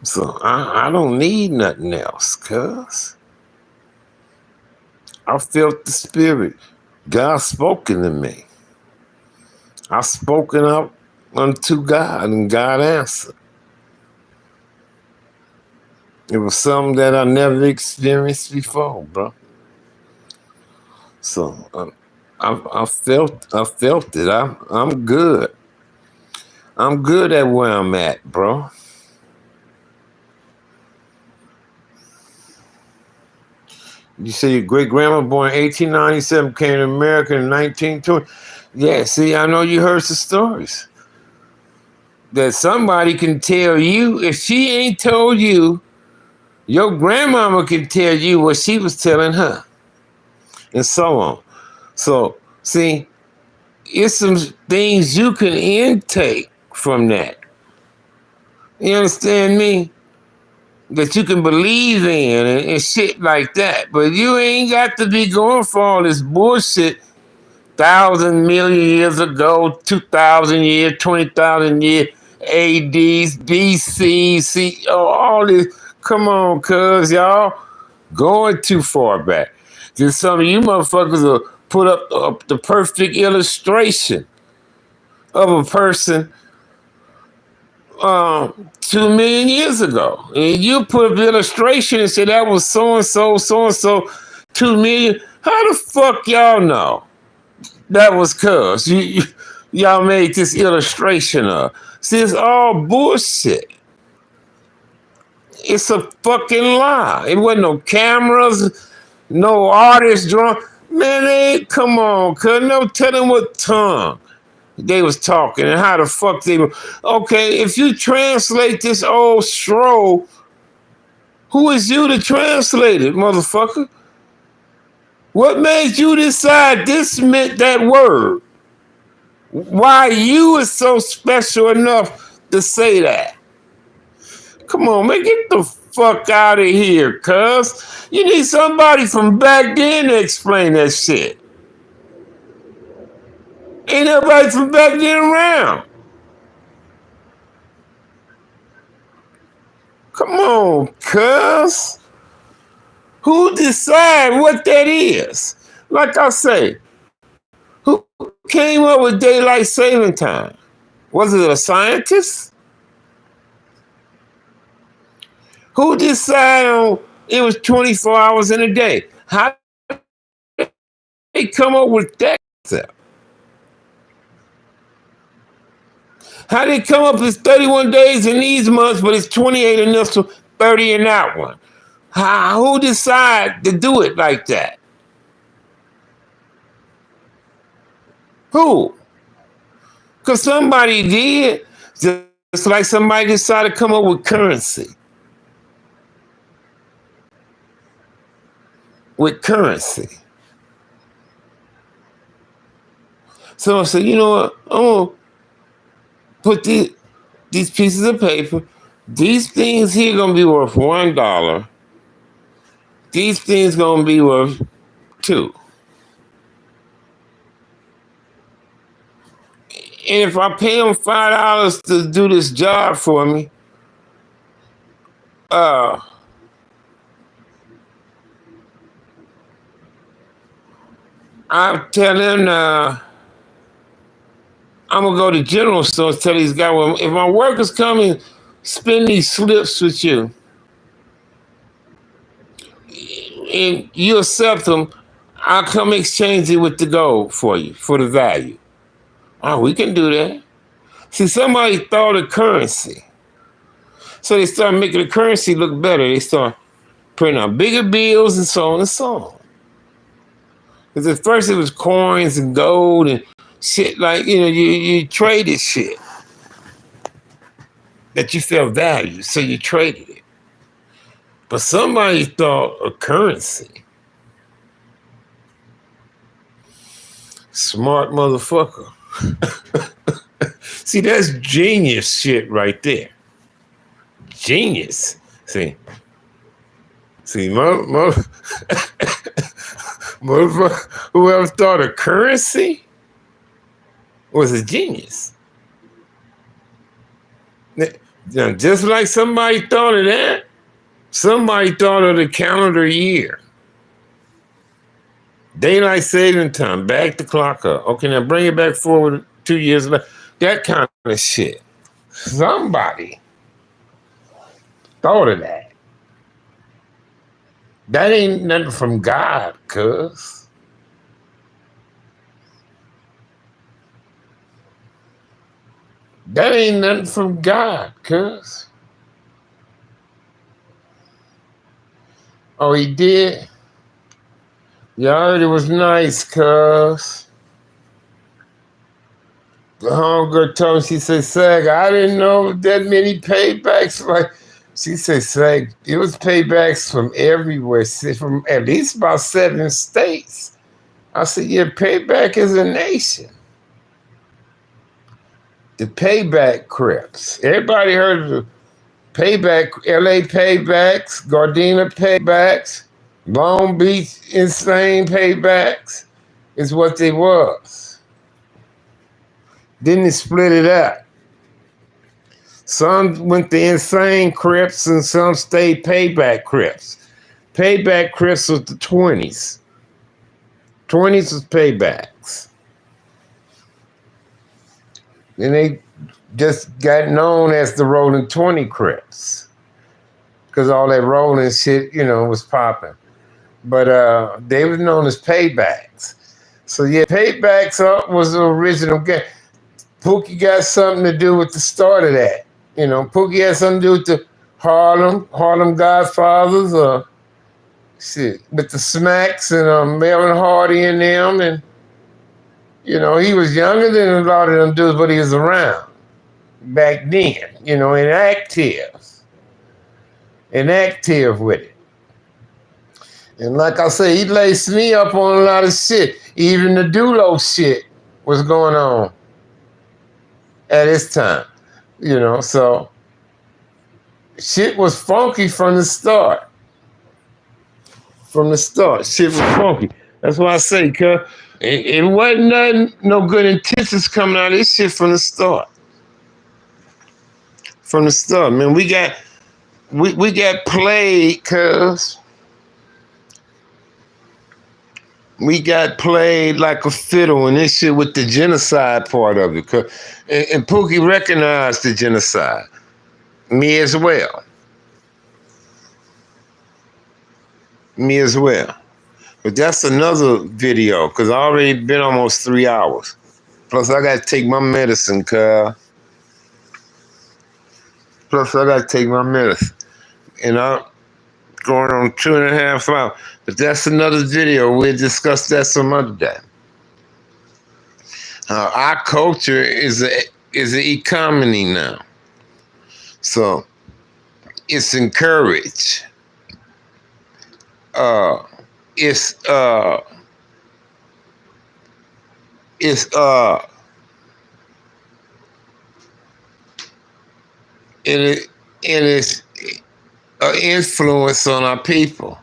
So I don't need nothing else, cuz. I felt the spirit. God spoken to me. I spoken up unto God and God answered. It was something that I never experienced before, bro. So I felt it. I'm good. I'm good at where I'm at, bro. You say your great grandma born in 1897, came to America in 1920. Yeah, see, I know you heard some stories that somebody can tell you. If she ain't told you, your grandmama can tell you what she was telling her, and so on. So, see, it's some things you can intake from that. You understand me? That you can believe in and shit like that. But you ain't got to be going for all this bullshit 1,000 million years ago, 2,000 years, 20,000 years, ADs, BC, all this. Come on, cuz y'all going too far back. Just some of you motherfuckers will put up the perfect illustration of a person 2 million years ago. And you put up the illustration and say that was so and so, 2 million. How the fuck y'all know? That was cuz. Y'all made this illustration of. See, it's all bullshit. It's a fucking lie. It wasn't no cameras, no artists drawing. Man, come on, cuz. No telling what tongue they was talking and how the fuck they were. Okay, if you translate this old scroll, who is you to translate it, motherfucker? What made you decide this meant that word? Why you is so special enough to say that? Come on, man, get the fuck out of here, cuz. You need somebody from back then to explain that shit. Ain't nobody from back then around. Come on, cuz. Who decide what that is? Like I say, who came up with daylight saving time? Was it a scientist? Who decided on it was 24 hours in a day? How they come up with that concept? How they come up with 31 days in these months, but it's 28 in this one, 30 in that one? Who decide to do it like that? Who? Because somebody did. Just like somebody decided to come up with currency. With currency. Someone said, you know what? I'm going to put these pieces of paper. These things here going to be worth $1. These things going to be worth $2. And if I pay them $5 to do this job for me, I'll tell them I'm going to go to general store and tell these guys, well, if my workers come and spend these slips with you, and you accept them, I'll come exchange it with the gold for you, for the value. Oh, we can do that. See, somebody thought of currency. So they start making the currency look better. They start printing out bigger bills and so on and so on. Because at first it was coins and gold and shit like, you traded shit that you felt value, so you traded it. But somebody thought of currency. Smart motherfucker. See, that's genius shit right there. Genius. See, whoever thought of currency was a genius. Now, just like somebody thought of that, somebody thought of the calendar year. Daylight saving time, back the clock up. Okay, now bring it back forward 2 years later. That kind of shit. Somebody thought of that. That ain't nothing from God, cuz. That ain't nothing from God, cuz. Oh, he did? Yeah, I heard it was nice, cuz. The homegirl told me, she said, Sag, I didn't know that many paybacks. Like, she said, Sag, it was paybacks from everywhere, from at least about 7 states. I said, yeah, payback is a nation. The payback Crips. Everybody heard of the payback, LA paybacks, Gardena paybacks, Long Beach insane paybacks is what they was. Then they split it up. Some went to insane Crips and some stayed payback Crips. Payback Crips was the 20s. 20s was paybacks. Then they just got known as the Rolling 20 Crips. Because all that rolling shit, was popping. But they were known as paybacks. So yeah, paybacks was the original game. Pookie got something to do with the start of that. Pookie had something to do with the Harlem Godfathers, with the Smacks and Melvin Hardy and them. And, he was younger than a lot of them dudes, but he was around back then, and active with it. And like I say, he laced me up on a lot of shit. Even the Dulo shit was going on at his time, so shit was funky from the start. From the start, shit was funky. That's why I say, cuz, it wasn't nothing, no good intentions coming out of this shit from the start. From the start, man, we got played, cuz. We got played like a fiddle and this shit with the genocide part of it. And Pookie recognized the genocide. Me as well. But that's another video, because I already been almost 3 hours. Plus, I got to take my medicine, cuz. And I'm going on 2.5 hours. But that's another video. We'll discuss that some other day. Our culture is an economy now. So, it's encouraged. It's an influence on our people.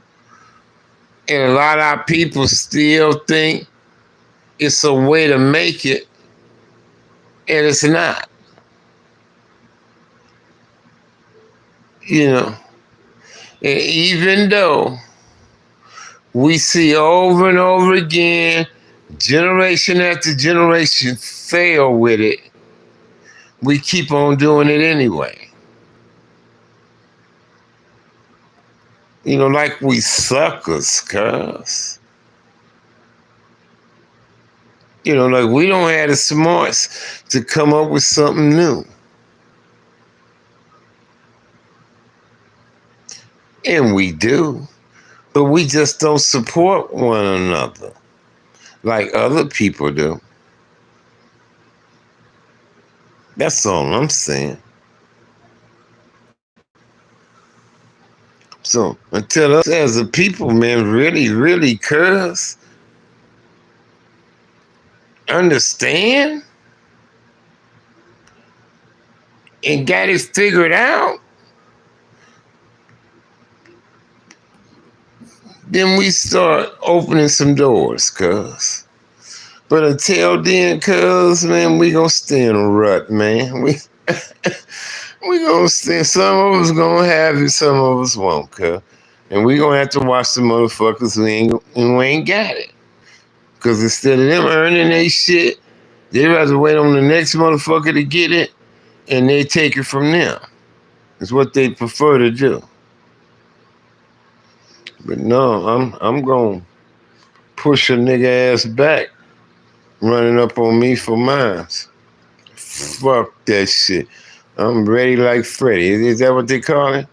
And a lot of our people still think it's a way to make it, and it's not. You know, and even though we see over and over again, generation after generation fail with it, we keep on doing it anyway. You know, like we suckers, cuz. You know, like we don't have the smarts to come up with something new. And we do. But we just don't support one another like other people do. That's all I'm saying. So until us as a people, man, really curse, understand, and got it figured out, then we start opening some doors, cuz. But until then, cuz, man, we gonna stay in a rut, man. We gonna stay. Some of us gonna have it, some of us won't, cuz. And we gonna have to watch the motherfuckers who ain't got it. Cuz instead of them earning their shit, they rather wait on the next motherfucker to get it, and they take it from them. It's what they prefer to do. But no, I'm gonna push a nigga ass back, running up on me for mines. Fuck that shit. I'm ready like Freddy. Is that what they call it?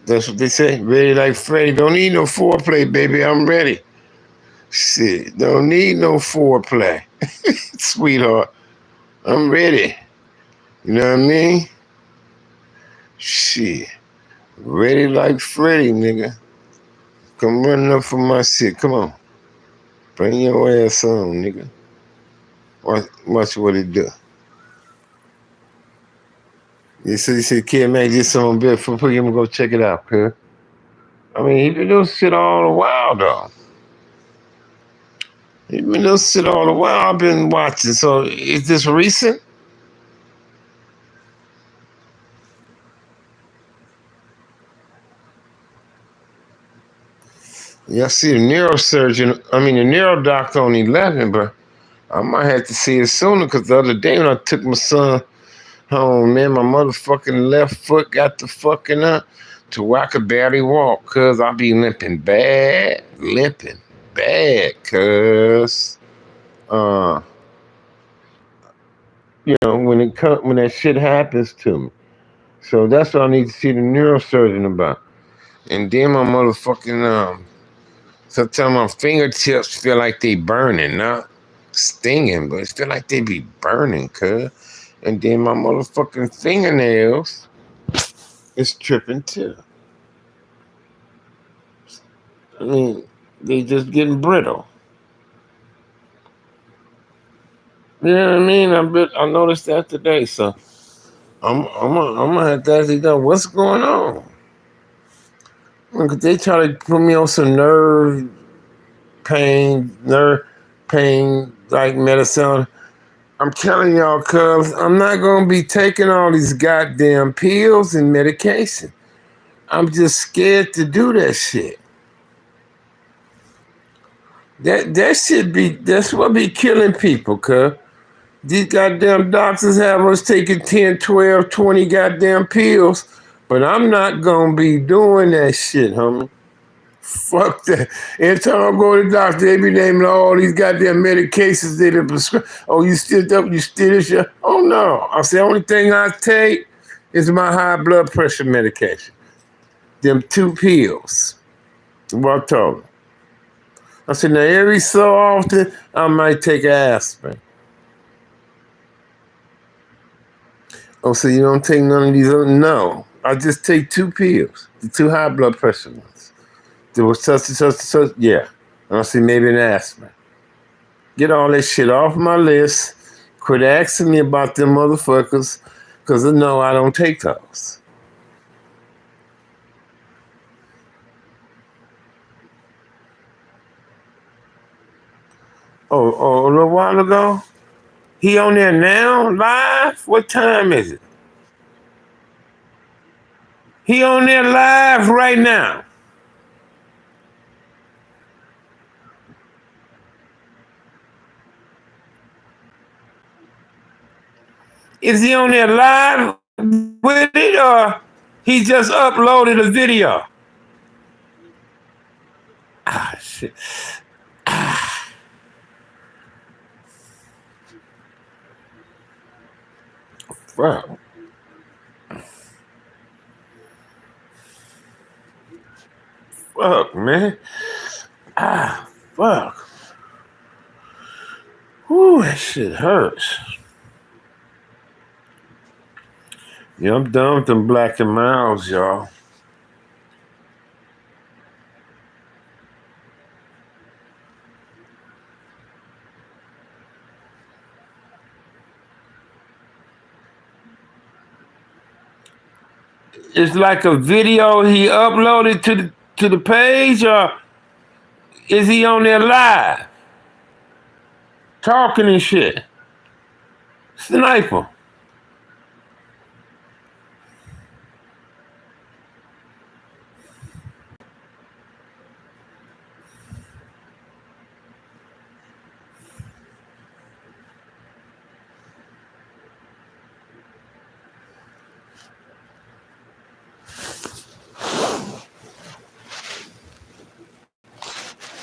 That's what they say? Ready like Freddy. Don't need no foreplay, baby. I'm ready. Shit, don't need no foreplay. Sweetheart, I'm ready. You know what I mean? Shit. Ready like Freddy, nigga. Come running up for my shit. Come on. Bring your ass on, nigga. Watch what it do. You said, Kid Mac did something big for him to go check it out, cuz. I mean, he been doing shit all the while, though. I've been watching. So, is this recent? Yeah, I see the neuro doctor on 11, but I might have to see it sooner, because the other day when I took my son home, man, my motherfucking left foot got the fucking up to where I could barely walk, cuz I be limping bad, cuz you know, when that shit happens to me. So that's what I need to see the neurosurgeon about. And then my motherfucking sometimes my fingertips feel like they burning, not stinging, but it feel like they be burning, cuz. And then my motherfucking fingernails is tripping too. I mean, they just getting brittle. You know what I mean? I noticed that today, so I'm gonna have to ask them what's going on. Because they try to put me on some nerve pain like medicine. I'm telling y'all, cuz I'm not gonna be taking all these goddamn pills and medication. I'm just scared to do that shit. That's what be killing people, cuz. These goddamn doctors have us taking 10, 12, 20 goddamn pills, but I'm not gonna be doing that shit, homie. Fuck that. Every time I go to the doctor, they be naming all these goddamn medications they done prescribe. Oh, you still up? You still this shit? Oh no. I say the only thing I take is my high blood pressure medication. Them 2 pills. What I told them. I said, now every so often I might take aspirin. Oh, so you don't take none of these other? No. I just take 2 pills. The 2 high blood pressure ones. There was such and such and such. Yeah. And I said, maybe an aspirin. Get all that shit off my list. Quit asking me about them motherfuckers, because no, I don't take those. Oh, a little while ago? He on there now, live? What time is it? He on there live right now. Is he on there live with it, or he just uploaded a video? Ah, shit. Fuck. Fuck, man. Fuck. Whew, that shit hurts. Yeah, I'm done with them black and milds, y'all. It's like a video he uploaded to the page, or is he on there live? Talking and shit. Sniper.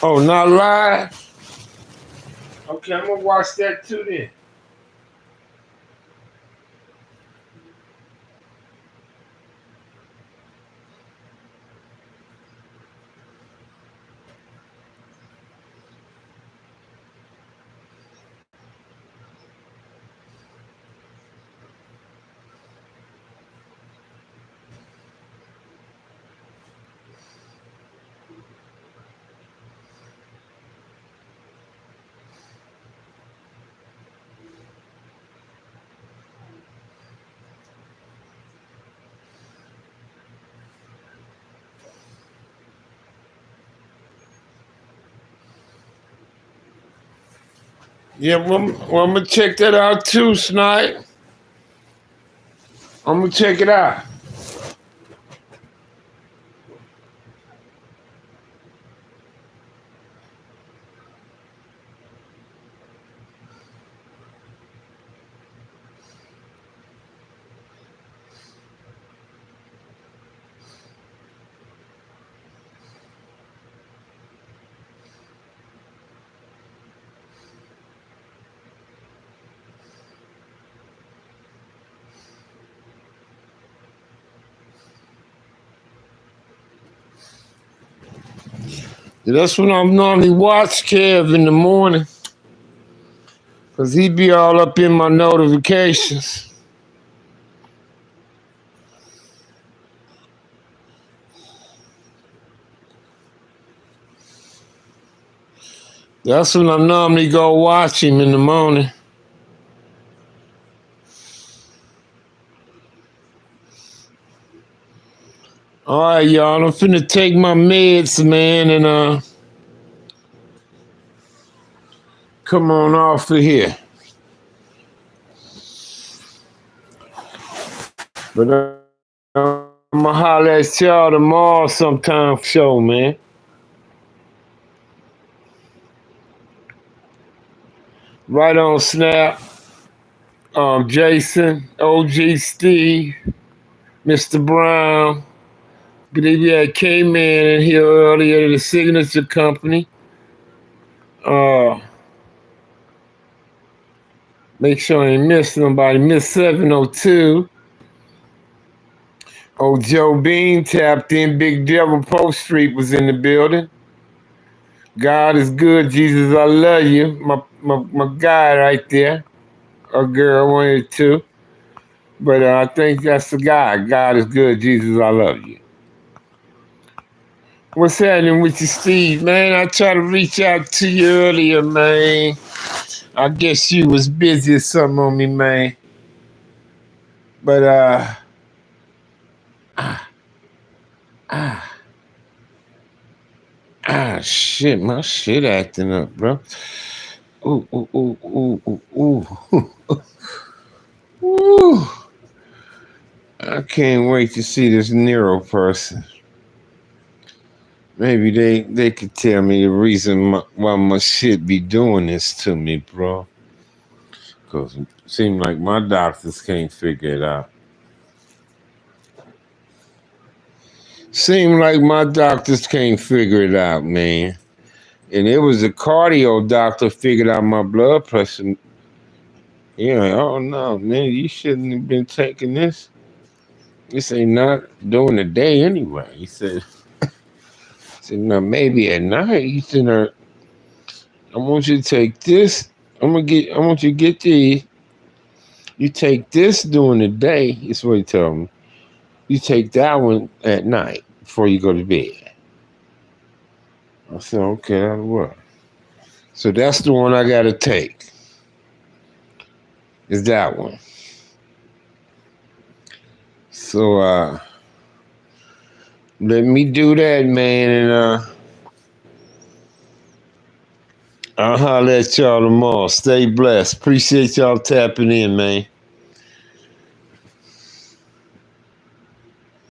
Oh, not live? Okay, I'm gonna watch that too then. Yeah, well, I'm gonna check that out too, Snipe. I'm gonna check it out. That's when I normally watch Kev in the morning, because he be all up in my notifications. That's when I normally go watch him in the morning. All right, y'all, I'm finna take my meds, man, and come on off of here. But I'm gonna holler at y'all tomorrow sometime for sure, man. Right on Snap. Jason, OG Steve, Mr. Brown, believe we had K-Man in here earlier, the signature company. Make sure I ain't miss somebody. Miss 702. Old Joe Bean tapped in. Big Devil Post Street was in the building. God is good, Jesus, I love you. My guy right there. Or girl, one of the two. But I think that's the guy. God is good, Jesus, I love you. What's happening with you, Steve, man? I tried to reach out to you earlier, man. I guess you was busy or something on me, man. But shit, my shit acting up, bro. Ooh, ooh, ooh, ooh, ooh, ooh. Ooh. I can't wait to see this Nero person. Maybe they could tell me the reason why my shit be doing this to me, bro. Because it seems like my doctors can't figure it out. Seem like my doctors can't figure it out, man. And it was a cardio doctor figured out my blood pressure. Yeah, like, oh no, man, you shouldn't have been taking this. This ain't not during the day anyway. He said, no, maybe at night. He said, I want you to take this. I want you to get these. You take this during the day. That's what he told me. You take that one at night before you go to bed. I said, okay, that'll work. So that's the one I gotta take. Is that one. So let me do that, man, and I'll holler at y'all tomorrow. Stay blessed. Appreciate y'all tapping in, man.